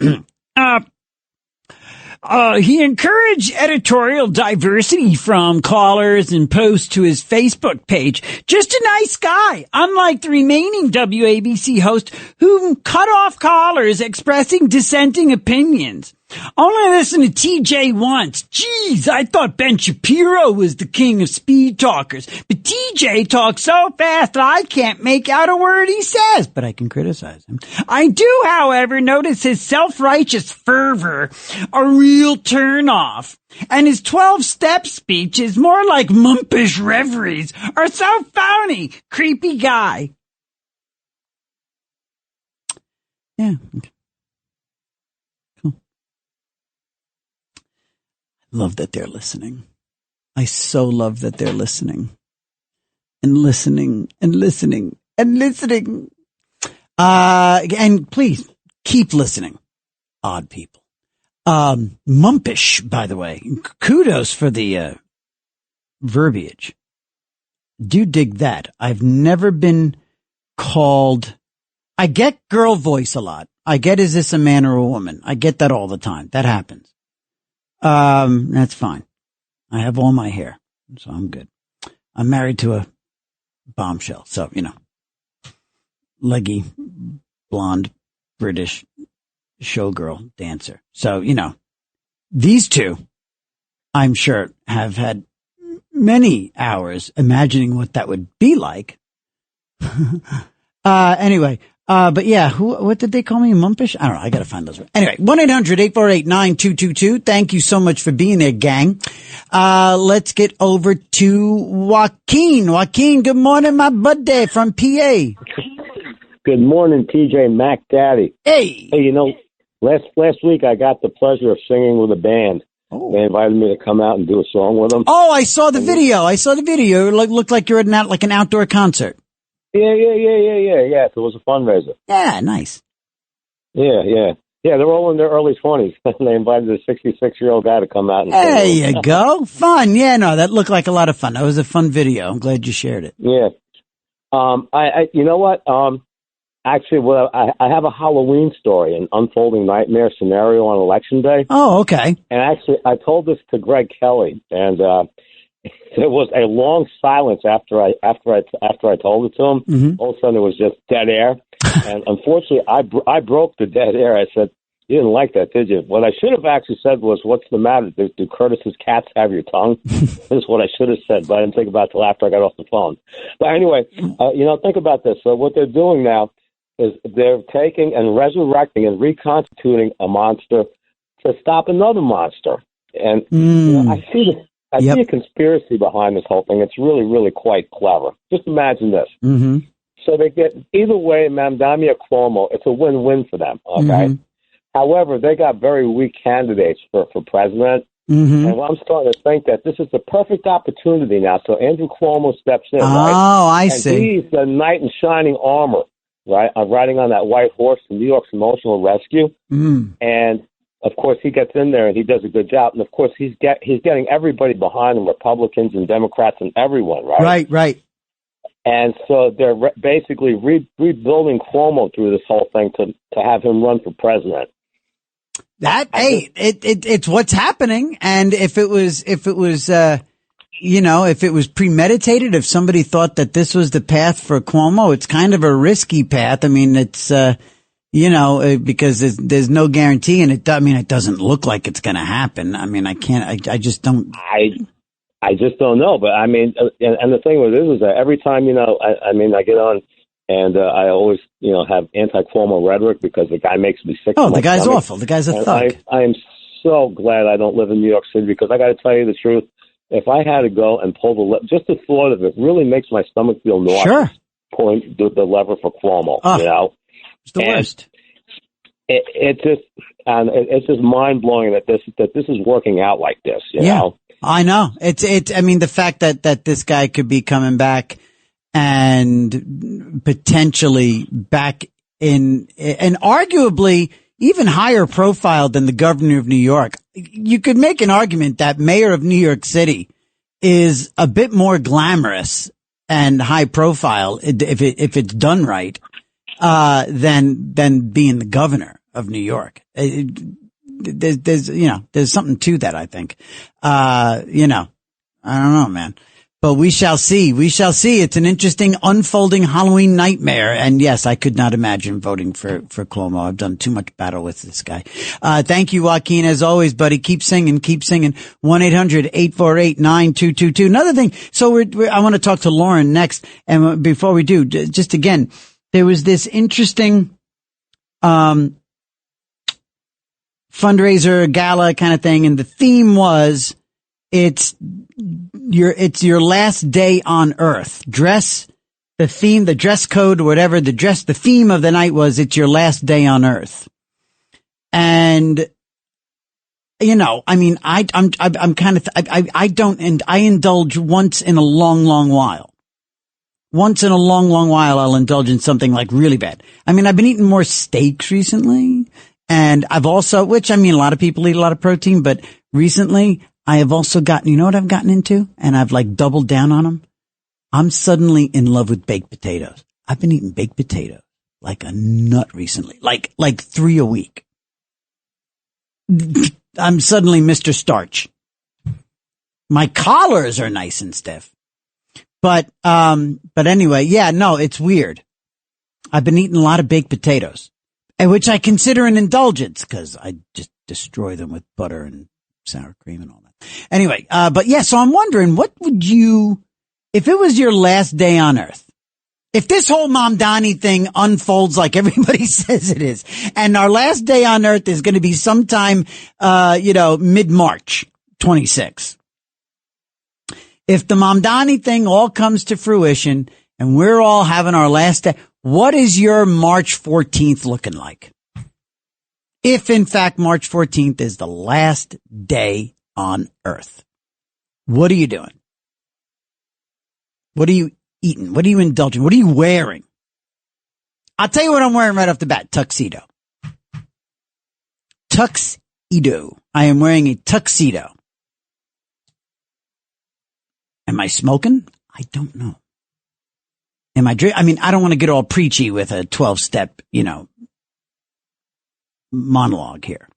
He encouraged editorial diversity from callers and posts to his Facebook page. Just a nice guy, unlike the remaining WABC hosts who cut off callers expressing dissenting opinions. Only listen to TJ once. Jeez, I thought Ben Shapiro was the king of speed talkers. But TJ talks so fast that I can't make out a word he says. But I can criticize him. I do, however, notice his self-righteous fervor a real turn-off. And his 12-step speech is more like mumpish reveries or so phony. Creepy guy. Yeah, okay. Love that they're listening. I so love that they're listening. And listening and listening and listening. And please keep listening. Odd people. Mumpish, by the way. Kudos for the verbiage. Do dig that. I've never been called. I get girl voice a lot. I get, is this a man or a woman? I get that all the time. That happens. That's fine. I have all my hair, so I'm good. I'm married to a bombshell, so, leggy, blonde, British showgirl dancer. So, these two, I'm sure, have had many hours imagining what that would be like. Anyway. But yeah, what did they call me? Mumpish? I don't know. I gotta find those. Anyway, 1-800-848-9222. Thank you so much for being there, gang. Let's get over to Joaquin. Joaquin, good morning, my buddy from PA. Good morning, TJ Mac Daddy. Hey. Hey, last week I got the pleasure of singing with a band. Oh. They invited me to come out and do a song with them. Oh, I saw the video. It looked like you're at an outdoor concert. Yeah. So it was a fundraiser. Yeah, nice. Yeah. They're all in their early 20s. They invited a 66-year-old guy to come out. And there you go. Fun. Yeah, no, that looked like a lot of fun. That was a fun video. I'm glad you shared it. Yeah. You know what? Actually, I have a Halloween story, an unfolding nightmare scenario on Election Day. Oh, okay. And actually, I told this to Greg Kelly, and there was a long silence after I told it to him. Mm-hmm. All of a sudden, there was just dead air, and unfortunately, I broke the dead air. I said, "You didn't like that, did you?" What I should have actually said was, "What's the matter? Do Curtis's cats have your tongue?" This is what I should have said, but I didn't think about it till after I got off the phone. But anyway, think about this. So what they're doing now, is they're taking and resurrecting and reconstituting a monster to stop another monster. And you know, I see a conspiracy behind this whole thing. It's really, really quite clever. Just imagine this. Mm-hmm. So they get, either way, Mamdani or Cuomo, it's a win-win for them, okay? Mm-hmm. However, they got very weak candidates for president. Mm-hmm. And I'm starting to think that this is the perfect opportunity now. So Andrew Cuomo steps in, right? Oh, I and see. He's the knight in shining armor, right? Riding on that white horse from New York's emotional rescue. Mm. And, of course, he gets in there and he does a good job. And, of course, he's getting everybody behind him, Republicans and Democrats and everyone, right? Right. And so they're basically rebuilding Cuomo through this whole thing to have him run for president. It's what's happening. And if it was premeditated, if somebody thought that this was the path for Cuomo, it's kind of a risky path. I mean, it's, because there's no guarantee, and it doesn't look like it's going to happen. I mean, I just don't. I just don't know. But I mean, and the thing with this is that every time, I get on and I always, have anti-Cuomo rhetoric because the guy makes me sick. Oh, the guy's awful. The guy's a thug. I am so glad I don't live in New York City, because I got to tell you the truth. If I had to go and pull just the thought of it really makes my stomach feel nauseous. Sure. Pulling the lever for Cuomo, It's the worst. It's just mind blowing that this is working out like this. You know? I know. I mean, the fact that this guy could be coming back and potentially back in, and arguably even higher profile than the governor of New York. You could make an argument that mayor of New York City is a bit more glamorous and high profile if it's done right, than being the governor of New York. There's something to that, I think. I don't know, man, but we shall see. We shall see. It's an interesting unfolding Halloween nightmare. And yes, I could not imagine voting for Cuomo. I've done too much battle with this guy. Thank you, Joaquin, as always, buddy. Keep singing. 1-800-848-9222. Another thing. So I want to talk to Lauren next. And before we do, just again, there was this interesting, fundraiser gala kind of thing, and the theme was it's your last day on Earth. The dress code, whatever the theme of the night was, it's your last day on Earth. And I mean, I indulge once in a long while. Once in a long while, I'll indulge in something like really bad. I mean, I've been eating more steaks recently. And I've also, a lot of people eat a lot of protein, but recently I have also gotten, you know what I've gotten into? And I've doubled down on them. I'm suddenly in love with baked potatoes. I've been eating baked potatoes like a nut recently, like 3 a week. I'm suddenly Mr. Starch. My collars are nice and stiff. But anyway, it's weird. I've been eating a lot of baked potatoes. Which I consider an indulgence because I just destroy them with butter and sour cream and all that. Anyway, so I'm wondering, what would if it was your last day on Earth, if this whole Mamdani thing unfolds like everybody says it is, and our last day on Earth is going to be sometime, mid-March 26. If the Mamdani thing all comes to fruition and we're all having our last day, what is your March 14th looking like? If, in fact, March 14th is the last day on Earth, what are you doing? What are you eating? What are you indulging? What are you wearing? I'll tell you what I'm wearing right off the bat. Tuxedo. I am wearing a tuxedo. Am I smoking? I don't know. Am I I mean, I don't want to get all preachy with a 12-step, monologue here.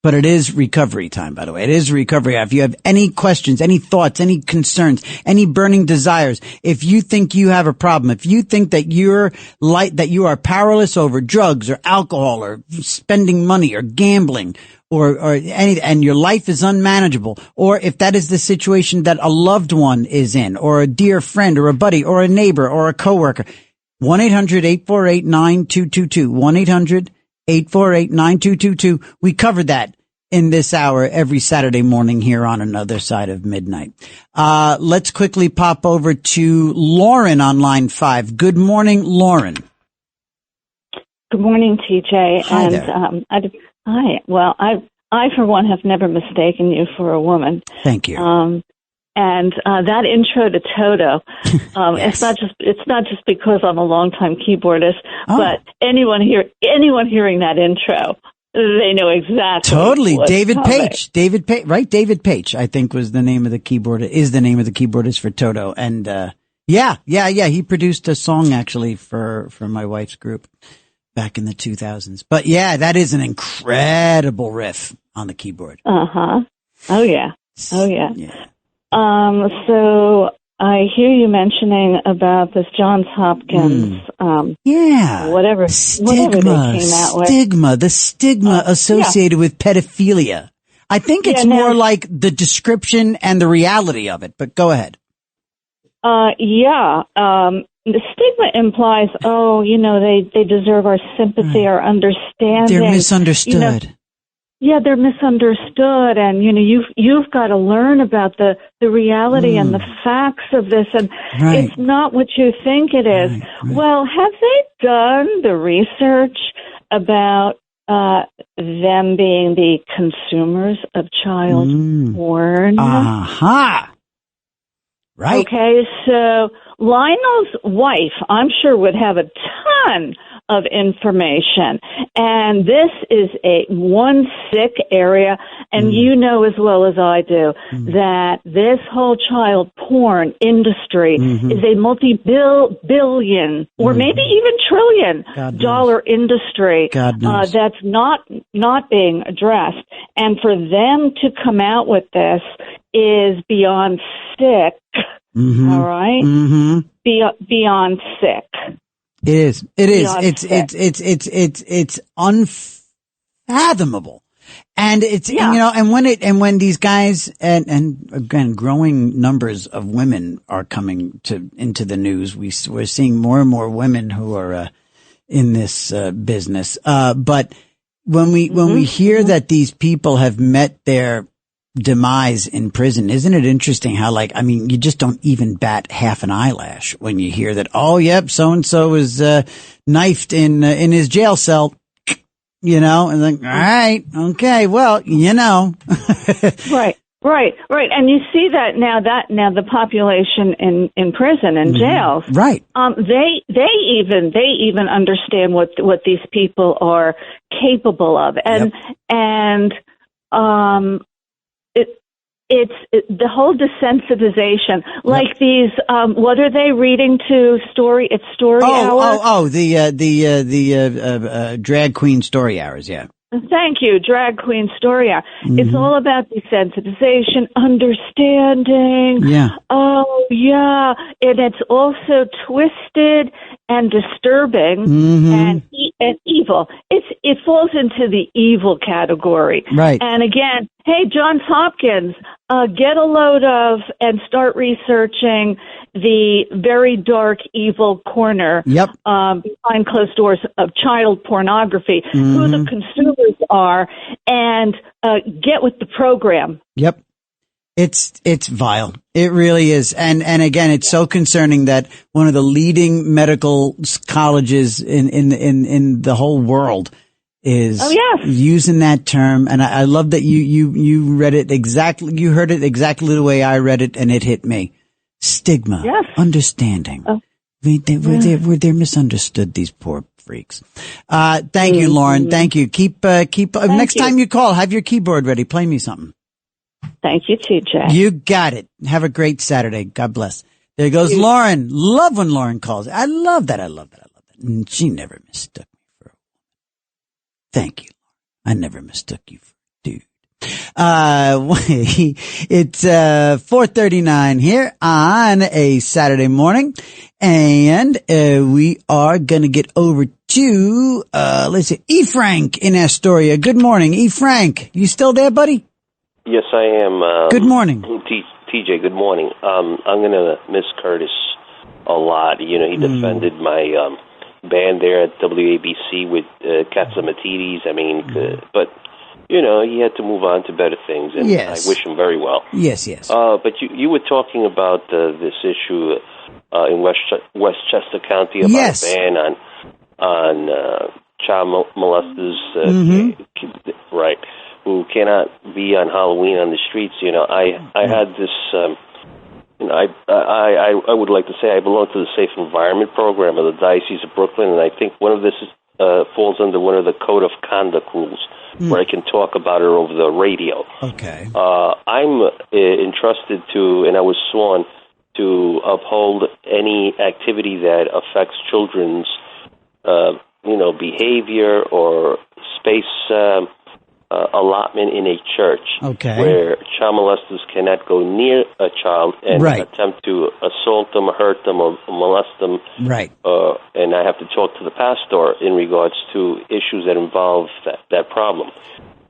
But it is recovery time, by the way. It is recovery. If you have any questions, any thoughts, any concerns, any burning desires, if you think you have a problem, if you think that you are powerless over drugs or alcohol or spending money or gambling or any, and your life is unmanageable, or if that is the situation that a loved one is in, or a dear friend or a buddy or a neighbor or a coworker, 1-800-848-9222. 1-800-848-9222. We covered that in this hour every Saturday morning here on Another Side of Midnight. Let's quickly pop over to Lauren on line 5. Good morning, Lauren. Good morning, TJ. Hi and there. Hi. Well, I for one have never mistaken you for a woman. Thank you. And that intro to Toto, Yes. it's not just because I'm a longtime keyboardist, but anyone hearing that intro, they know exactly. Totally. what's David coming. Page. David Page, I think is the name of the keyboardist for Toto. And, yeah. He produced a song actually for my wife's group back in the 2000s. But yeah, that is an incredible riff on the keyboard. Uh-huh. Oh yeah. So I hear you mentioning about this Johns Hopkins, whatever they came out with. The stigma associated with pedophilia. I think it's more like the description and the reality of it, but go ahead. The stigma implies, they deserve our sympathy, our understanding. They're misunderstood. They're misunderstood, and you've got to learn about the reality and the facts of this, and it's not what you think it is. Right. Well, have they done the research about them being the consumers of child porn? Aha! Right. Okay, so Lionel's wife, I'm sure, would have a ton of information. And this is one sick area, and you know as well as I do that this whole child porn industry is a multi-billion or maybe even trillion-dollar industry that's not being addressed. And for them to come out with this is beyond sick. All right? Beyond sick. It is. It's unfathomable. And it's, and when these guys and again, growing numbers of women are coming into the news, we're seeing more and more women who are, in this, business. But when we hear that these people have met their demise in prison, isn't it interesting how, you just don't even bat half an eyelash when you hear that, so-and-so was, knifed in his jail cell, and all right, okay, well, Right. And you see that now the population in prison and jails. Right. They even understand what these people are capable of. It's the whole desensitization, like these. What are they reading to? It's story hour. The drag queen story hours. Yeah. Thank you, drag queen story hour. It's all about desensitization, understanding. Yeah. Oh, yeah, and it's also twisted and disturbing and evil. It falls into the evil category. Right. And again, hey, Johns Hopkins, get a load of and start researching the very dark, evil corner behind closed doors of child pornography, who the consumers are, and get with the program. Yep. It's vile. It really is. And again, it's so concerning that one of the leading medical colleges in the whole world is using that term. And I love that you read it exactly. You heard it exactly the way I read it, and it hit me. Stigma. Yes. Understanding. Oh. They're misunderstood, these poor freaks. Thank you, Lauren. Thank you. Keep next time you call, have your keyboard ready. Play me something. Thank you, TJ. You got it. Have a great Saturday. God bless. There goes Lauren. Love when Lauren calls. I love that. And she never mistook me for a woman. Thank you, Lauren. I never mistook you for a dude. It's 4:39 here on a Saturday morning, and we are gonna get over to let's see, E. Frank in Astoria. Good morning, E. Frank. You still there, buddy? Yes, I am. Good morning. TJ, good morning. I'm going to miss Curtis a lot. You know, he defended my band there at WABC with Katsamatidis. I mean, but, you know, he had to move on to better things, and yes. I wish him very well. Yes, yes. But you were talking about this issue in Westchester County about yes. a ban on child molesters, right, who cannot be on Halloween on the streets. You know, I had this... You know, I would like to say I belong to the Safe Environment Program of the Diocese of Brooklyn, and I think one of this falls under one of the Code of Conduct rules, where I can talk about it over the radio. Okay. I'm entrusted to, and I was sworn to uphold any activity that affects children's, behavior or space allotment in a church, where child molesters cannot go near a child and attempt to assault them, hurt them, or molest them. Right. And I have to talk to the pastor in regards to issues that involve that problem.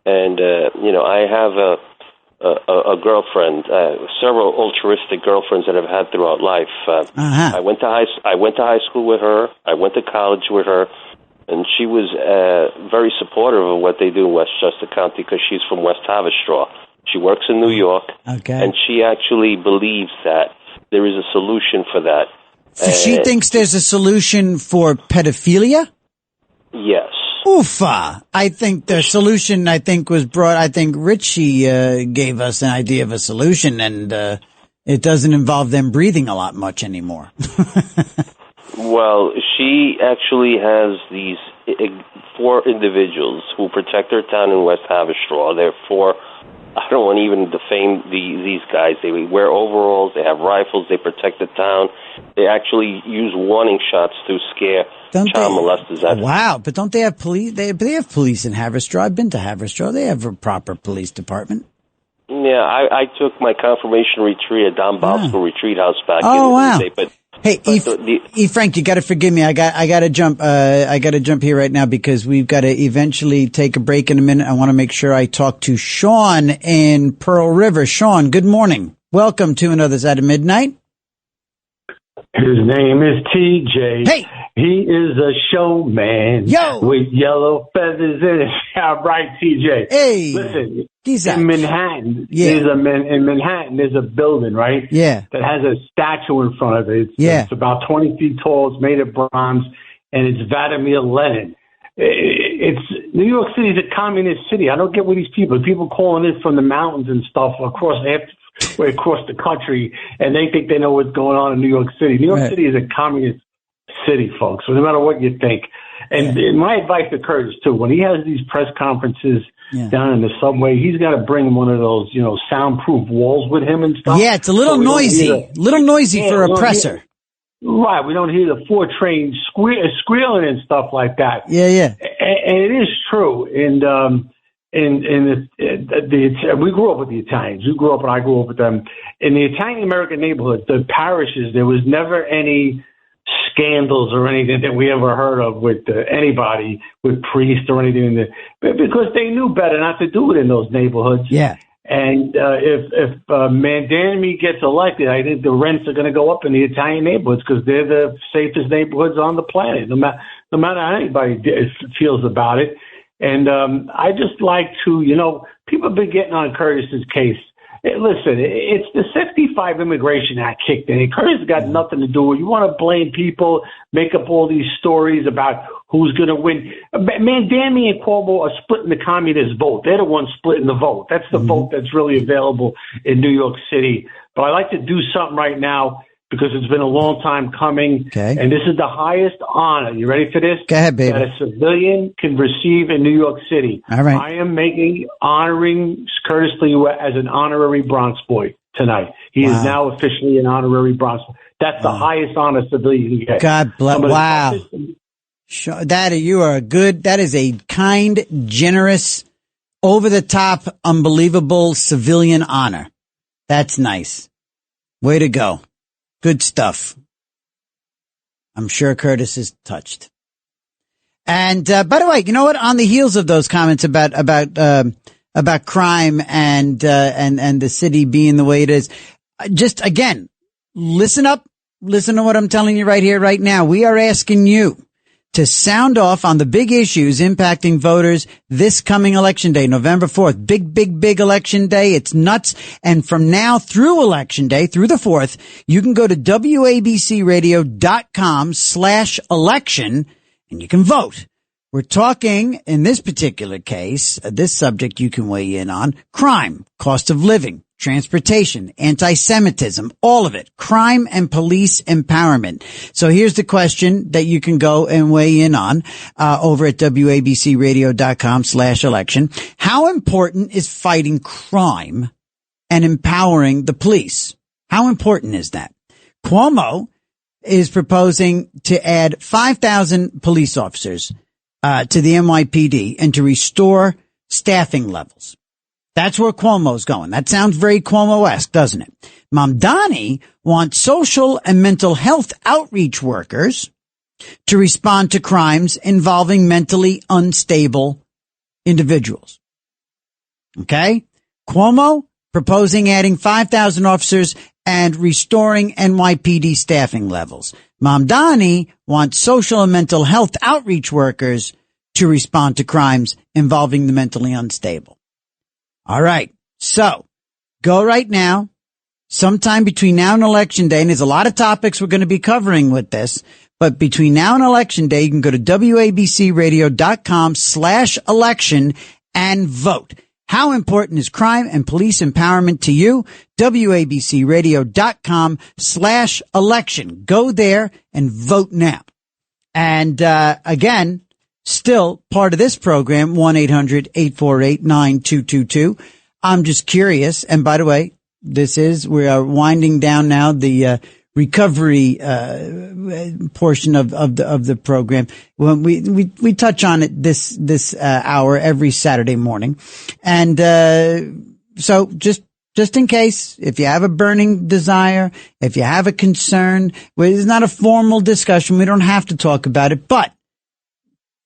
And I have a girlfriend, several altruistic girlfriends that I've had throughout life. I went to high school with her. I went to college with her. And she was very supportive of what they do in Westchester County because she's from West Haverstraw. She works in New York, and she actually believes that there is a solution for that. She thinks there's a solution for pedophilia? Yes. Oofa. I think the solution, was brought, I think Richie gave us an idea of a solution, and it doesn't involve them breathing a lot much anymore. Well, she actually has these 4 individuals who protect her town in West Haverstraw. They're 4, I don't want to even defame these guys. They wear overalls, they have rifles, they protect the town. They actually use warning shots to scare child molesters. Wow, but don't they have police? They have police in Haverstraw. I've been to Haverstraw. They have a proper police department. Yeah, I took my confirmation retreat at Don Bosco Retreat House back in the day, but hey, Frank, you got to forgive me. I got to jump. I got to jump here right now because we've got to eventually take a break in a minute. I want to make sure I talk to Sean in Pearl River. Sean, good morning. Welcome to Another Side of Midnight. His name is TJ. Hey, he is a showman. With yellow feathers in it. Yeah, right, TJ. Hey, listen. In Manhattan, in Manhattan, there's a building, right? Yeah. That has a statue in front of it. It's about 20 feet tall. It's made of bronze, and it's Vladimir Lenin. It's New York City is a communist city. I don't get what these people calling it from the mountains and stuff across the country, and they think they know what's going on in New York City. New York City is a communist city, folks. So no matter what you think. And my advice to Curtis, too, when he has these press conferences down in the subway, he's got to bring one of those, soundproof walls with him and stuff. Yeah, it's a little noisy. For a presser. Right, we don't hear the 4 trains squealing and stuff like that. Yeah. And it is true. And we grew up with the Italians. You grew up and I grew up with them. In the Italian American neighborhood, the parishes, there was never any scandals or anything that we ever heard of with anybody, with priests or anything, because they knew better not to do it in those neighborhoods. Yeah. And if Mandami gets elected, I think the rents are going to go up in the Italian neighborhoods because they're the safest neighborhoods on the planet, no matter how anybody feels about it. And I just like to, people have been getting on Curtis's case. Listen, it's the 65 Immigration Act kicked in. Curtis got nothing to do with it. You want to blame people, make up all these stories about who's going to win. Mandami and Cuomo are splitting the communist vote. They're the ones splitting the vote. That's the vote that's really available in New York City. But I like to do something right now because it's been a long time coming. Okay. And this is the highest honor. You ready for this? Go ahead, baby. That a civilian can receive in New York City. All right. I am honoring Curtis Sliwa as an honorary Bronx boy tonight. He is now officially an honorary Bronx boy. That's the highest honor civilian can get. God bless. Wow. That is a kind, generous, over the top, unbelievable civilian honor. That's nice. Way to go. Good stuff. I'm sure Curtis is touched. And by the way, you know what? On the heels of those comments about crime and the city being the way it is, just again, listen up listen to what I'm telling you right here, right now. We are asking you to sound off on the big issues impacting voters this coming election day, November 4th. Big election day. It's nuts. And from now through election day, through the 4th, you can go to WABCRadio.com/election and you can vote. We're talking, in this particular case, this subject you can weigh in on, crime, cost of living, transportation, anti-Semitism, all of it, crime and police empowerment. So here's the question that you can go and weigh in on, over at WABCRadio.com/election. How important is fighting crime and empowering the police? How important is that? Cuomo is proposing to add 5,000 police officers to the NYPD and to restore staffing levels. That's where Cuomo's going. That sounds very Cuomo-esque, doesn't it? Mamdani wants social and mental health outreach workers to respond to crimes involving mentally unstable individuals. Okay? Cuomo proposing adding 5,000 officers and restoring NYPD staffing levels. Mamdani wants social and mental health outreach workers to respond to crimes involving the mentally unstable. All right. So go right now, sometime between now and election day. And there's a lot of topics we're going to be covering with this, but between now and election day, you can go to WABCRadio.com/election and vote. How important is crime and police empowerment to you? WABCRadio.com/election. Go there and vote now. And, again, still part of this program, 1-800-848-9222. I'm just curious. And by the way, we are winding down now the, recovery, portion of the program. When we touch on it this hour every Saturday morning. And, so just in case, if you have a burning desire, if you have a concern, it's not a formal discussion. We don't have to talk about it, but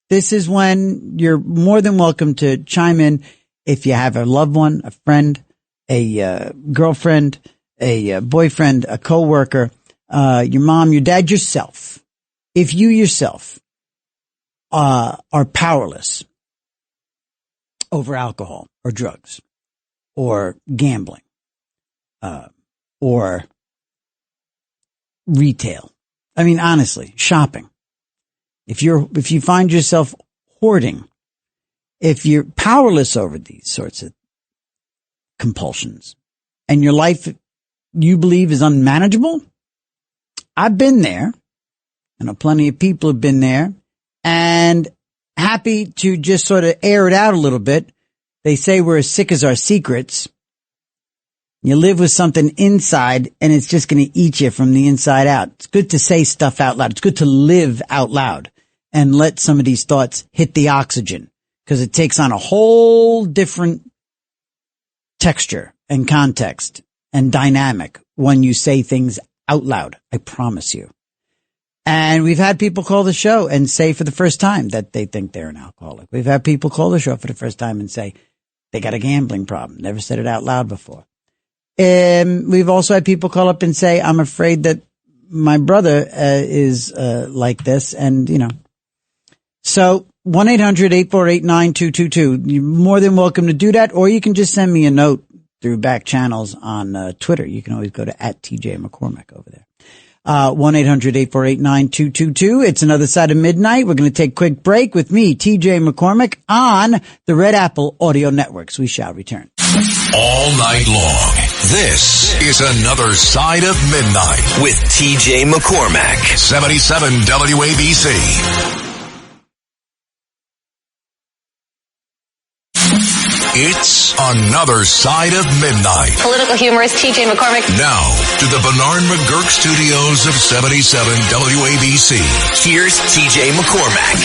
this is when you're more than welcome to chime in. If you have a loved one, a friend, a girlfriend, a boyfriend, a coworker, your mom, your dad, yourself. If you yourself are powerless over alcohol or drugs or gambling, or retail. I mean, honestly, shopping. If you find yourself hoarding, if you're powerless over these sorts of compulsions and your life you believe is unmanageable, I've been there. I know plenty of people have been there and happy to just sort of air it out a little bit. They say we're as sick as our secrets. You live with something inside and it's just going to eat you from the inside out. It's good to say stuff out loud. It's good to live out loud and let some of these thoughts hit the oxygen because it takes on a whole different texture and context and dynamic when you say things out loud. I promise you. And we've had people call the show and say for the first time that they think they're an alcoholic. We've had people call the show for the first time and say they got a gambling problem. Never said it out loud before. We've also had people call up and say, I'm afraid that my brother is like this. And, you know, so 1-800-848-9222. You're more than welcome to do that. Or you can just send me a note through back channels on Twitter. You can always go to @TJ McCormick over there. 1-800-848-9222. It's another side of midnight. We're going to take a quick break with me, TJ McCormick, on the Red Apple Audio Networks. We shall return. All night long. This is another side of midnight with TJ McCormack. 77 WABC. It's another side of midnight. Political humorist TJ McCormick. Now to the Bernard McGurk studios of 77 WABC. Here's TJ McCormack.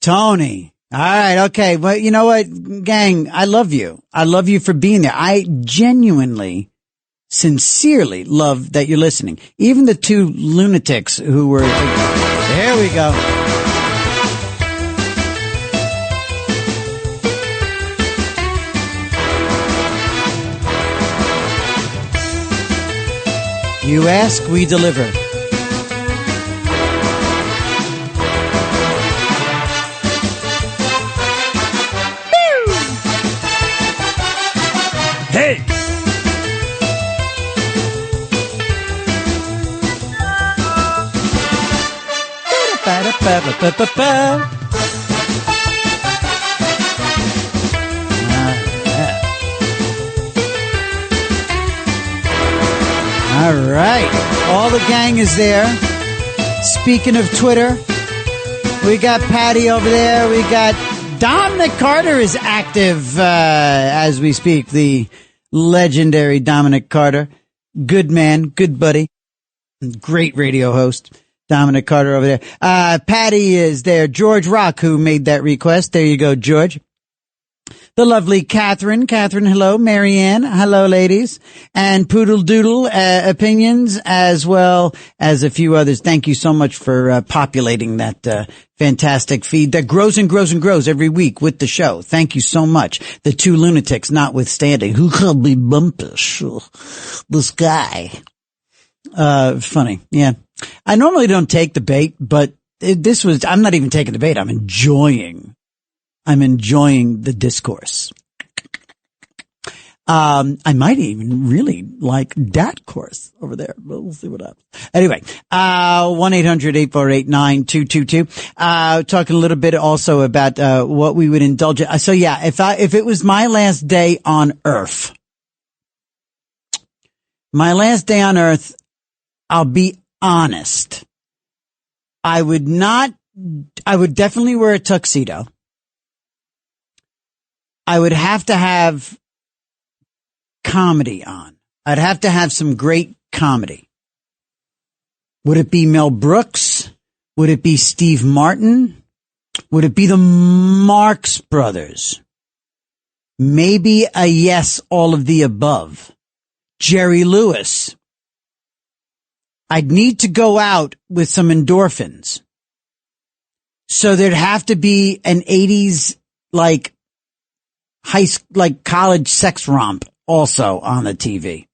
Tony. All right. Okay. Well, you know what, gang, I love you. I love you for being there. I genuinely sincerely love that you're listening. Even the two lunatics who were, there we go. You ask, we deliver. Hey! All right. All the gang is there. Speaking of Twitter, we got Patty over there. We got Dominic Carter is active as we speak. The legendary Dominic Carter. Good man, good buddy. Great radio host. Dominic Carter over there. Patty is there. George Rock, who made that request. There you go, George. The lovely Catherine. Catherine, hello. Marianne, hello, ladies. And Poodle Doodle opinions, as well as a few others. Thank you so much for populating that fantastic feed that grows and grows and grows every week with the show. Thank you so much. The two lunatics notwithstanding. Who could be bumpish? This guy. Funny. Yeah. I normally don't take the bait, but I'm not even taking the bait. I'm enjoying the discourse. I might even really like that course over there. We'll see what happens. Anyway, 1-800-848-9222. Talking a little bit also about, what we would indulge in. So yeah, if it was my last day on Earth, I'll be honest. I would definitely wear a tuxedo. I would have to have comedy on. I'd have to have some great comedy. Would it be Mel Brooks? Would it be Steve Martin? Would it be the Marx Brothers? Maybe a yes, all of the above. Jerry Lewis. I'd need to go out with some endorphins. So there'd have to be an 80s, college sex romp also on the TV.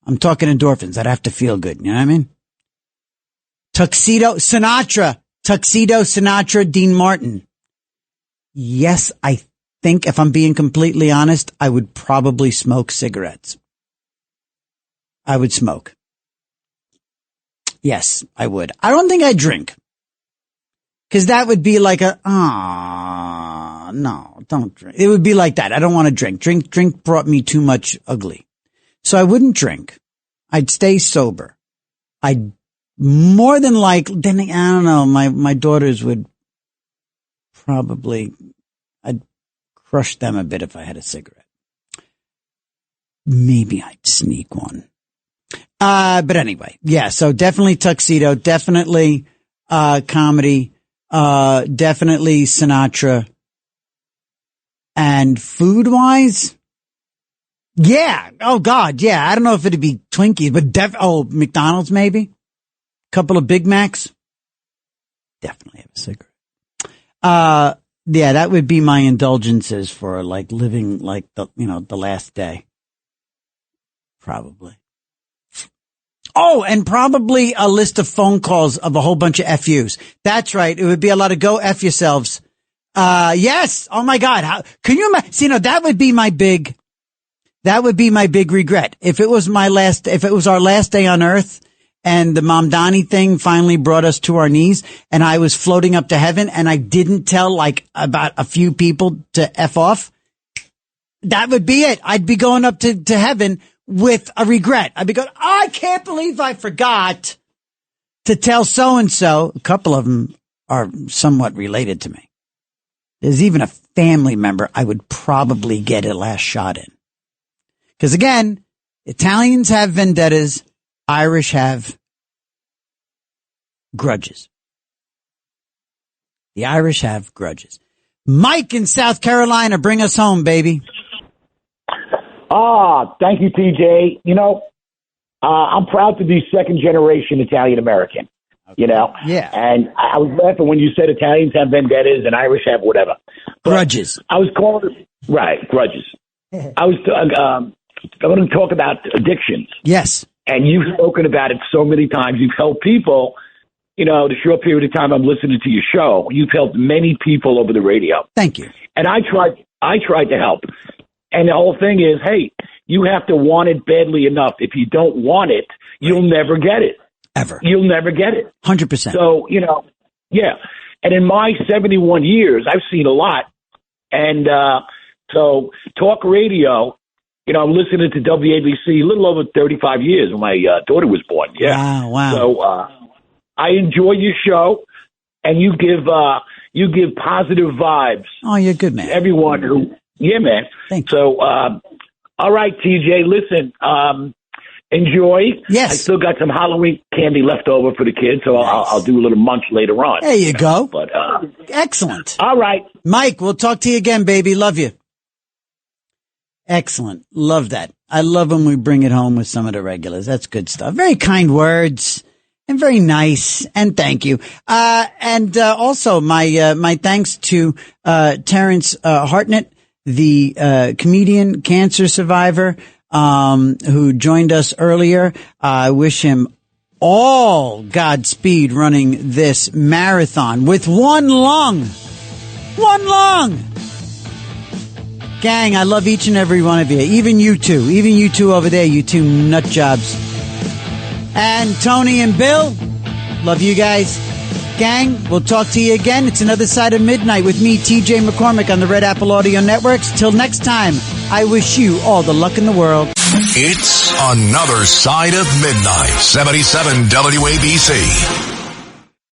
I'm talking endorphins. I'd have to feel good. You know what I mean? Tuxedo, Sinatra, Dean Martin. Yes, I think if I'm being completely honest, I would probably smoke cigarettes. I would smoke. Yes, I would. I don't think I'd drink. 'Cause that would be like no, don't drink. It would be like that. I don't want to drink. Drink brought me too much ugly. So I wouldn't drink. I'd stay sober. I'd more than I don't know, my daughters would probably, I'd crush them a bit if I had a cigarette. Maybe I'd sneak one. But anyway, yeah, so definitely tuxedo, definitely, comedy, definitely Sinatra. And food wise, yeah. Oh God, yeah. I don't know if it'd be Twinkies, but McDonald's maybe. Couple of Big Macs. Definitely have a cigarette. Yeah, that would be my indulgences for living the last day. Probably. Oh, and probably a list of phone calls of a whole bunch of FUs. That's right. It would be a lot of go F yourselves. Yes. Oh my God. How can you imagine? See, that would be my big regret. If it was our last day on Earth and the Mamdani thing finally brought us to our knees and I was floating up to heaven and I didn't tell about a few people to F off, that would be it. I'd be going up to heaven with a regret. I'd be going, I can't believe I forgot to tell so-and-so. A couple of them are somewhat related to me. There's even a family member I would probably get a last shot in. Because again, Italians have vendettas, Irish have grudges. The Irish have grudges. Mike in South Carolina, bring us home, baby. Thank you, TJ. I'm proud to be second generation Italian American. You know? Yeah. And I was laughing when you said Italians have vendettas and Irish have whatever. But grudges. I was calling grudges. I was going to talk about addictions. Yes. And you've spoken about it so many times. You've helped people, you know, the short period of time I'm listening to your show. You've helped many people over the radio. Thank you. And I tried to help. And the whole thing is, hey, you have to want it badly enough. If you don't want it, you'll never get it. Ever. You'll never get it. 100%. So, you know, yeah. And in my 71 years, I've seen a lot. And so talk radio, you know, I'm listening to WABC a little over 35 years when my daughter was born. Yeah. Wow. So I enjoy your show, and you give positive vibes. Oh, you're good, man. Everyone who, yeah, man. Thank you. So, all right, TJ, listen, enjoy. Yes. I still got some Halloween candy left over for the kids, so I'll do a little munch later on. There you go. But excellent. All right. Mike, we'll talk to you again, baby. Love you. Excellent. Love that. I love when we bring it home with some of the regulars. That's good stuff. Very kind words and very nice. And thank you. And also my thanks to Terrence Hartnett, the comedian, cancer survivor, who joined us earlier. I wish him all Godspeed running this marathon with one lung. One lung. Gang, I love each and every one of you. Even you two over there, you two nut jobs. And Tony and Bill, love you guys. Gang, we'll talk to you again. It's another side of midnight with me, TJ McCormick, on the Red Apple Audio Networks. Till next time, I wish you all the luck in the world. It's another side of midnight. 77 WABC.